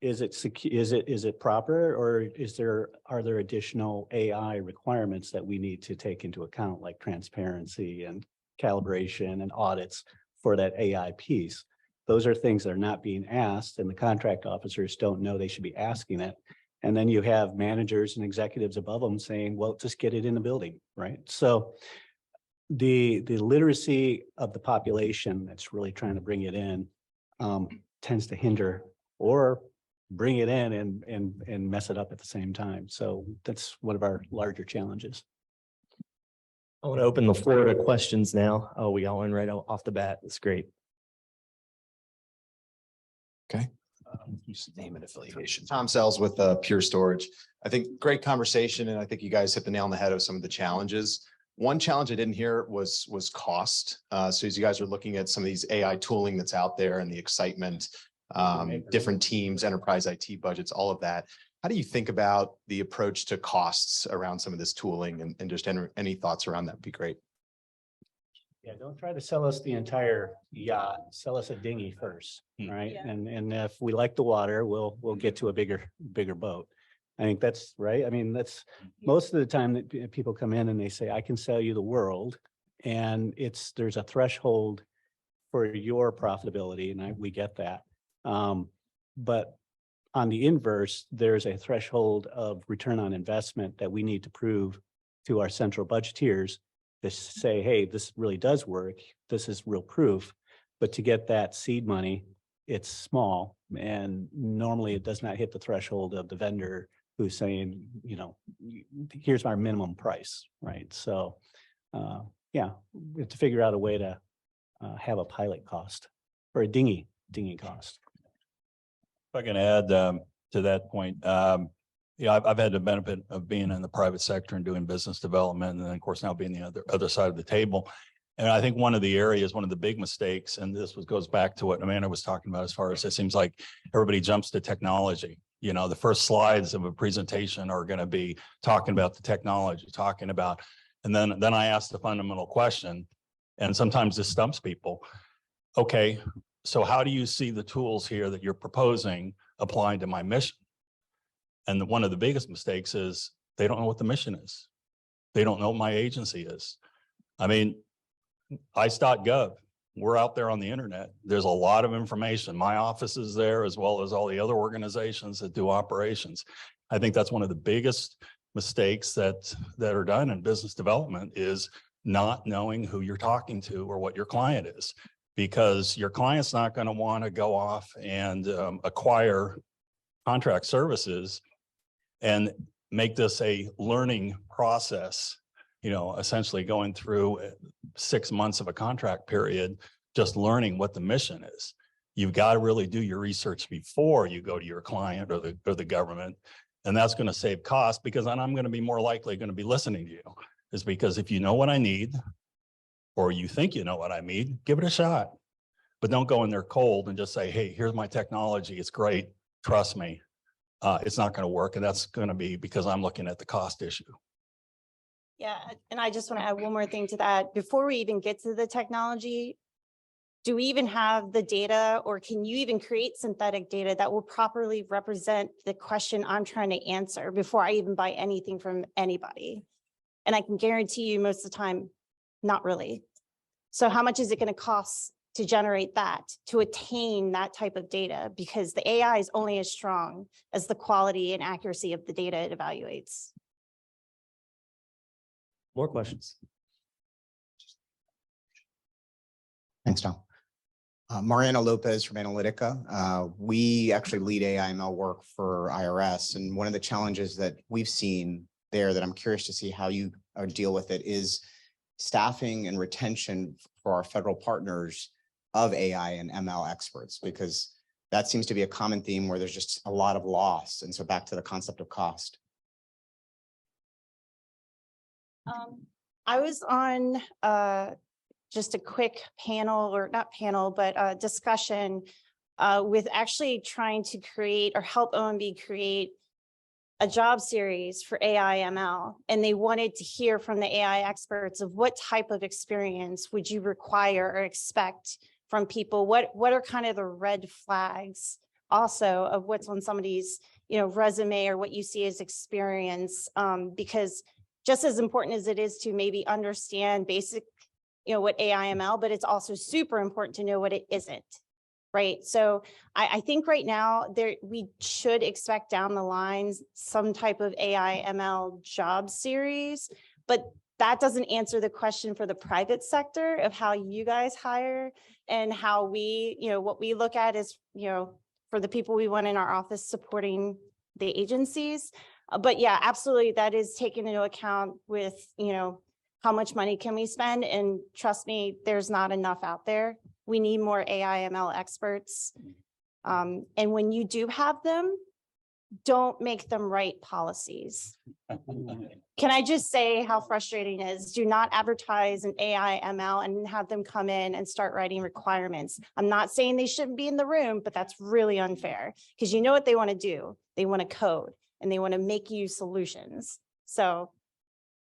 is it is it proper, or are there additional AI requirements that we need to take into account, like transparency and calibration and audits for that AI piece? Those are things that are not being asked, and the contract officers don't know they should be asking it. And then you have managers and executives above them saying, well, just get it in the building, right? So the literacy of the population that's really trying to bring it in tends to hinder or bring it in and mess it up at the same time. So that's one of our larger challenges. I want to open the floor to questions now. Oh, we got one right off the bat. That's great. Okay. Name and affiliation. Tom Sells with Pure Storage. I think great conversation, and I think you guys hit the nail on the head of some of the challenges. One challenge I didn't hear was cost. So as you guys are looking at some of these AI tooling that's out there and the excitement, different teams, enterprise IT budgets, all of that, how do you think about the approach to costs around some of this tooling, and just any thoughts around that would be great. Yeah, don't try to sell us the entire yacht. Sell us a dinghy first, right? Yeah. And if we like the water, we'll get to a bigger boat. I think that's right. I mean, that's most of the time that people come in and they say, I can sell you the world, and there's a threshold for your profitability, and we get that. But on the inverse, there's a threshold of return on investment that we need to prove to our central budgeteers to say, hey, this really does work. This is real proof. But to get that seed money, it's small. And normally it does not hit the threshold of the vendor who's saying, you know, here's our minimum price, right? So, yeah, we have to figure out a way to have a pilot cost or a dinghy cost. If I can add to that point, yeah, I've had the benefit of being in the private sector and doing business development, and then of course now being the other side of the table. And I think one of the big mistakes, and goes back to what Amanda was talking about, as far as it seems like everybody jumps to technology. You know, the first slides of a presentation are going to be talking about the technology, and then I ask the fundamental question, and sometimes this stumps people. Okay, so how do you see the tools here that you're proposing applying to my mission? And one of the biggest mistakes is they don't know what the mission is. They don't know what my agency is. I mean, ICE.gov, we're out there on the internet. There's a lot of information. My office is there, as well as all the other organizations that do operations. I think that's one of the biggest mistakes that are done in business development, is not knowing who you're talking to or what your client is, because your client's not going to want to go off and acquire contract services and make this a learning process, you know, essentially going through 6 months of a contract period, just learning what the mission is. You've got to really do your research before you go to your client or the government. And that's going to save costs, because then I'm going to be more likely going to be listening to you, is because if you know what I need, or you think you know what I need, give it a shot. But don't go in there cold and just say, hey, here's my technology. It's great. Trust me. It's not going to work. And that's going to be because I'm looking at the cost issue. Yeah, and I just want to add one more thing to that. Before we even get to the technology, do we even have the data, or can you even create synthetic data that will properly represent the question I'm trying to answer before I even buy anything from anybody? And I can guarantee you most of the time, not really. So how much is it going to cost to generate that, to attain that type of data? Because the AI is only as strong as the quality and accuracy of the data it evaluates. More questions? Thanks, Tom. Mariana Lopez from Analytica. We actually lead AI/ML work for IRS, and one of the challenges that we've seen there that I'm curious to see how you deal with it is staffing and retention for our federal partners of AI and ML experts, because that seems to be a common theme where there's just a lot of loss. And so back to the concept of cost. I was on just a quick panel, or not panel, but a discussion with actually trying to create or help OMB create a job series for AI ML. And they wanted to hear from the AI experts of what type of experience would you require or expect from people? What are kind of the red flags also of what's on somebody's, resume or what you see as experience. Because just as important as it is to maybe understand basic, what AI/ML, but it's also super important to know what it isn't. Right. So I think right now we should expect down the lines some type of AI/ML job series, but that doesn't answer the question for the private sector of how you guys hire and how we, what we look at is, for the people we want in our office supporting the agencies. But yeah, absolutely, that is taken into account with, how much money can we spend? And trust me, there's not enough out there. We need more AI/ML experts. And when you do have them, don't make them write policies. Can I just say how frustrating it is? Do not advertise an AI/ML and have them come in and start writing requirements. I'm not saying they shouldn't be in the room, but that's really unfair because you know what they want to do? They want to code and they want to make you solutions. So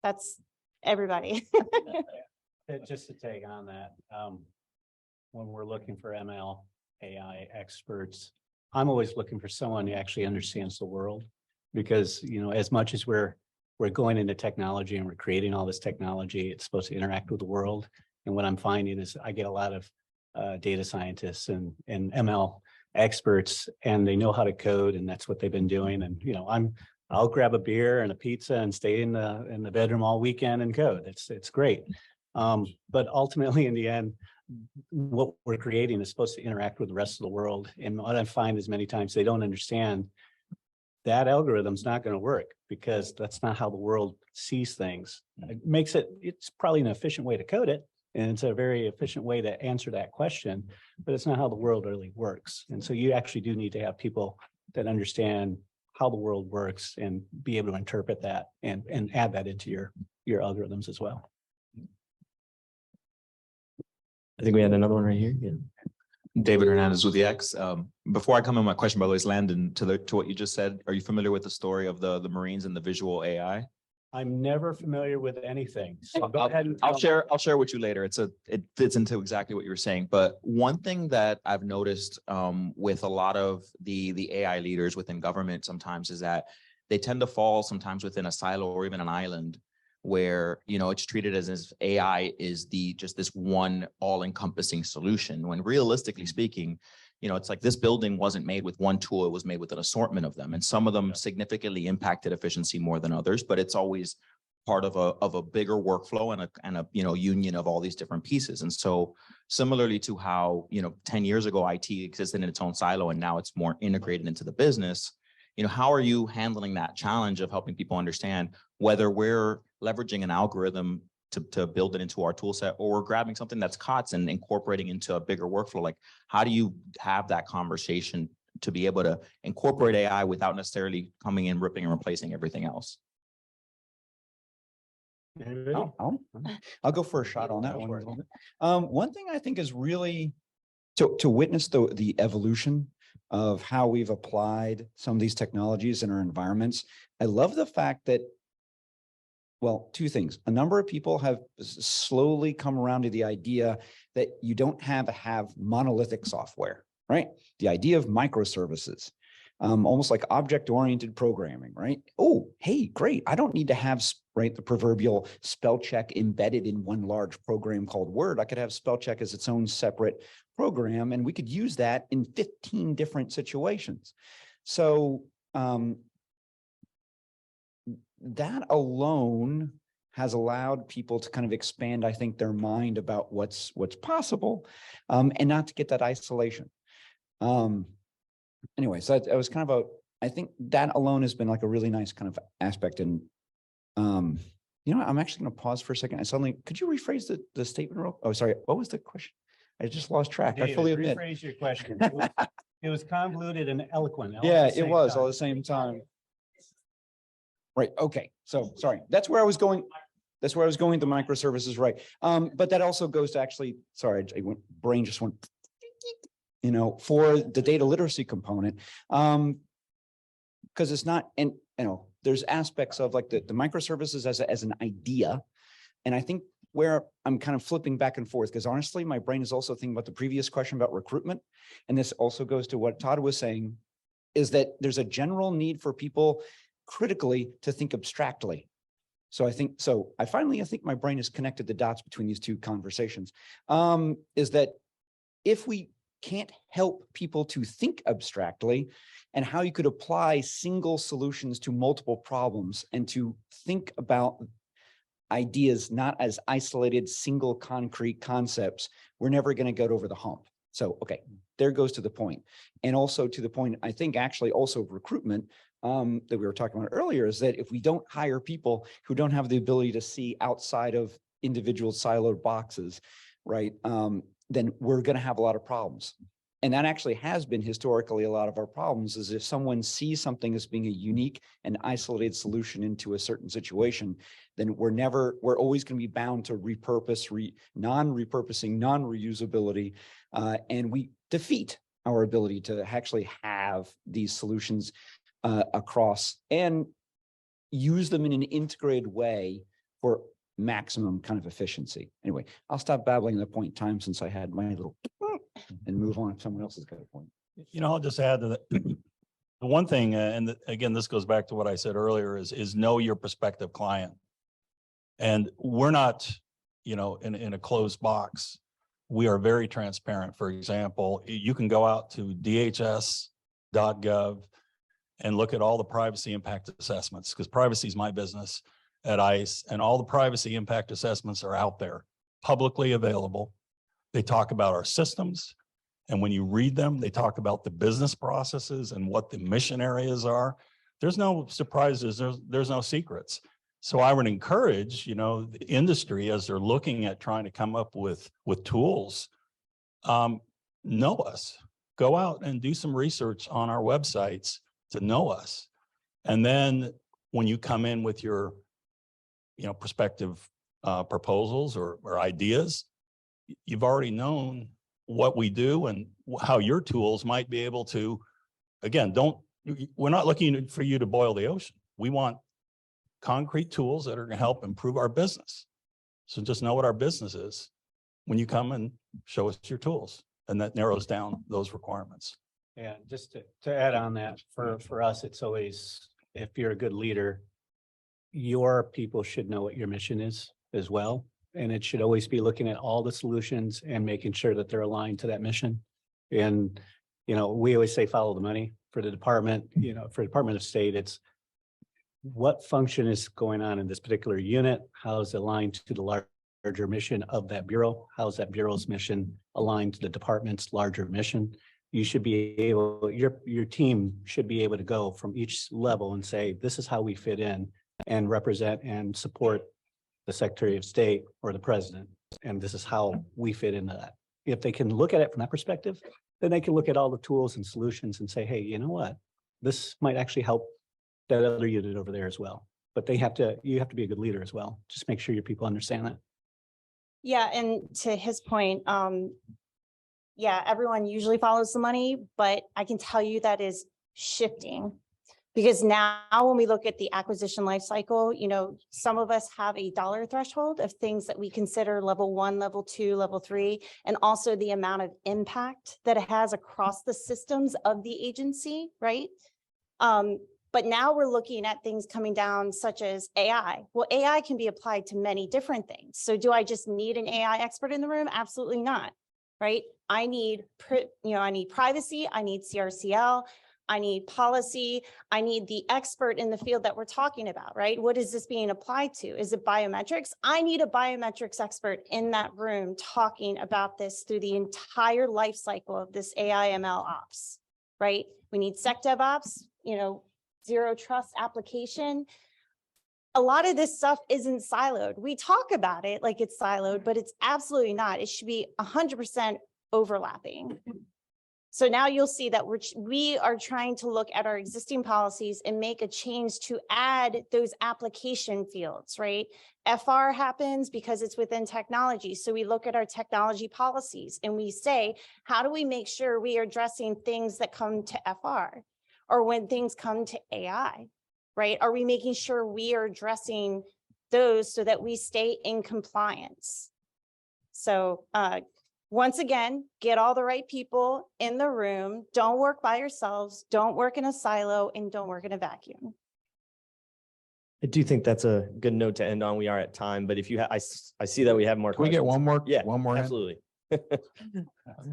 that's everybody. Just to take on that, when we're looking for ML, AI experts, I'm always looking for someone who actually understands the world. Because, as much as we're going into technology and we're creating all this technology, it's supposed to interact with the world. And what I'm finding is I get a lot of data scientists and ML experts, and they know how to code, and that's what they've been doing. And, I'll grab a beer and a pizza and stay in the bedroom all weekend and code. It's great. But ultimately, in the end, what we're creating is supposed to interact with the rest of the world. And what I find is many times they don't understand that algorithm's not going to work because that's not how the world sees things. It makes it's probably an efficient way to code it. And it's a very efficient way to answer that question, but it's not how the world really works. And so you actually do need to have people that understand how the world works and be able to interpret that and add that into your algorithms as well. I think we had another one right here. Yeah. David Hernandez with the X. Before I come in, my question, by the way, is Landon, to what you just said. Are you familiar with the story of the Marines and the visual AI? I'm never familiar with anything. So go ahead and I'll share with you later. It fits into exactly what you were saying. But one thing that I've noticed with a lot of the AI leaders within government sometimes is that they tend to fall sometimes within a silo or even an island where, it's treated as if AI is just this one all-encompassing solution, when realistically speaking, it's like this building wasn't made with one tool, it was made with an assortment of them. And some of them significantly impacted efficiency more than others, but it's always part of a bigger workflow and a union of all these different pieces. And so similarly to how, 10 years ago, IT existed in its own silo and now it's more integrated into the business, how are you handling that challenge of helping people understand whether we're leveraging an algorithm to build it into our tool set, or we're grabbing something that's COTS and incorporating into a bigger workflow? Like, how do you have that conversation to be able to incorporate AI without necessarily coming in, ripping and replacing everything else? I'll go for a shot on that one. One thing I think is really to witness the evolution of how we've applied some of these technologies in our environments. I love the fact that, well, two things. A number of people have slowly come around to the idea that you don't have to have monolithic software, right? The idea of microservices, almost like object-oriented programming, right? Oh, hey, great. I don't need to have, right, the proverbial spell check embedded in one large program called Word. I could have spell check as its own separate program, and we could use that in 15 different situations. So that alone has allowed people to kind of expand, I think, their mind about what's possible, and not to get that isolation. Anyway, so I was kind of I think that alone has been like a really nice kind of aspect. And I'm actually going to pause for a second. Could you rephrase the statement? Oh, sorry. What was the question? I just lost track. David, I fully admit. rephrase your question. It was convoluted and eloquent. Yeah, it was all at the same time. Right. Okay. So sorry. That's where I was going. The microservices, right? But that also goes to actually, sorry, brain just went, for the data literacy component, because it's not, and there's aspects of like the microservices as an idea, and I think where I'm kind of flipping back and forth, because honestly, my brain is also thinking about the previous question about recruitment. And this also goes to what Todd was saying, is that there's a general need for people critically to think abstractly. So I think my brain has connected the dots between these two conversations. Is that if we can't help people to think abstractly, and how you could apply single solutions to multiple problems and to think about ideas not as isolated single concrete concepts, we're never going to get over the hump. So, okay, there goes to the point. And also to the point, I think actually also recruitment that we were talking about earlier, is that if we don't hire people who don't have the ability to see outside of individual siloed boxes, right, then we're going to have a lot of problems. And that actually has been historically a lot of our problems, is if someone sees something as being a unique and isolated solution into a certain situation, then we're always going to be bound to repurpose, non-repurposing, non-reusability, and we defeat our ability to actually have these solutions across and use them in an integrated way for maximum kind of efficiency. Anyway, I'll stop babbling at that point in time, since I had my little and move on if someone else has got a point. I'll just add to that. The one thing, again, this goes back to what I said earlier, is know your prospective client. And we're not, in a closed box. We are very transparent. For example, you can go out to dhs.gov and look at all the privacy impact assessments, because privacy is my business at ICE, and all the privacy impact assessments are out there, publicly available. They talk about our systems, and when you read them, they talk about the business processes and what the mission areas are. There's no surprises, there's no secrets. So I would encourage, the industry, as they're looking at trying to come up with tools, know us. Go out and do some research on our websites to know us. And then when you come in with your, prospective proposals or ideas, you've already known what we do and how your tools might be able to, again, we're not looking for you to boil the ocean. We want concrete tools that are going to help improve our business. So just know what our business is when you come and show us your tools, and that narrows down those requirements. Yeah, just to add on that, for us, it's always, if you're a good leader, your people should know what your mission is as well. And it should always be looking at all the solutions and making sure that they're aligned to that mission. And, we always say, follow the money. For the department, for Department of State, it's what function is going on in this particular unit? How is it aligned to the larger mission of that bureau? How is that bureau's mission aligned to the department's larger mission? You should be able, your team should be able to go from each level and say, this is how we fit in and represent and support the Secretary of State or the President. And this is how we fit into that. If they can look at it from that perspective, then they can look at all the tools and solutions and say, hey, you know what? This might actually help that other unit over there as well. But you have to be a good leader as well. Just make sure your people understand that. Yeah, and to his point, yeah, everyone usually follows the money, but I can tell you that is shifting. Because now when we look at the acquisition lifecycle, some of us have a dollar threshold of things that we consider level 1, level 2, level 3, and also the amount of impact that it has across the systems of the agency, right? But now we're looking at things coming down such as AI. Well, AI can be applied to many different things. So do I just need an AI expert in the room? Absolutely not, right? I need privacy, I need CRCL, I need policy, I need the expert in the field that we're talking about, right? What is this being applied to? Is it biometrics? I need a biometrics expert in that room talking about this through the entire life cycle of this AI ML ops, right? We need SecDevOps, zero trust application. A lot of this stuff isn't siloed. We talk about it like it's siloed, but it's absolutely not. It should be 100% overlapping. So now you'll see that we are trying to look at our existing policies and make a change to add those application fields, right? FR happens because it's within technology. So we look at our technology policies and we say, how do we make sure we are addressing things that come to FR? Or when things come to AI, right? Are we making sure we are addressing those so that we stay in compliance. So once again, get all the right people in the room. Don't work by yourselves. Don't work in a silo and don't work in a vacuum. I do think that's a good note to end on. We are at time, but if you I see that we have more. Can we get questions. one more? Yeah, One more in? absolutely.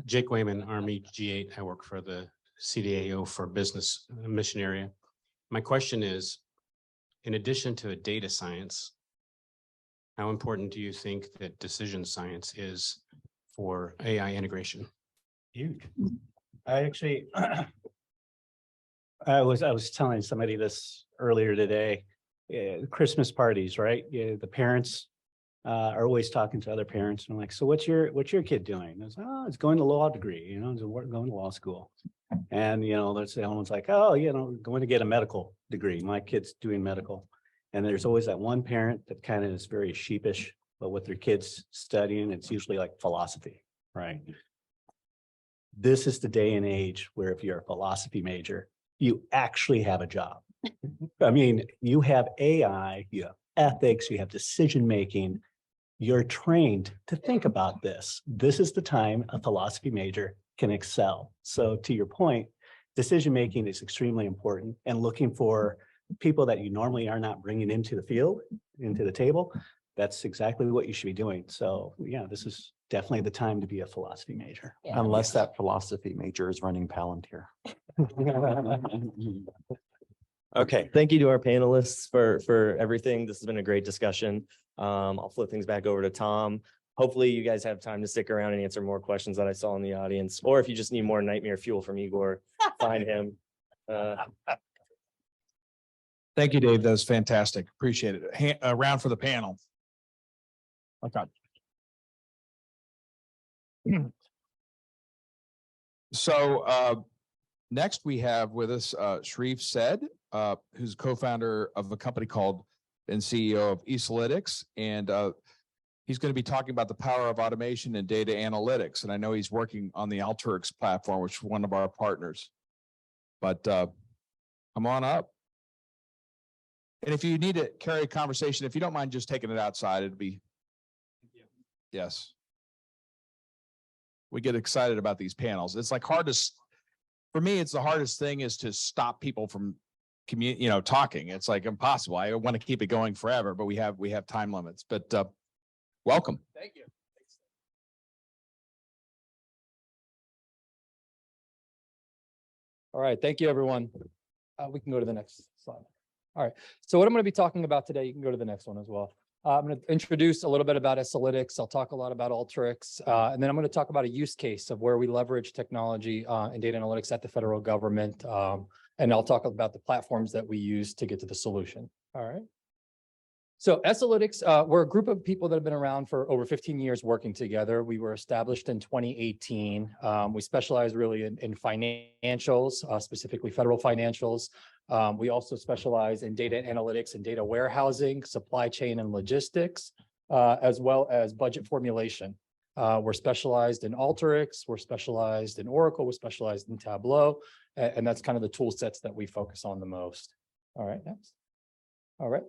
Jake Wayman, Army G8. I work for the CDAO for business mission area. My question is, in addition to a data science, how important do you think that decision science is for AI integration? Huge. I actually, I was telling somebody this earlier today. Christmas parties, right? Yeah, the parents are always talking to other parents. And I'm like, so what's your kid doing? It's, oh, it's going to law degree, it's going to law school. And, let's say someone's like, oh, going to get a medical degree. My kid's doing medical. And there's always that one parent that kind of is very sheepish, but with their kids studying, it's usually like philosophy, right? This is the day and age where if you're a philosophy major, you actually have a job. I mean, you have AI, you have ethics, you have decision-making. You're trained to think about this. This is the time a philosophy major can excel. So to your point, decision-making is extremely important, and looking for people that you normally are not bringing into the field, into the table, that's exactly what you should be doing. So yeah, this is definitely the time to be a philosophy major. Yeah. Unless that philosophy major is running Palantir. Okay, thank you to our panelists for everything. This has been a great discussion. I'll flip things back over to Tom. Hopefully you guys have time to stick around and answer more questions that I saw in the audience, or if you just need more nightmare fuel from Igor, find him. Thank you, Dave. That was fantastic. Appreciate it. A round for the panel. Okay. So next we have with us Sharif Said, who's co-founder of a company called and CEO of Esalytics. And he's going to be talking about the power of automation and data analytics. And I know he's working on the ATARC platform, which is one of our partners. But come on up. And if you need to carry a conversation, if you don't mind just taking it outside, it'd be. Yes. We get excited about these panels. It's like for me, it's the hardest thing is to stop people from talking. It's like impossible. I want to keep it going forever, but we have time limits. But welcome. Thank you. All right, thank you, everyone. We can go to the next slide. All right, so what I'm going to be talking about today, you can go to the next one as well. I'm going to introduce a little bit about Esalytics. I'll talk a lot about Alteryx, and then I'm going to talk about a use case of where we leverage technology and data analytics at the federal government. And I'll talk about the platforms that we use to get to the solution. All right. So Esalytics, we're a group of people that have been around for over 15 years working together. We were established in 2018. We specialize really in financials, specifically federal financials. We also specialize in data analytics and data warehousing, supply chain and logistics, as well as budget formulation. We're specialized in Alteryx, we're specialized in Oracle, we're specialized in Tableau, and that's kind of the tool sets that we focus on the most. All right, next. All right.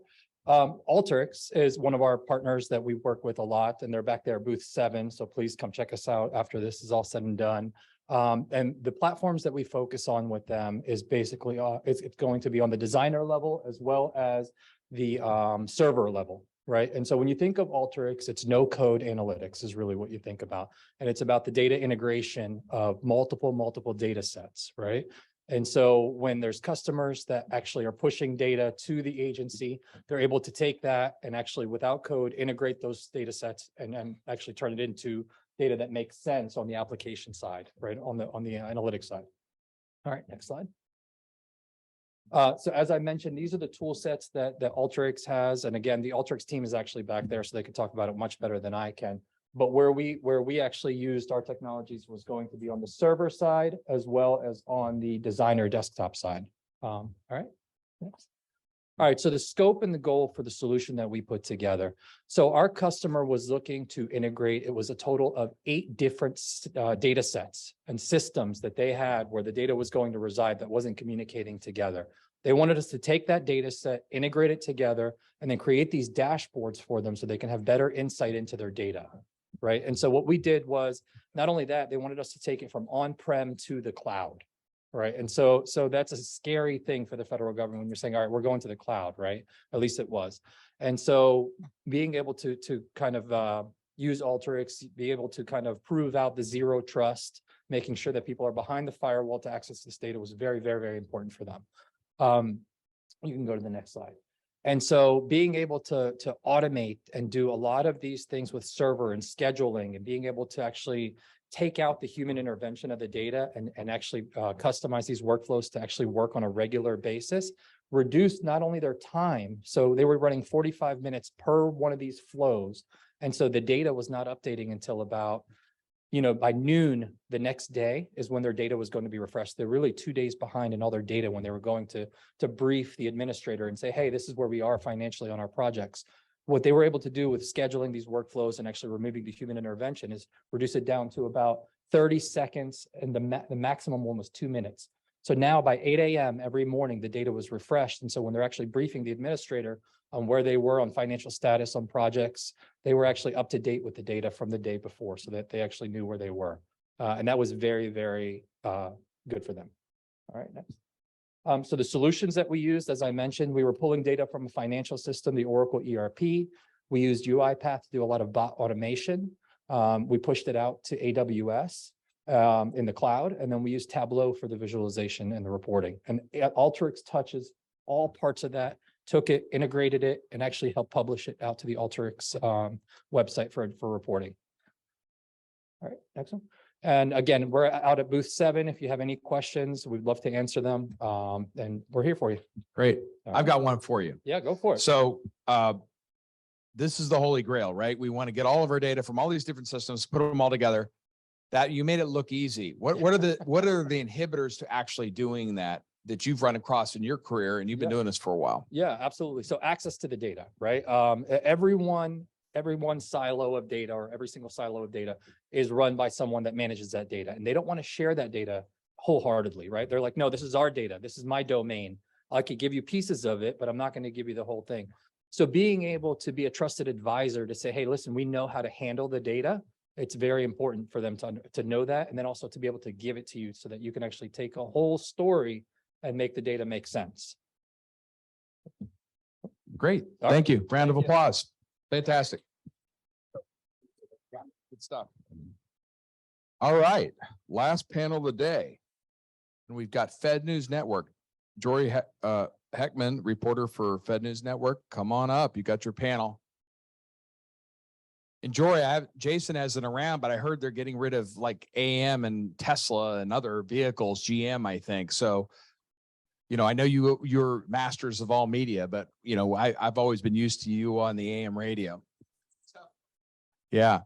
Alteryx is one of our partners that we work with a lot, and they're back there, booth 7. So please come check us out after this is all said and done. And the platforms that we focus on with them is basically, it's going to be on the designer level as well as the server level, right? And so when you think of Alteryx, it's no code analytics is really what you think about. And it's about the data integration of multiple data sets, right? And so when there's customers that actually are pushing data to the agency, they're able to take that and actually without code, integrate those data sets and actually turn it into data that makes sense on the application side, right? On the analytics side. All right, next slide. So as I mentioned, these are the tool sets that Alteryx has. And again, the Alteryx team is actually back there, so they can talk about it much better than I can. But where we actually used our technologies was going to be on the server side as well as on the designer desktop side. All right, next. All right, so the scope and the goal for the solution that we put together. So our customer was looking to integrate, it was a total of 8 different data sets and systems that they had where the data was going to reside that wasn't communicating together. They wanted us to take that data set, integrate it together, and then create these dashboards for them so they can have better insight into their data, right? And so what we did was, not only that, they wanted us to take it from on-prem to the cloud, right? And so that's a scary thing for the federal government when you're saying, all right, we're going to the cloud, right? At least it was. And so being able to kind of use Alteryx, be able to kind of prove out the zero trust, making sure that people are behind the firewall to access this data was very, very, very important for them. You can go to the next slide. And so being able to automate and do a lot of these things with server and scheduling and being able to actually take out the human intervention of the data and actually customize these workflows to actually work on a regular basis, reduce not only their time, so they were running 45 minutes per one of these flows. And so the data was not updating until about, by noon the next day is when their data was going to be refreshed. They're really 2 days behind in all their data when they were going to brief the administrator and say, hey, this is where we are financially on our projects. What they were able to do with scheduling these workflows and actually removing the human intervention is reduce it down to about 30 seconds, and the maximum one was 2 minutes. So now by 8 a.m. every morning, the data was refreshed. And so when they're actually briefing the administrator on where they were on financial status on projects, they were actually up to date with the data from the day before so that they actually knew where they were. And that was very, very good for them. All right, next. So the solutions that we used, as I mentioned, we were pulling data from a financial system, the Oracle ERP. We used UiPath to do a lot of bot automation. We pushed it out to AWS in the cloud, and then we used Tableau for the visualization and the reporting. And Alteryx touches all parts of that, took it, integrated it, and actually helped publish it out to the Alteryx website for reporting. All right, next one. And again, we're out at booth 7. If you have any questions, we'd love to answer them. And we're here for you. Great. All I've right. got one for you. Yeah, go for it. So this is the holy grail, right? We want to get all of our data from all these different systems, put them all together. That you made it look easy. What are the inhibitors to actually doing that you've run across in your career, and you've been doing this for a while? Yeah, absolutely. So access to the data, right? Every one silo of data, or every single silo of data, is run by someone that manages that data, and they don't want to share that data wholeheartedly, right? They're like, no, this is our data. This is my domain. I could give you pieces of it, but I'm not going to give you the whole thing. So being able to be a trusted advisor to say, hey, listen, we know how to handle the data. It's very important for them to know that, and then also to be able to give it to you so that you can actually take a whole story and make the data make sense. Great. All Thank right. you. Round of Thank you. applause. Fantastic. Good stuff. All right. Last panel of the day. And we've got Fed News Network. Jory Heckman, reporter for Fed News Network. Come on up. You got your panel. And Jory, Jason hasn't around, but I heard they're getting rid of like AM and Tesla and other vehicles, GM, I think. So, I know you're masters of all media, but I've always been used to you on the AM radio. Yeah.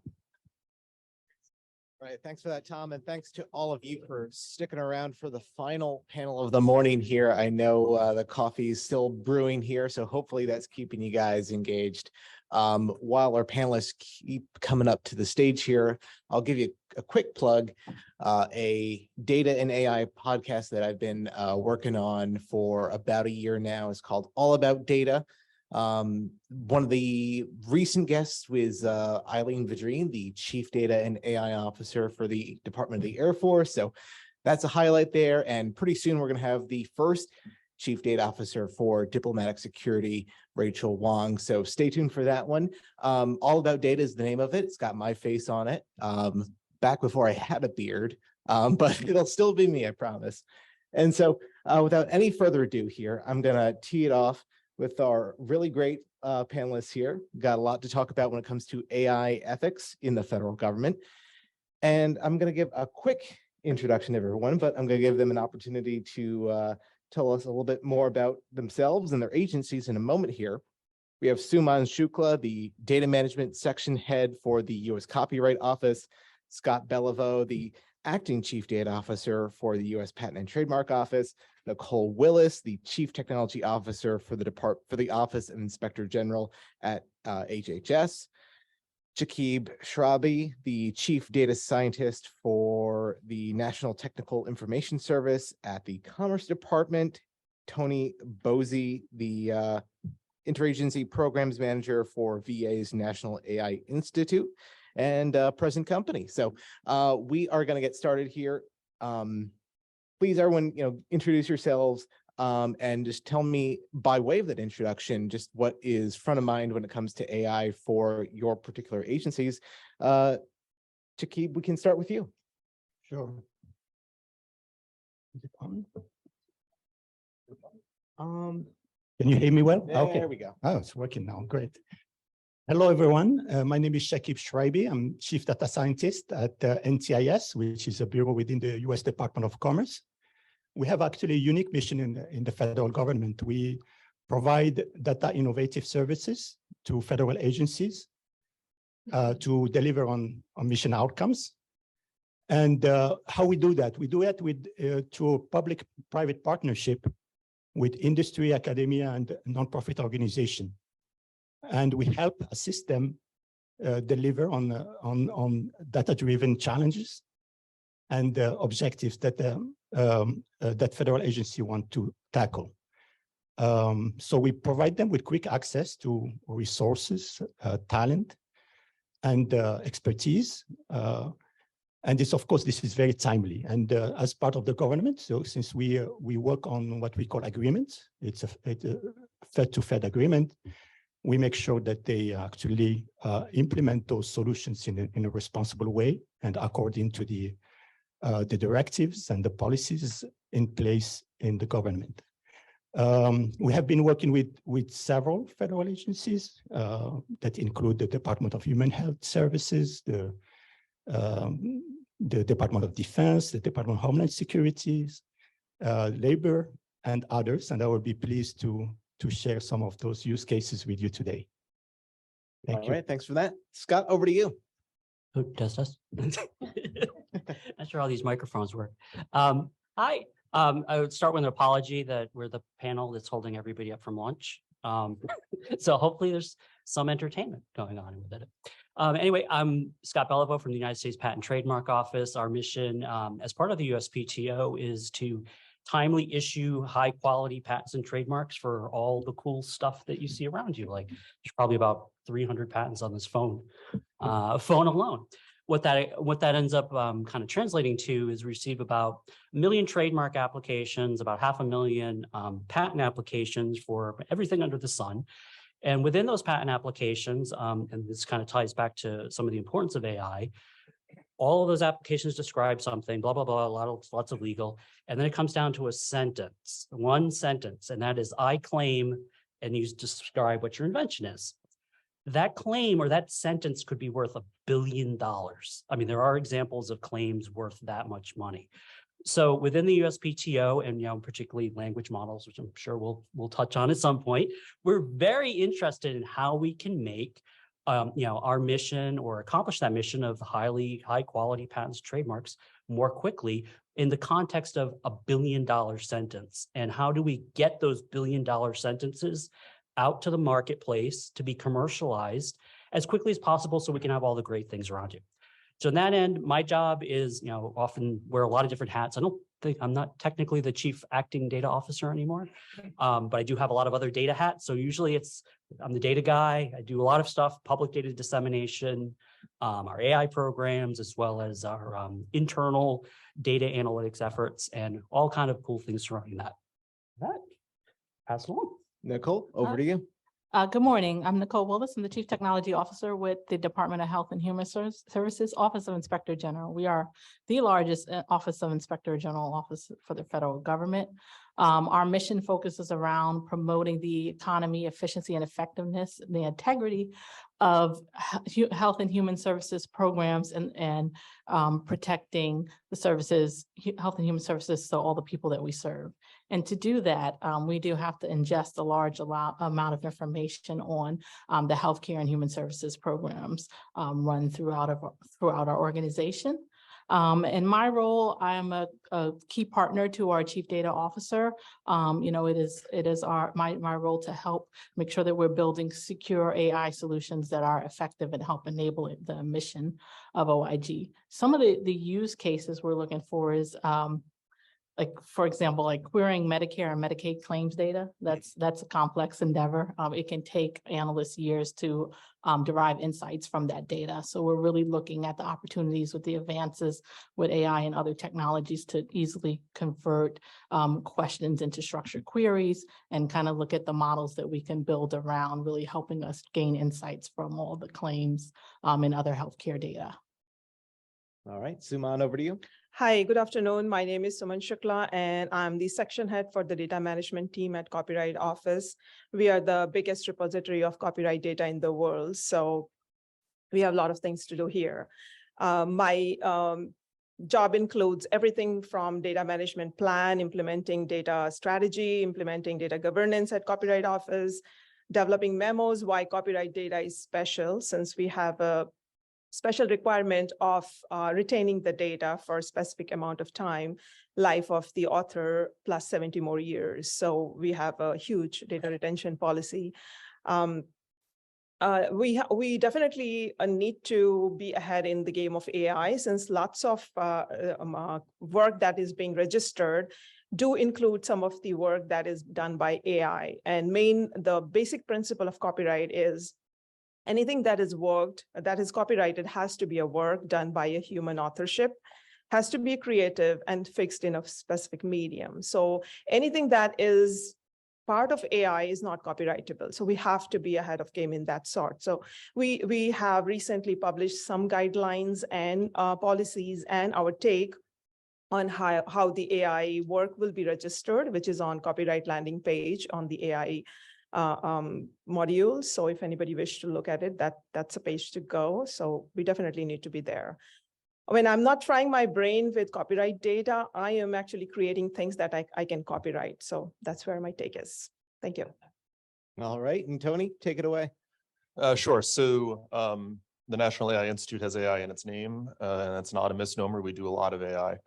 Right. Thanks for that, Tom. And thanks to all of you for sticking around for the final panel of the morning here. I know the coffee is still brewing here, so hopefully that's keeping you guys engaged. While our panelists keep coming up to the stage here, I'll give you a quick plug, a data and AI podcast that I've been working on for about a year now. It's called All About Data. One of the recent guests was Eileen Vadrine, the Chief Data and AI Officer for the Department of the Air Force. So that's a highlight there. And pretty soon we're going to have the first Chief Data Officer for Diplomatic Security, Rachel Wong. So stay tuned for that one. All About Data is the name of it. It's got my face on it, back before I had a beard, but it'll still be me, I promise. And so without any further ado here, I'm going to tee it off with our really great panelists here. Got a lot to talk about when it comes to AI ethics in the federal government. And I'm going to give a quick introduction to everyone, but I'm going to give them an opportunity to tell us a little bit more about themselves and their agencies in a moment here. We have Suman Shukla, the Data Management Section Head for the U.S. Copyright Office, Scott Beliveau, the Acting Chief Data Officer for the U.S. Patent and Trademark Office, Nicole Willis, the Chief Technology Officer for the Office of Inspector General at HHS, Chakib Shrabi, the Chief Data Scientist for the National Technical Information Service at the Commerce Department, Tony Bosey, the Interagency Programs Manager for VA's National AI Institute and present company. So we are going to get started here. Please, everyone, introduce yourselves and just tell me by way of that introduction, just what is front of mind when it comes to AI for your particular agencies. Chakib, we can start with you. Sure. Is it on? Can you hear me well? Okay. There we go. Oh, it's working now. Great. Hello, everyone. My name is Shakib Shreibi. I'm Chief Data Scientist at NTIS, which is a bureau within the U.S. Department of Commerce. We have actually a unique mission in the federal government. We provide data innovative services to federal agencies to deliver on mission outcomes. And how we do that? We do it with through a public-private partnership with industry, academia, and nonprofit organization. And we help assist them deliver on data-driven challenges and objectives that that federal agency want to tackle. So we provide them with quick access to resources, talent, and expertise. And this, of course, this is very timely. And as part of the government, so since we work on what we call agreements, it's a Fed-to-Fed agreement, we make sure that they actually implement those solutions in a responsible way and according to the directives and the policies in place in the government. We have been working with several federal agencies that include the Department of Human Health Services, the Department of Defense, the Department of Homeland Security, Labor, and others. And I will be pleased to share some of those use cases with you today. Thank you. All right, thanks for that. Scott, over to you. Oh, test us. Not sure how these microphones work. Hi, I would start with an apology that we're the panel that's holding everybody up from lunch. So hopefully there's some entertainment going on with it. Anyway, I'm Scott Belliveau from the United States Patent and Trademark Office. Our mission as part of the USPTO is to timely issue high quality patents and trademarks for all the cool stuff that you see around you. Like there's probably about 300 patents on this phone alone. What that ends up kind of translating to is receive about 1 million trademark applications, about 500,000 patent applications for everything under the sun. And within those patent applications, and this kind of ties back to some of the importance of AI, all of those applications describe something, blah, blah, blah, lots of legal. And then it comes down to a sentence, one sentence, and that is, I claim, and you describe what your invention is. That claim or that sentence could be worth $1 billion. I mean, there are examples of claims worth that much money. So within the USPTO and particularly language models, which I'm sure we'll touch on at some point, we're very interested in how we can make our mission or accomplish that mission of high quality patents, trademarks more quickly in the context of $1 billion sentence. And how do we get those $1 billion sentences out to the marketplace to be commercialized as quickly as possible so we can have all the great things around you. So in that end, my job is, often wear a lot of different hats. I'm not technically the chief acting data officer anymore, but I do have a lot of other data hats. So usually I'm the data guy. I do a lot of stuff, public data dissemination, our AI programs, as well as our internal data analytics efforts and all kind of cool things surrounding that. Pass along. Nicole, over to you. Good morning. I'm Nicole Willis. I'm the Chief Technology Officer with the Department of Health and Human Services Office of Inspector General. We are the largest Office of Inspector General office for the federal government. Our mission focuses around promoting the economy, efficiency, and effectiveness, and the integrity of health and human services programs and protecting the services, health and human services, so all the people that we serve. And to do that, we do have to ingest a large amount of information on the healthcare and human services programs run throughout our organization. In my role, I am a key partner to our Chief Data Officer. It is my role to help make sure that we're building secure AI solutions that are effective and help enable the mission of OIG. Some of the use cases we're looking for is like, for example, like querying Medicare and Medicaid claims data, that's a complex endeavor. It can take analysts years to derive insights from that data. So we're really looking at the opportunities with the advances with AI and other technologies to easily convert questions into structured queries and kind of look at the models that we can build around really helping us gain insights from all the claims and other healthcare data. All right, Suman, over to you. Hi, good afternoon. My name is Suman Shukla, and I'm the section head for the data management team at Copyright Office. We are the biggest repository of copyright data in the world, so we have a lot of things to do here. My job includes everything from data management plan, implementing data strategy, implementing data governance at Copyright Office, developing memos why copyright data is special, since we have a special requirement of retaining the data for a specific amount of time, life of the author plus 70 more years. So we have a huge data retention policy. We definitely need to be ahead in the game of AI, since lots of work that is being registered do include some of the work that is done by AI. And the basic principle of copyright is anything that is copyrighted has to be a work done by a human authorship, has to be creative and fixed in a specific medium. So anything that is part of AI is not copyrightable. So we have to be ahead of game in that sort. So we have recently published some guidelines and policies and our take on how the AI work will be registered, which is on copyright landing page on the AI modules. So if anybody wishes to look at it, that's a page to go. So we definitely need to be there. When I'm not trying my brain with copyright data, I am actually creating things that I can copyright. So that's where my take is. Thank you. All right, and Tony, take it away. Sure. So the National AI Institute has AI in its name, and that's not a misnomer. We do a lot of AI.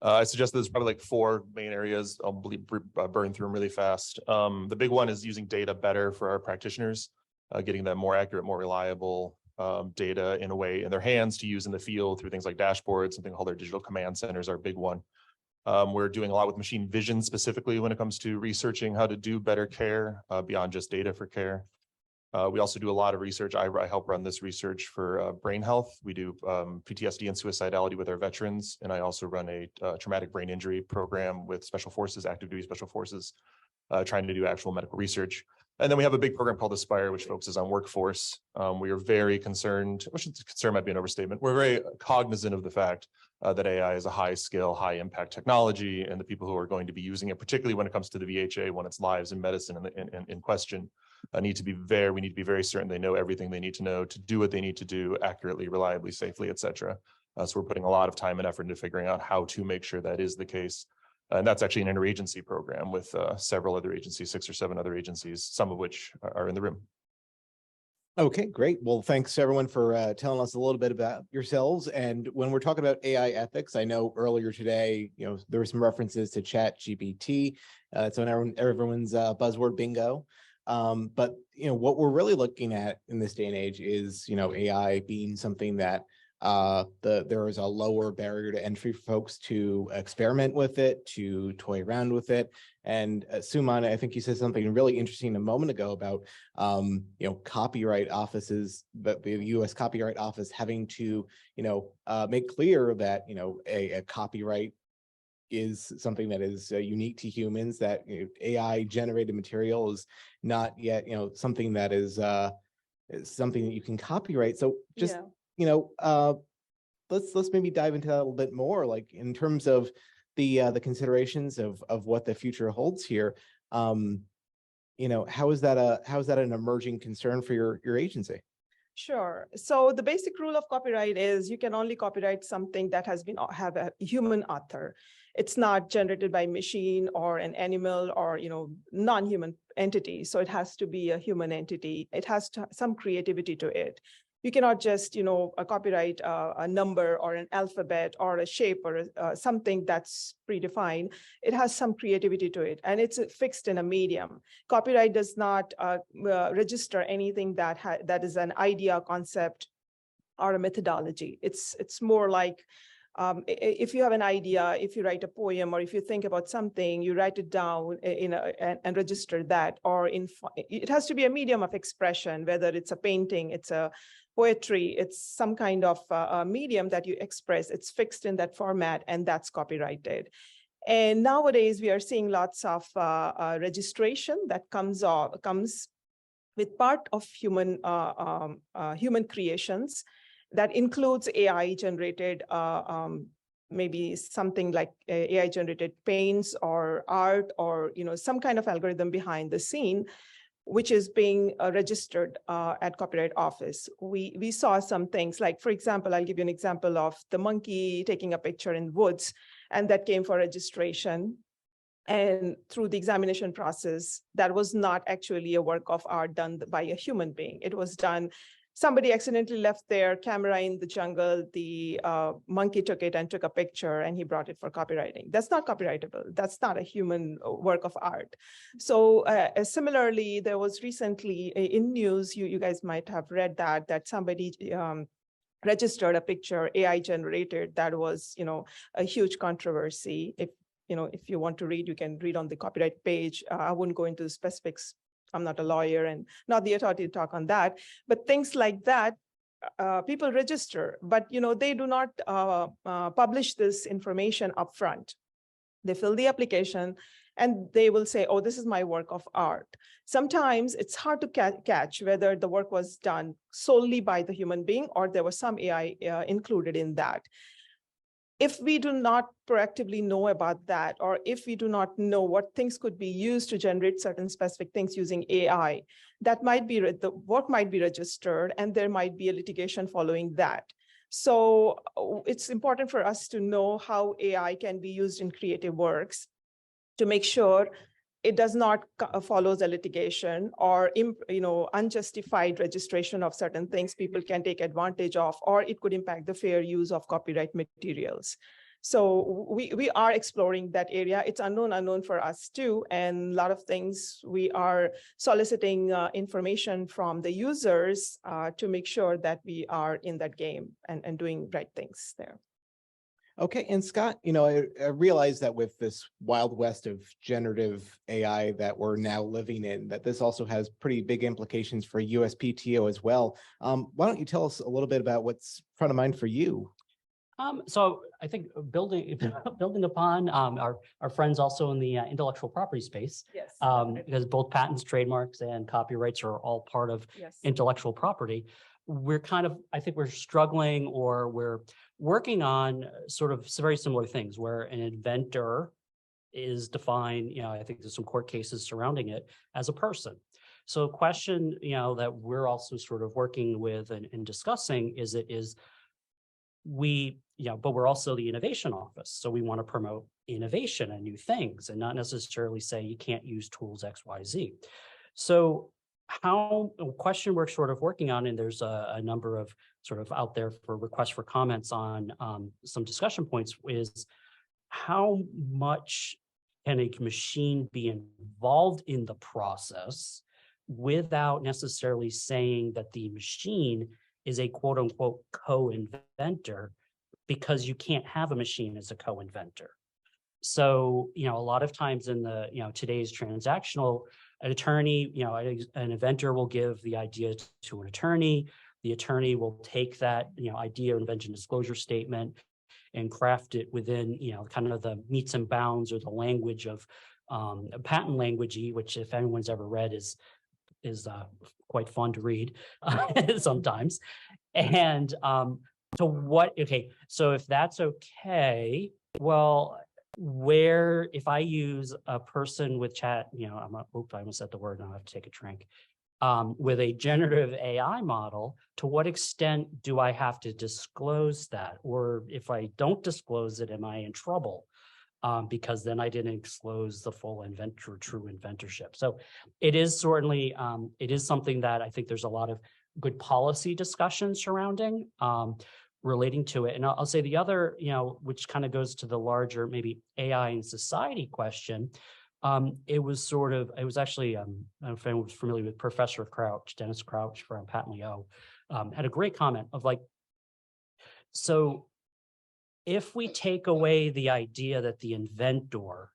I suggest there's probably like 4 main areas. I'll burn through them really fast. The big one is using data better for our practitioners, getting them more accurate, more reliable data in a way in their hands to use in the field through things like dashboards, something called our digital command centers, our big one. We're doing a lot with machine vision specifically when it comes to researching how to do better care beyond just data for care. We also do a lot of research. I help run this research for brain health. We do PTSD and suicidality with our veterans. And I also run a traumatic brain injury program with special forces, active duty special forces, trying to do actual medical research. And then we have a big program called Aspire, which focuses on workforce. We are very concerned, which concern might be an overstatement. We're very cognizant of the fact that AI is a high skill, high impact technology, and the people who are going to be using it, particularly when it comes to the VHA, when it's lives in medicine in question, we need to be very certain they know everything they need to know to do what they need to do accurately, reliably, safely, et cetera. So we're putting a lot of time and effort into figuring out how to make sure that is the case. And that's actually an interagency program with several other agencies, 6 or 7 other agencies, some of which are in the room. Okay, great. Well, thanks everyone for telling us a little bit about yourselves. And when we're talking about AI ethics, I know earlier today, there were some references to ChatGPT. It's on everyone's buzzword bingo. But what we're really looking at in this day and age is AI being something that there is a lower barrier to entry for folks to experiment with it, to toy around with it. And Suman, I think you said something really interesting a moment ago about copyright offices, but the U.S. Copyright Office having to make clear that a copyright is something that is unique to humans, that AI generated material is not yet something that is something that you can copyright. So just let's maybe dive into that a little bit more, like in terms of the considerations of what the future holds here. How is that an emerging concern for your agency? Sure. So the basic rule of copyright is you can only copyright something that have a human author. It's not generated by machine or an animal or non-human entity. So it has to be a human entity. It has some creativity to it. You cannot just copyright a number or an alphabet or a shape or something that's predefined. It has some creativity to it, and it's fixed in a medium. Copyright does not register anything that is an idea, concept, or a methodology. It's more like If you have an idea, if you write a poem, or if you think about something, you write it down and register that, or it has to be a medium of expression, whether it's a painting, it's a poetry, it's some kind of a medium that you express, it's fixed in that format, and that's copyrighted. And nowadays we are seeing lots of registration that comes with part of human creations. That includes AI generated, maybe something like AI generated paints or art, or some kind of algorithm behind the scene, which is being registered at Copyright Office. We saw some things like, for example, I'll give you an example of the monkey taking a picture in woods, and that came for registration. And through the examination process, that was not actually a work of art done by a human being. It was done, somebody accidentally left their camera in the jungle, the monkey took it and took a picture, and he brought it for copywriting. That's not copyrightable. That's not a human work of art. So similarly, there was recently in news, you guys might have read that somebody registered a picture AI generated that was, a huge controversy. If you want to read, you can read on the copyright page. I wouldn't go into the specifics. I'm not a lawyer and not the authority to talk on that, but things like that, people register, but they do not publish this information upfront. They fill the application and they will say, oh, this is my work of art. Sometimes it's hard to catch whether the work was done solely by the human being or there was some AI included in that. If we do not proactively know about that, or if we do not know what things could be used to generate certain specific things using AI, that might be the work might be registered, and there might be a litigation following that. So it's important for us to know how AI can be used in creative works to make sure it does not follow the litigation or unjustified registration of certain things people can take advantage of, or it could impact the fair use of copyright materials. So we are exploring that area. It's unknown for us too. And a lot of things we are soliciting information from the users to make sure that we are in that game and doing right things there. Okay, and Scott, I realize that with this wild west of generative AI that we're now living in, that this also has pretty big implications for USPTO as well. Why don't you tell us a little bit about what's front of mind for you? So I think building upon our friends also in the intellectual property space, yes, because both patents, trademarks, and copyrights are all part of intellectual property. I think we're struggling, or we're working on sort of very similar things where an inventor is defined, I think there's some court cases surrounding it, as a person. So a question, that we're also sort of working with and discussing but we're also the innovation office. So we want to promote innovation and new things and not necessarily say you can't use tools X, Y, Z. So a question we're sort of working on, and there's a number of sort of out there for requests for comments on some discussion points, is how much can a machine be involved in the process without necessarily saying that the machine is a quote unquote co-inventor, because you can't have a machine as a co-inventor. So, a lot of times in the, today's transactional, an attorney, an inventor will give the idea to an attorney. The attorney will take that, idea or invention disclosure statement and craft it within, kind of the metes and bounds or the language of patent language, which if anyone's ever read is quite fun to read sometimes. And so if that's okay, well, if I use a person with I almost said the word, now I have to take a drink, with a generative AI model, to what extent do I have to disclose that? Or if I don't disclose it, am I in trouble? Because then I didn't disclose the full true inventorship. So it is certainly, it is something that I think there's a lot of good policy discussion surrounding, relating to it. And I'll say the other, which kind of goes to the larger maybe AI and society question. It was actually, I don't know if anyone's familiar with Professor Crouch, Dennis Crouch from Pat Leo, had a great comment of like, so if we take away the idea that the inventor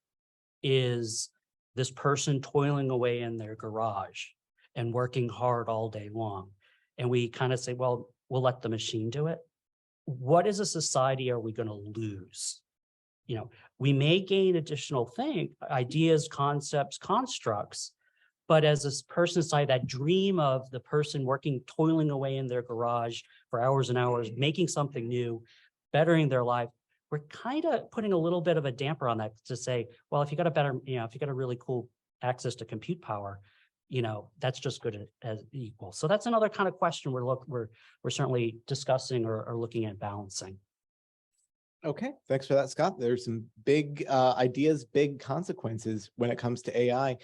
is this person toiling away in their garage and working hard all day long, and we kind of say, well, we'll let the machine do it, what as a society are we going to lose? You know, we may gain additional ideas, concepts, constructs, but as a person inside that dream of the person working, toiling away in their garage for hours and hours, making something new, bettering their life, we're kind of putting a little bit of a damper on that to say, well, if you got a better, if you got a really cool access to compute power, that's just good as equal. So that's another kind of question we're certainly discussing or looking at balancing. Okay, thanks for that, Scott. There's some big ideas, big consequences when it comes to AI.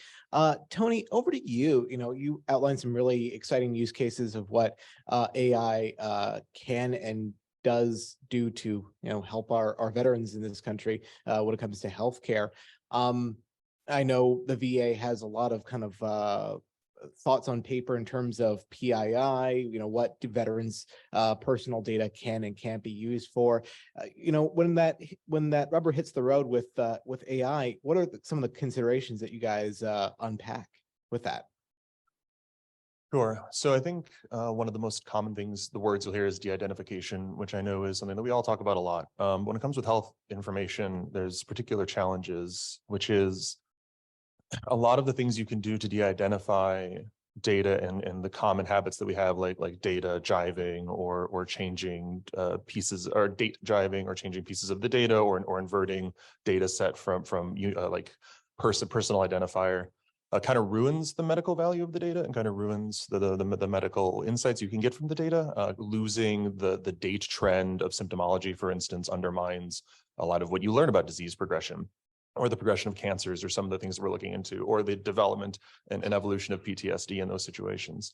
Tony, over to you. You outlined some really exciting use cases of what AI can and does do to help our veterans in this country when it comes to healthcare. I know the VA has a lot of kind of thoughts on paper in terms of PII, what do veterans personal data can and can't be used for. When that rubber hits the road with AI, what are some of the considerations that you guys unpack with that? Sure. So I think one of the most common things, the words you'll hear is de-identification, which I know is something that we all talk about a lot. When it comes with health information, there's particular challenges, which is a lot of the things you can do to de-identify data and the common habits that we have, like data jiving or changing pieces, or date jiving or changing pieces of the data, or inverting data set from like personal identifier, kind of ruins the medical value of the data and kind of ruins the medical insights you can get from the data. Losing the date trend of symptomology, for instance, undermines a lot of what you learn about disease progression, or the progression of cancers, or some of the things that we're looking into, or the development and evolution of PTSD in those situations.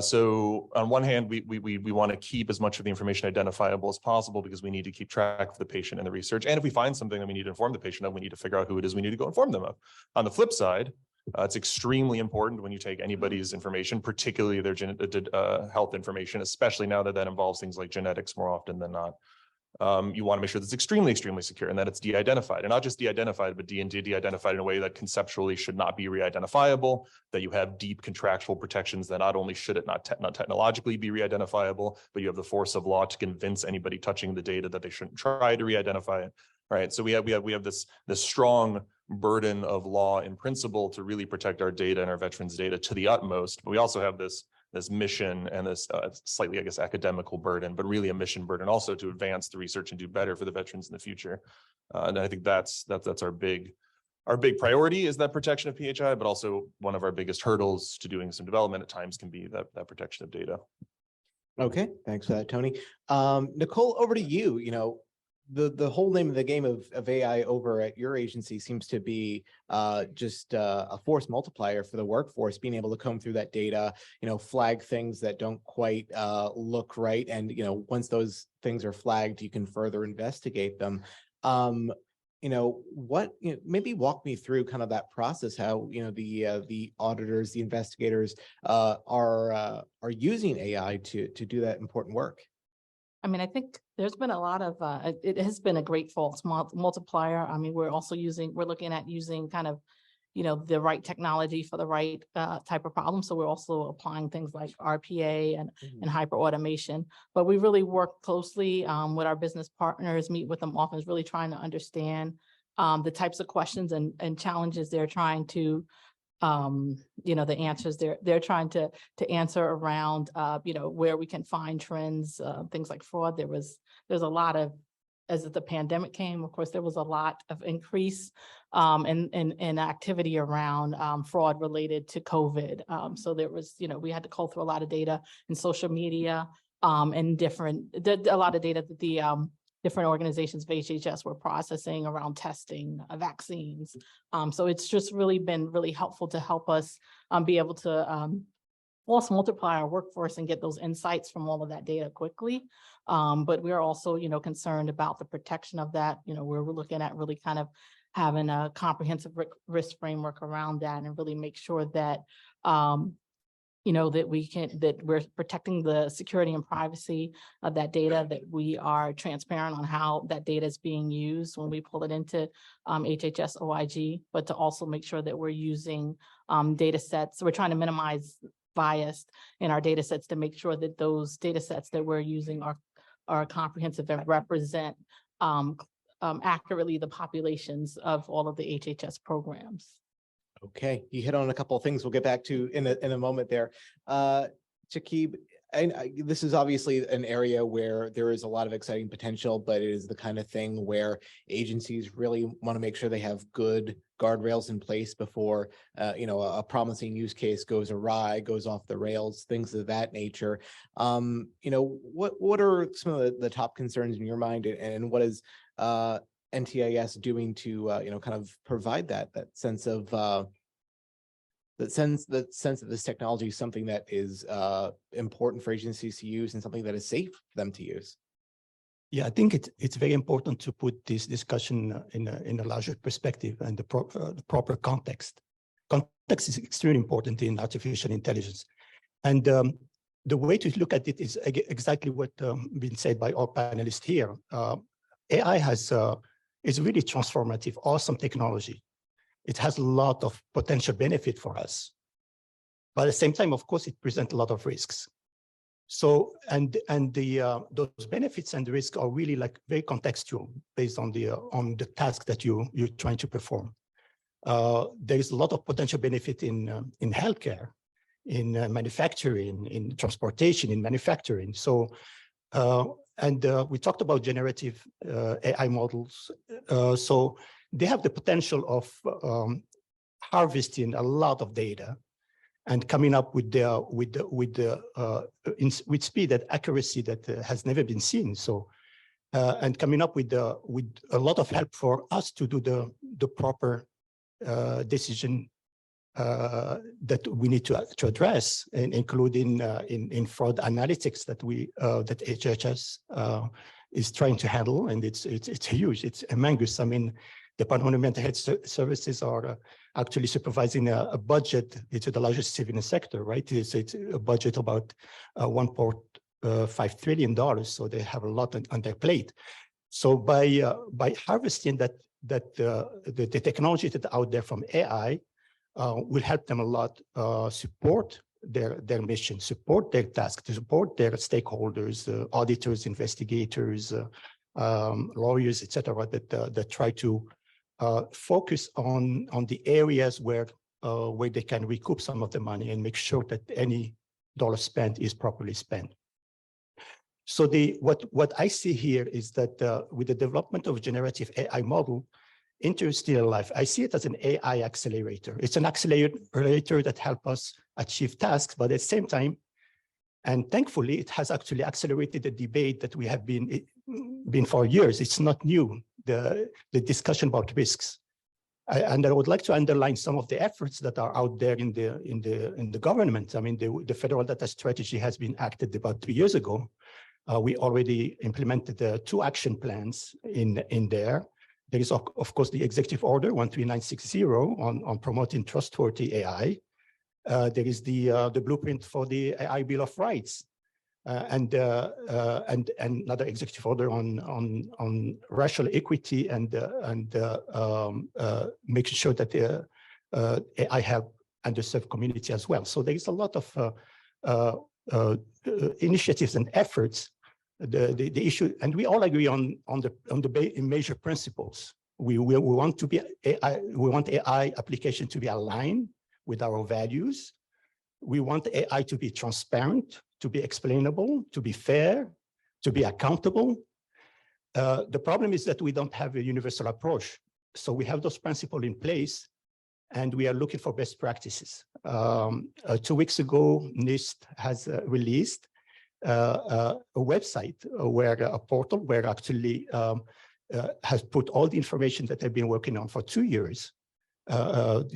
So on one hand, we want to keep as much of the information identifiable as possible, because we need to keep track of the patient and the research. And if we find something that we need to inform the patient of, we need to figure out who it is we need to go inform them of. On the flip side, it's extremely important when you take anybody's information, particularly their health information, especially now that involves things like genetics more often than not. You want to make sure that it's extremely, extremely secure, and that it's de-identified, and not just de-identified, but de-identified in a way that conceptually should not be re-identifiable, that you have deep contractual protections that not only should it not technologically be re-identifiable, but you have the force of law to convince anybody touching the data that they shouldn't try to re-identify it. Right. So we have this strong burden of law and principle to really protect our data and our veterans' data to the utmost. But we also have this mission and this slightly, I guess, academical burden, but really a mission burden also to advance the research and do better for the veterans in the future. And I think that's our big priority, is that protection of PHI, but also one of our biggest hurdles to doing some development at times can be that protection of data. Okay, thanks for that, Tony. Nicole, over to you. The whole name of the game of AI over at your agency seems to be just a force multiplier for the workforce, being able to comb through that data, flag things that don't quite look right. And, once those things are flagged, you can further investigate them. Maybe walk me through kind of that process, how, the auditors, the investigators are using AI to do that important work. I mean, I think there's been a lot of, it has been a great false multiplier. I mean, we're looking at using kind of, the right technology for the right type of problem. So we're also applying things like RPA and hyper automation. But we really work closely with our business partners, meet with them often, really trying to understand the types of questions and challenges they're trying to the answers they're trying to answer around, where we can find trends, things like fraud. There's a lot of, as the pandemic came, of course, there was a lot of increase in activity around fraud related to COVID. So there was, we had to cull through a lot of data in social media and a lot of data that the different organizations of HHS were processing around testing vaccines. So it's just really been really helpful to help us be able to also multiply our workforce and get those insights from all of that data quickly. But we're also, concerned about the protection of that. We're looking at really kind of having a comprehensive risk framework around that, and really make sure that that we're protecting the security and privacy of that data, that we are transparent on how that data is being used when we pull it into HHS OIG, but to also make sure that we're using data sets. We're trying to minimize bias in our data sets to make sure that those data sets that we're using are comprehensive and represent accurately the populations of all of the HHS programs. Okay, you hit on a couple of things we'll get back to in a moment there. Shakib, this is obviously an area where there is a lot of exciting potential, but it is the kind of thing where agencies really want to make sure they have good guardrails in place before a promising use case goes awry, goes off the rails, things of that nature. What are some of the top concerns in your mind, and what is NTIS doing to kind of provide that sense of that sense that this technology is something that is important for agencies to use and something that is safe for them to use? Yeah, I think it's very important to put this discussion in a larger perspective and the proper context. Context is extremely important in artificial intelligence. And the way to look at it is exactly what been said by our panelists here. AI is really transformative, awesome technology. It has a lot of potential benefit for us. But at the same time, of course, it presents a lot of risks. So, those benefits and risks are really like very contextual based on the task that you're trying to perform. There is a lot of potential benefit in healthcare, in manufacturing, in transportation, in manufacturing. So, we talked about generative AI models. So they have the potential of harvesting a lot of data and coming up with speed and accuracy that has never been seen. So, and coming up with a lot of help for us to do the proper decision that we need to address, including in fraud analytics that HHS is trying to handle, and it's huge. It's humongous. I mean, the Department of Mental Health Services are actually supervising a budget. It's the largest civilian sector, right? It's a budget about $1.5 trillion. So they have a lot on their plate. So by harvesting the technology that's out there from AI, will help them a lot, support their mission, support their task, to support their stakeholders, auditors, investigators, lawyers, etc., that try to focus on the areas where they can recoup some of the money and make sure that any dollar spent is properly spent. So what I see here is that with the development of generative AI model, interstellar life, I see it as an AI accelerator. It's an accelerator that helps us achieve tasks, but at the same time, and thankfully, it has actually accelerated the debate that we have been for years. It's not new, the discussion about risks. And I would like to underline some of the efforts that are out there in the government. I mean, the federal data strategy has been acted about 2 years ago. We already implemented 2 action plans in there. There is, of course, the executive order 13960 on promoting trustworthy AI. There is the blueprint for the AI Bill of Rights, and another executive order on racial equity and making sure that AI help underserved community as well. So there is a lot of initiatives and efforts. The issue, and we all agree on the major principles. We want to be AI. We want AI application to be aligned with our values. We want AI to be transparent, to be explainable, to be fair, to be accountable. The problem is that we don't have a universal approach. So we have those principles in place, and we are looking for best practices. 2 weeks ago, NIST has released a website a portal where actually has put all the information that they've been working on for 2 years on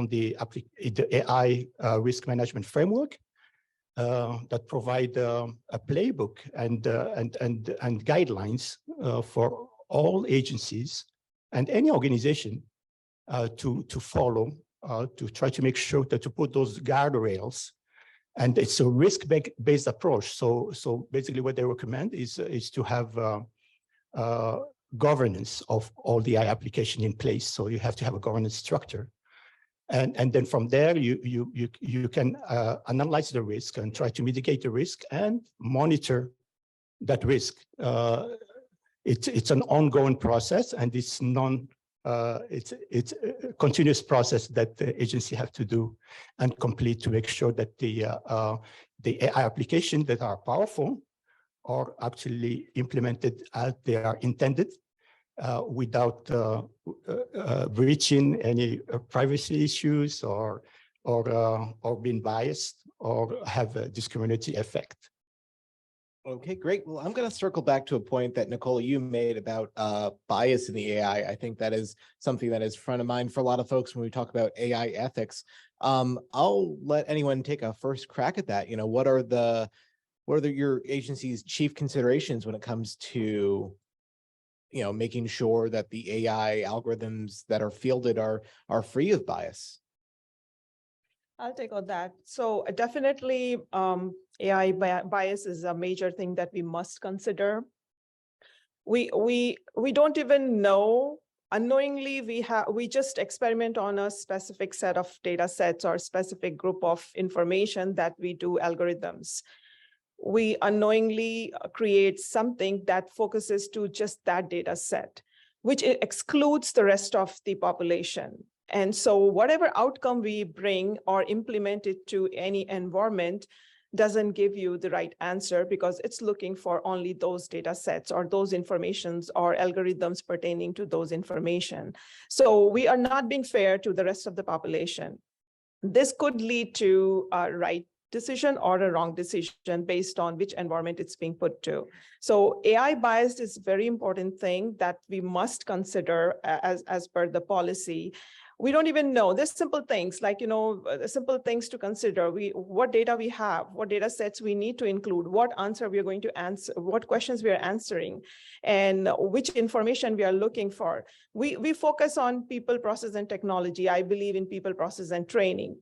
the AI risk management framework that provide a playbook and guidelines for all agencies and any organization to follow to try to make sure that to put those guardrails And it's a risk-based approach. So basically what they recommend is to have governance of all the AI application in place. So you have to have a governance structure. And then from there, you can analyze the risk and try to mitigate the risk and monitor that risk. It's an ongoing process, and it's it's a continuous process that the agency have to do and complete to make sure that the AI applications that are powerful are actually implemented as they are intended, without breaching any privacy issues or being biased or have a discriminatory effect. Okay, great. Well, I'm going to circle back to a point that Nicole, you made about bias in the AI. I think that is something that is front of mind for a lot of folks when we talk about AI ethics. I'll let anyone take a first crack at that. You know, what are your agency's chief considerations when it comes to, you know, making sure that the AI algorithms that are fielded are free of bias? I'll take on that. So definitely AI bias is a major thing that we must consider. We don't even know. Unknowingly, we just experiment on a specific set of data sets or specific group of information that we do algorithms. We unknowingly create something that focuses to just that data set, which excludes the rest of the population. And so whatever outcome we bring or implement it to any environment doesn't give you the right answer because it's looking for only those data sets or those informations or algorithms pertaining to those information. So we are not being fair to the rest of the population. This could lead to a right decision or a wrong decision based on which environment it's being put to. So AI bias is a very important thing that we must consider as per the policy. We don't even know. There's simple things like, you know, simple things to consider. What data we have, what data sets we need to include, what answer we are going to answer, what questions we are answering, and which information we are looking for. We focus on people, process, and technology. I believe in people, process, and training.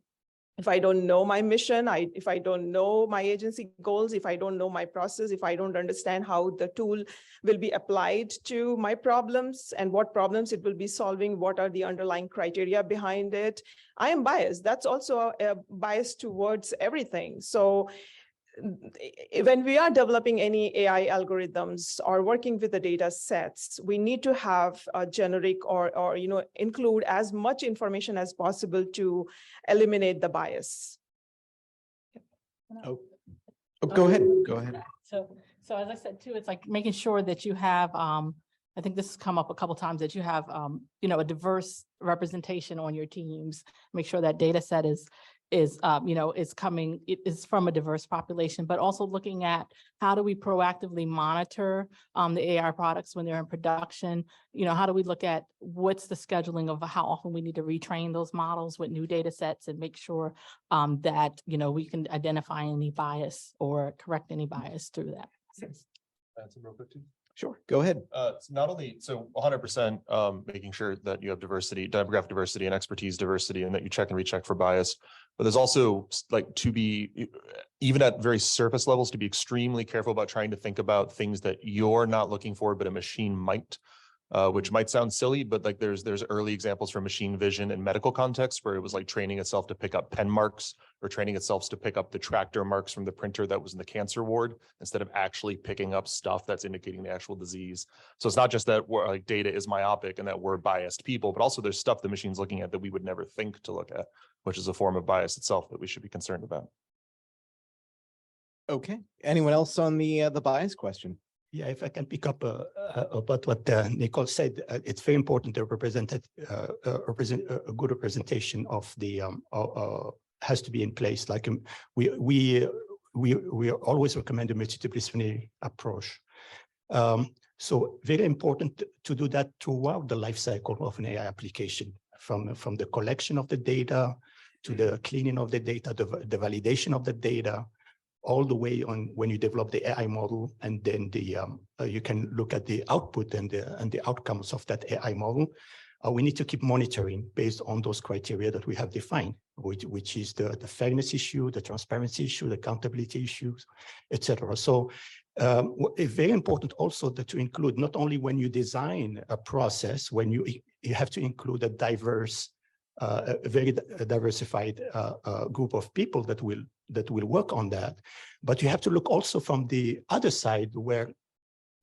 If I don't know my mission, if I don't know my agency goals, if I don't know my process, if I don't understand how the tool will be applied to my problems and what problems it will be solving, what are the underlying criteria behind it, I am biased. That's also a bias towards everything. So when we are developing any AI algorithms or working with the data sets, we need to have a generic or you know, include as much information as possible to eliminate the bias. Oh, go ahead. Go ahead. So as I said too, it's like making sure that you have, I think this has come up a couple of times, that you have, you know, a diverse representation on your teams. Make sure that data set is you know, it is from a diverse population, but also looking at how do we proactively monitor the AI products when they're in production. You know, how do we look at what's the scheduling of how often we need to retrain those models with new data sets and make sure that, you know, we can identify any bias or correct any bias through that process. That's real quick too. Sure, go ahead. It's not only, so 100% making sure that you have diversity, demographic diversity and expertise diversity, and that you check and recheck for bias. But there's also like to be, even at very surface levels, to be extremely careful about trying to think about things that you're not looking for, but a machine might. Which might sound silly, but like there's early examples from machine vision in medical context where it was like training itself to pick up pen marks or training itself to pick up the tractor marks from the printer that was in the cancer ward instead of actually picking up stuff that's indicating the actual disease. So it's not just that we're like data is myopic and that we're biased people, but also there's stuff the machine's looking at that we would never think to look at, which is a form of bias itself that we should be concerned about. Okay. Anyone else on the bias question? Yeah, if I can pick up about what Nicole said, it's very important to represent a good representation of the has to be in place. Like we always recommend a multidisciplinary approach. So very important to do that throughout the life cycle of an AI application, from the collection of the data to the cleaning of the data, the validation of the data, all the way on when you develop the AI model, and then you can look at the output and the outcomes of that AI model. we need to keep monitoring based on those criteria that we have defined, which is the fairness issue, the transparency issue, the accountability issues, etc. So it's very important also that to include not only when you design a process, when you have to include a diverse, a very diversified group of people that will work on that, but you have to look also from the other side where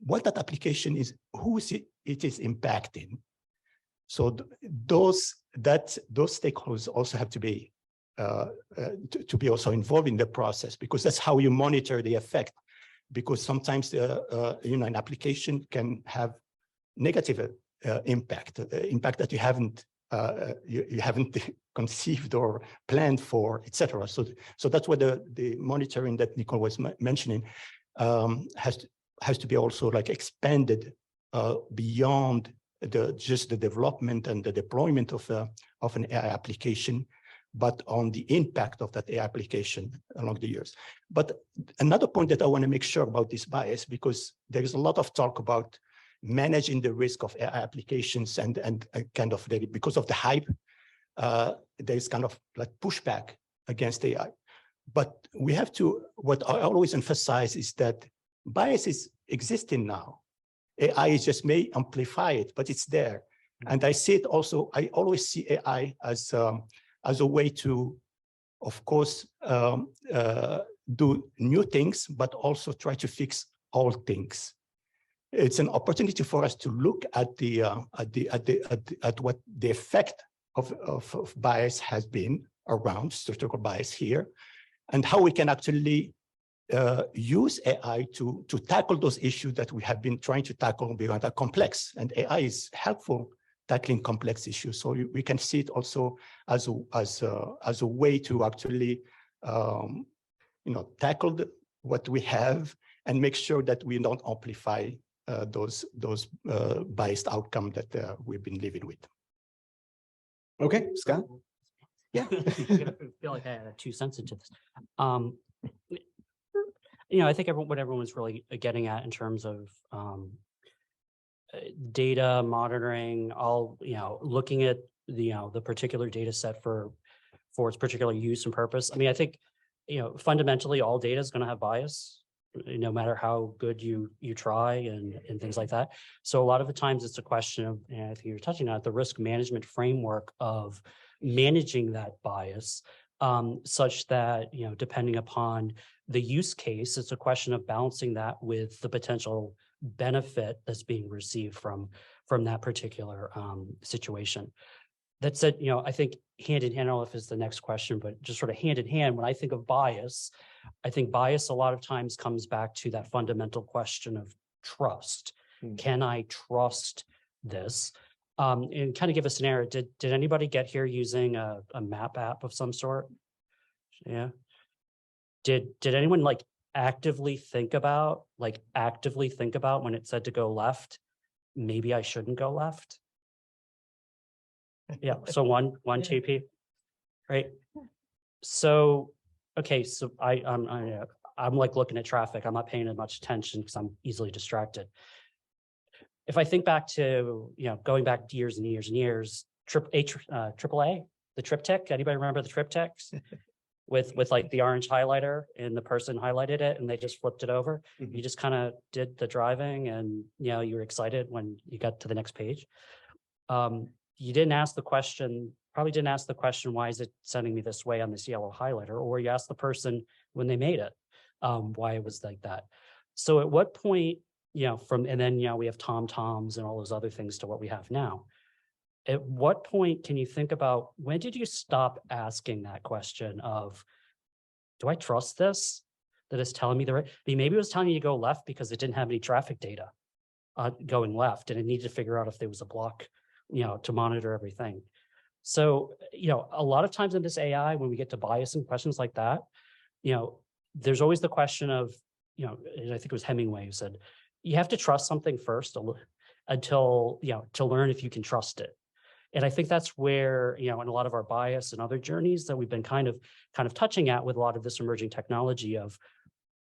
what that application is, who it is impacting. So those stakeholders also have to be also involved in the process, because that's how you monitor the effect. Because sometimes an application can have negative impact that you haven't conceived or planned for, etc. So that's what the monitoring that Nicole was mentioning has to be also like expanded beyond just the development and the deployment of an AI application, but on the impact of that AI application along the years. But another point that I want to make sure about this bias, because there is a lot of talk about managing the risk of AI applications and kind of because of the hype, there is kind of like pushback against AI. But we have to, what I always emphasize is that bias is existing now. AI is just may amplify it, but it's there. And I see it also, I always see AI as a way to, of course, do new things, but also try to fix old things. It's an opportunity for us to look at what the effect of bias has been around statistical bias here, and how we can actually use AI to tackle those issues that we have been trying to tackle beyond that complex. And AI is helpful tackling complex issues. So we can see it also as a way to actually, tackle what we have and make sure that we don't amplify those biased outcomes that we've been living with. Okay, Scott. Yeah, I feel like I had 2 cents into this. I think what everyone's really getting at in terms of data monitoring, looking at the particular data set for its particular use and purpose. I mean, I think, fundamentally all data is going to have bias, no matter how good you try and things like that. So a lot of the times it's a question of, and I think you're touching on it, the risk management framework of managing that bias, such that, depending upon the use case, it's a question of balancing that with the potential benefit that's being received from that particular situation. That said, I think hand in hand, I don't know if it's the next question, but just sort of hand in hand, when I think of bias, I think bias a lot of times comes back to that fundamental question of trust. Can I trust this? And kind of give a scenario. Did anybody get here using a map app of some sort? Yeah. Did anyone actively think about when it said to go left, maybe I shouldn't go left? Yeah. So one TP, right? So, okay. So I'm looking at traffic. I'm not paying as much attention because I'm easily distracted. If I think back to, going back years and years and years, AAA, the triptych. Anybody remember the triptychs? with like the orange highlighter and the person highlighted it and they just flipped it over. You just kind of did the driving and, you were excited when you got to the next page. You didn't ask the question, probably didn't ask the question, why is it sending me this way on this yellow highlighter? Or you asked the person when they made it, why it was like that. So at what point, and then we have TomToms and all those other things to what we have now. At what point can you think about, when did you stop asking that question of, do I trust this? That is telling me the right, maybe it was telling you to go left because it didn't have any traffic data going left and it needed to figure out if there was a block, to monitor everything. So, a lot of times in this AI, when we get to bias and questions like that, there's always the question of, and I think it was Hemingway who said, you have to trust something first until, to learn if you can trust it. And I think that's where, in a lot of our bias and other journeys that we've been kind of touching at with a lot of this emerging technology of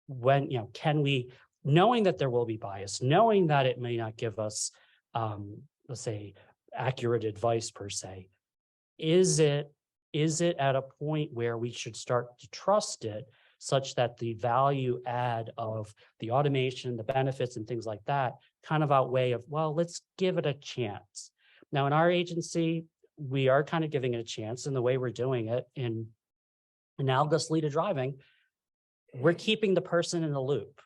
when, can we, knowing that there will be bias, knowing that it may not give us, let's say, accurate advice per se. Is it at a point where we should start to trust it such that the value add of the automation, the benefits and things like that kind of outweigh of, well, let's give it a chance. Now, in our agency, we are kind of giving it a chance, and the way we're doing it in analogous lead to driving, we're keeping the person in the loop.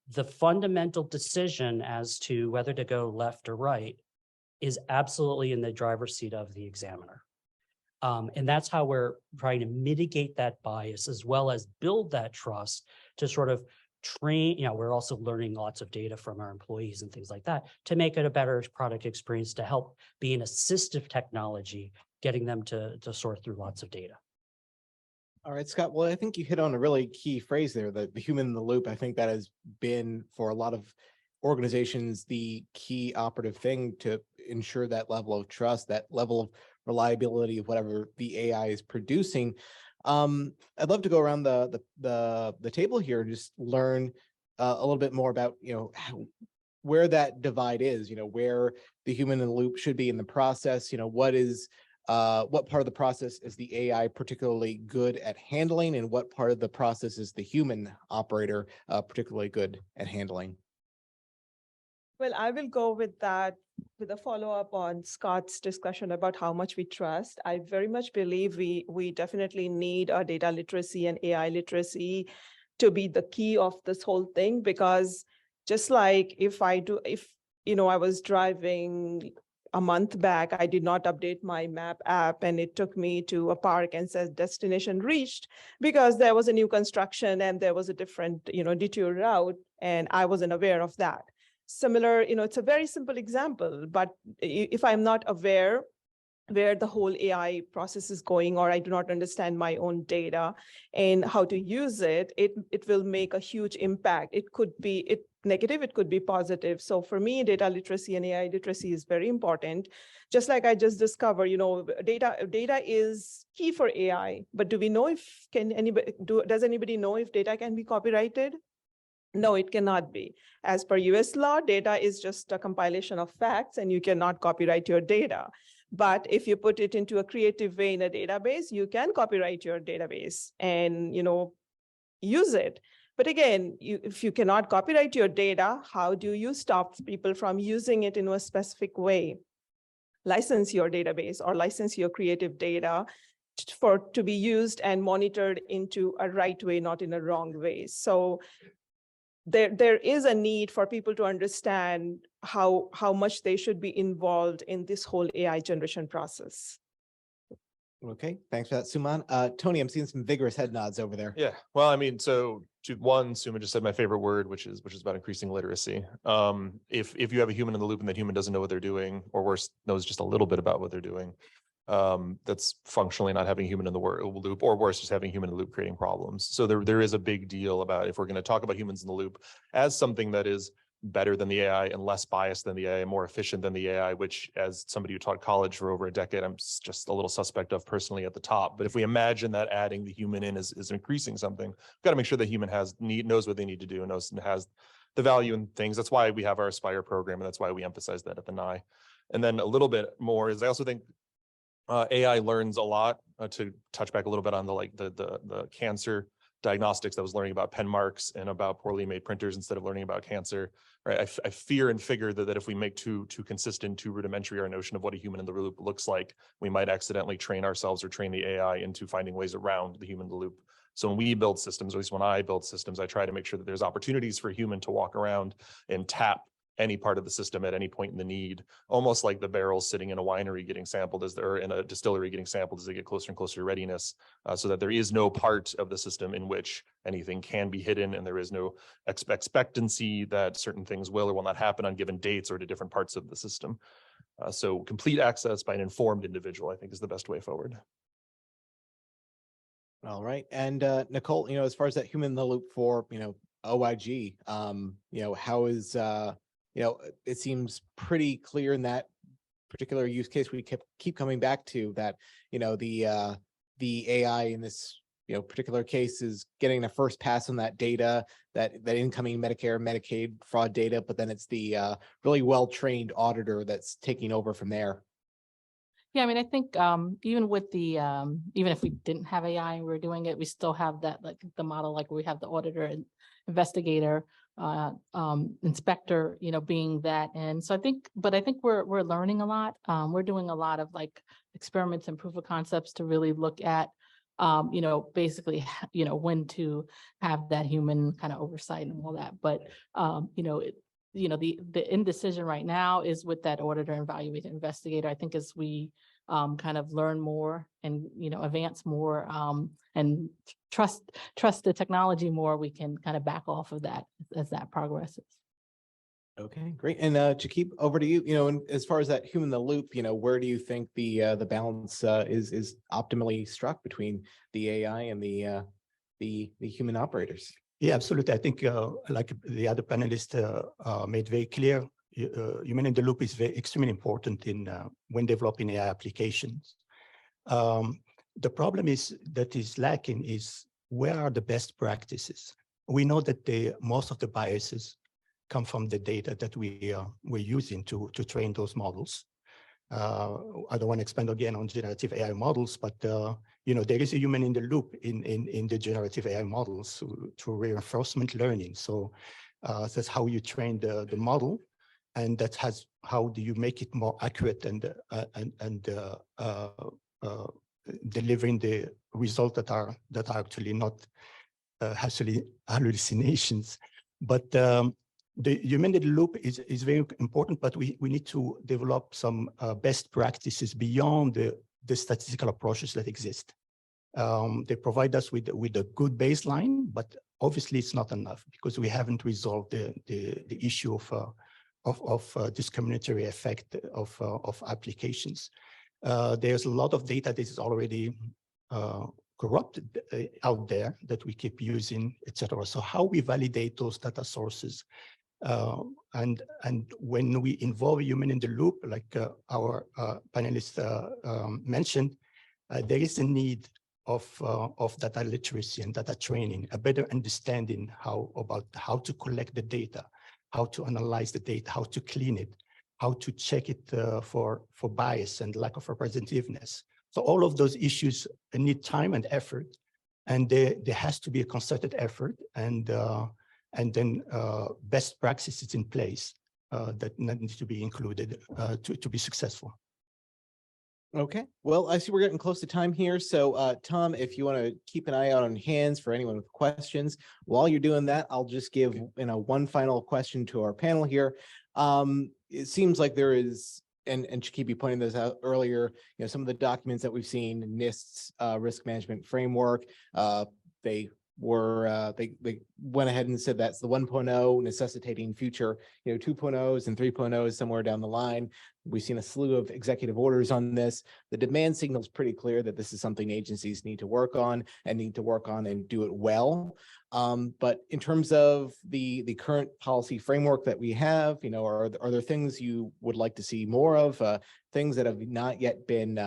The fundamental decision as to whether to go left or right is absolutely in the driver's seat of the examiner. And that's how we're trying to mitigate that bias as well as build that trust to sort of train, we're also learning lots of data from our employees and things like that to make it a better product experience, to help be an assistive technology, getting them to sort through lots of data. All right, Scott. Well, I think you hit on a really key phrase there, the human in the loop. I think that has been for a lot of organizations the key operative thing to ensure that level of trust, that level of reliability of whatever the AI is producing. I'd love to go around the table here and just learn a little bit more about where that divide is. Where the human in the loop should be in the process. What part of the process is the AI particularly good at handling, and what part of the process is the human operator particularly good at handling? Well, I will go with that with a follow-up on Scott's discussion about how much we trust. I very much believe we definitely need our data literacy and AI literacy to be the key of this whole thing, because just like if I was driving a month back, I did not update my map app and it took me to a park and says destination reached because there was a new construction and there was a different, detour route, and I wasn't aware of that. Similar, it's a very simple example, but if I'm not aware where the whole AI process is going, or I do not understand my own data and how to use it, it will make a huge impact. It could be negative, it could be positive. So for me, data literacy and AI literacy is very important. Just like I just discovered, data is key for AI, but do we know does anybody know if data can be copyrighted? No, it cannot be. As per US law, data is just a compilation of facts and you cannot copyright your data. But if you put it into a creative way in a database, you can copyright your database and, use it. But again, if you cannot copyright your data, how do you stop people from using it in a specific way? License your database or license your creative data to be used and monitored into a right way, not in a wrong way. So there is a need for people to understand how much they should be involved in this whole AI generation process. Okay, thanks for that, Suman. Tony, I'm seeing some vigorous head nods over there. Yeah, well, I mean, so Suma just said my favorite word, which is about increasing literacy. If you have a human in the loop and that human doesn't know what they're doing, or worse, knows just a little bit about what they're doing, that's functionally not having a human in the loop, or worse, just having a human in the loop creating problems. So there is a big deal about, if we're going to talk about humans in the loop as something that is better than the AI and less biased than the AI, more efficient than the AI, which, as somebody who taught college for over a decade, I'm just a little suspect of personally at the top. But if we imagine that adding the human in is increasing something, we've got to make sure the human knows what they need to do and has the value in things. That's why we have our Aspire program, and that's why we emphasize that at the NI. And then a little bit more is, I also think AI learns a lot. To touch back a little bit on the cancer diagnostics, that was learning about pen marks and about poorly made printers instead of learning about cancer. Right? I fear and figure that if we make too consistent, too rudimentary our notion of what a human in the loop looks like, we might accidentally train ourselves or train the AI into finding ways around the human in the loop. So when we build systems, or at least when I build systems, I try to make sure that there's opportunities for a human to walk around and tap any part of the system at any point in the need, almost like the barrels sitting in a winery getting sampled or in a distillery getting sampled as they get closer and closer to readiness, so that there is no part of the system in which anything can be hidden, and there is no expectancy that certain things will or will not happen on given dates or to different parts of the system. So complete access by an informed individual, I think, is the best way forward. All right. And Nicole, as far as that human in the loop for, OIG, how is, it seems pretty clear in that particular use case we keep coming back to that, the AI in this, particular case is getting a first pass on that data, that incoming Medicare, Medicaid fraud data, but then it's the really well-trained auditor that's taking over from there. Yeah, I mean, I think even with the even if we didn't have AI and we were doing it, we still have that like the model, like we have the auditor and investigator, inspector, being that. And so I think we're learning a lot. We're doing a lot of like experiments and proof of concepts to really look at basically, when to have that human kind of oversight and all that. But the indecision right now is with that auditor and evaluator investigator. I think as we kind of learn more and advance more and trust the technology more, we can kind of back off of that as that progresses. Okay, great. And Chakib, over to you. And as far as that human in the loop, where do you think the balance is optimally struck between the AI and the human operators? Yeah, absolutely. I think like the other panelists made very clear, human in the loop is extremely important in when developing AI applications. The problem that is lacking is where are the best practices? We know that most of the biases come from the data that we're using to train those models. I don't want to expand again on generative AI models, but there is a human in the loop in the generative AI models through reinforcement learning. So that's how you train the model, and how do you make it more accurate and delivering the results that are actually not hallucinations. But the human in the loop is very important, but we need to develop some best practices beyond the statistical approaches that exist. They provide us with a good baseline, but obviously it's not enough because we haven't resolved the issue of discriminatory effect of applications. There's a lot of data that is already corrupted out there that we keep using, etc. So how we validate those data sources, and when we involve a human in the loop, like our panelists mentioned, there is a need of data literacy and data training, a better understanding about how to collect the data, how to analyze the data, how to clean it, how to check it for bias and lack of representativeness. So all of those issues need time and effort, and there has to be a concerted effort, and then best practices in place that need to be included to be successful. Okay, well, I see we're getting close to time here. So Tom, if you want to keep an eye out on hands for anyone with questions, while you're doing that, I'll just give one final question to our panel here. It seems like there is, and Chakib, you pointed this out earlier, some of the documents that we've seen, NIST's risk management framework, they went ahead and said that's the 1.0 necessitating future 2.0s and 3.0s somewhere down the line. We've seen a slew of executive orders on this. The demand signal is pretty clear that this is something agencies need to work on and do it well. But in terms of the current policy framework that we have, are there things you would like to see more of, things that have not yet been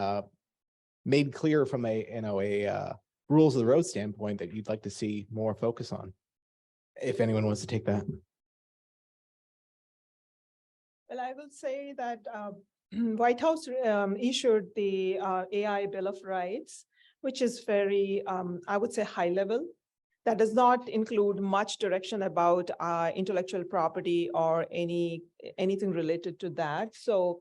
made clear from a rules of the road standpoint that you'd like to see more focus on, if anyone wants to take that? Well, I will say that White House issued the AI Bill of Rights, which is very, I would say, high level. That does not include much direction about intellectual property or anything related to that. So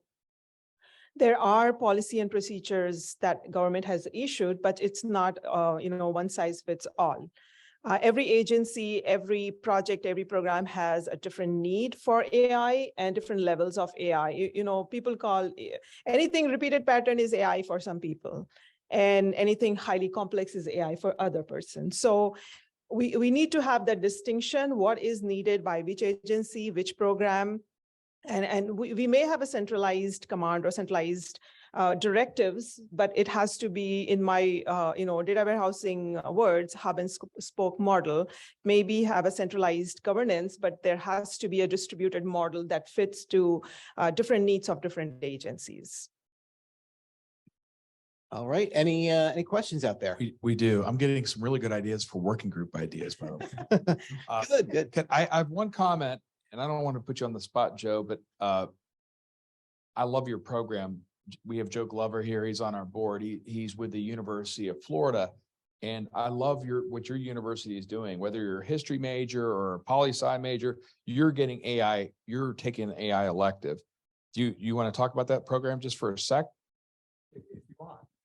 there are policy and procedures that government has issued, but it's not, one size fits all. Every agency, every project, every program has a different need for AI and different levels of AI. People call anything repeated pattern is AI for some people, and anything highly complex is AI for other persons. So we need to have that distinction, what is needed by which agency, which program. And we may have a centralized command or centralized directives, but it has to be, in my data warehousing words, hub and spoke model. Maybe have a centralized governance, but there has to be a distributed model that fits to different needs of different agencies. All right. Any questions out there? We do. I'm getting some really good ideas for working group ideas, by the way. Good. I have one comment, and I don't want to put you on the spot, Joe, but I love your program. we have Joe Glover here. He's on our board. He's with the University of Florida. And I love what your university is doing, whether you're a history major or a poli-sci major, you're getting AI, you're taking an AI elective. Do you want to talk about that program just for a sec?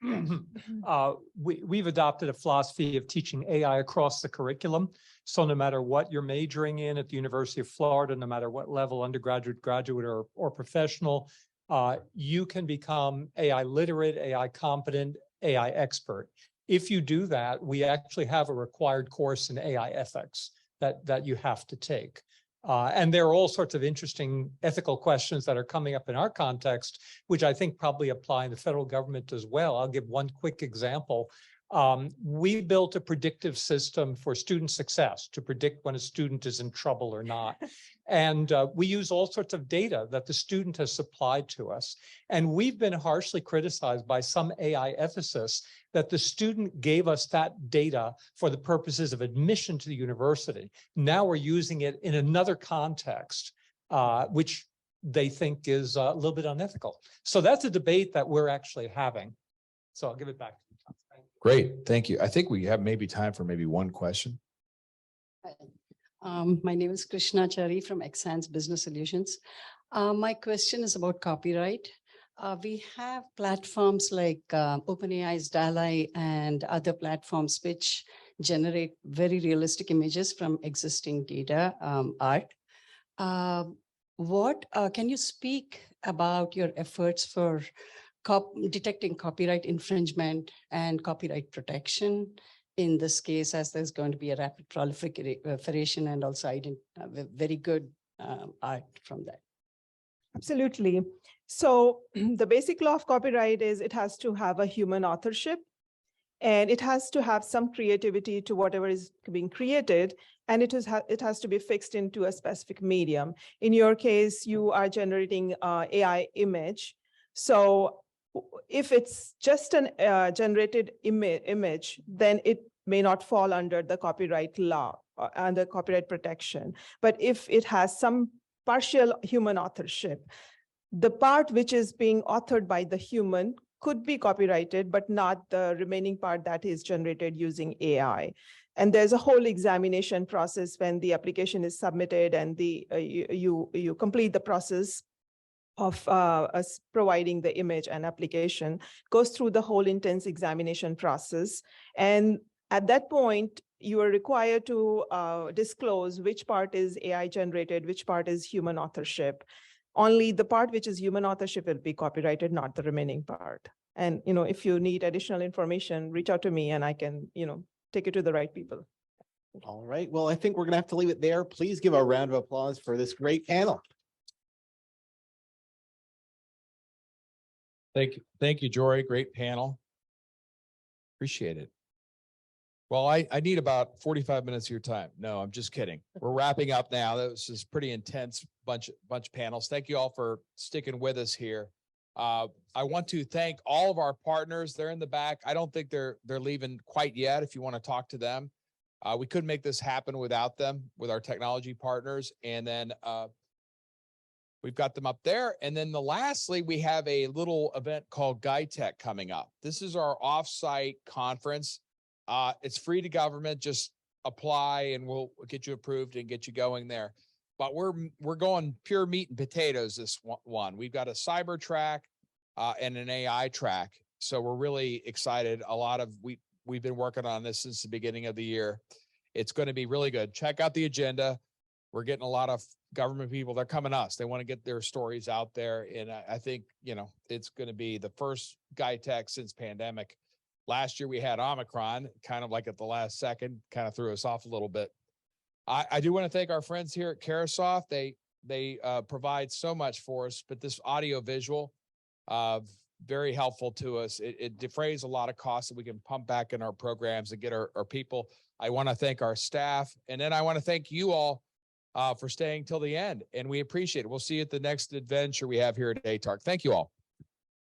We've adopted a philosophy of teaching AI across the curriculum. So no matter what you're majoring in at the University of Florida, no matter what level, undergraduate, graduate, or professional, you can become AI literate, AI competent, AI expert. If you do that, we actually have a required course in AI ethics that you have to take. And there are all sorts of interesting ethical questions that are coming up in our context, which I think probably apply in the federal government as well. I'll give one quick example. We built a predictive system for student success to predict when a student is in trouble or not. And we use all sorts of data that the student has supplied to us. And we've been harshly criticized by some AI ethicists that the student gave us that data for the purposes of admission to the university. Now we're using it in another context, which they think is a little bit unethical. So that's a debate that we're actually having. So I'll give it back to you, Tom. Great, thank you. I think we have maybe time for maybe one question. My name is Krishna Chari from Exans Business Solutions. My question is about copyright. We have platforms like OpenAI's DALL-E and other platforms which generate very realistic images from existing data, art. Can you speak about your efforts for detecting copyright infringement and copyright protection in this case, as there's going to be a rapid proliferation and also very good art from that? Absolutely. So the basic law of copyright is it has to have a human authorship, and it has to have some creativity to whatever is being created, and it has to be fixed into a specific medium. In your case, you are generating AI image. So if it's just an generated image, then it may not fall under the copyright law and the copyright protection. But if it has some partial human authorship, the part which is being authored by the human could be copyrighted, but not the remaining part that is generated using AI. And there's a whole examination process when the application is submitted, and you complete the process of us providing the image and application, goes through the whole intense examination process. And at that point, you are required to disclose which part is AI generated, which part is human authorship. Only the part which is human authorship will be copyrighted, not the remaining part. And if you need additional information, reach out to me and I can take it to the right people. All right. Well, I think we're going to have to leave it there. Please give a round of applause for this great panel. Thank you, Jory. Great panel. Appreciate it. Well, I need about 45 minutes of your time. No, I'm just kidding. We're wrapping up now. This is pretty intense bunch of panels. Thank you all for sticking with us here. I want to thank all of our partners. They're in the back. I don't think they're leaving quite yet. If you want to talk to them, we couldn't make this happen without them, with our technology partners. And then we've got them up there. And then lastly, we have a little event called GuiTech coming up. This is our offsite conference. It's free to government. Just apply and we'll get you approved and get you going there. But we're going pure meat and potatoes this one. We've got a cyber track and an AI track. So we're really excited. We've been working on this since the beginning of the year. It's going to be really good. Check out the agenda. We're getting a lot of government people. They're coming to us. They want to get their stories out there. And I think, it's going to be the first GuiTech since pandemic. Last year we had Omicron, kind of like at the last second, kind of threw us off a little bit. I do want to thank our friends here at Carasoft. They provide so much for us, but this audio visual, very helpful to us. It defrays a lot of costs that we can pump back in our programs and get our people. I want to thank our staff, and then I want to thank you all for staying till the end, and we appreciate it. We'll see you at the next adventure we have here at ATARC. Thank you all.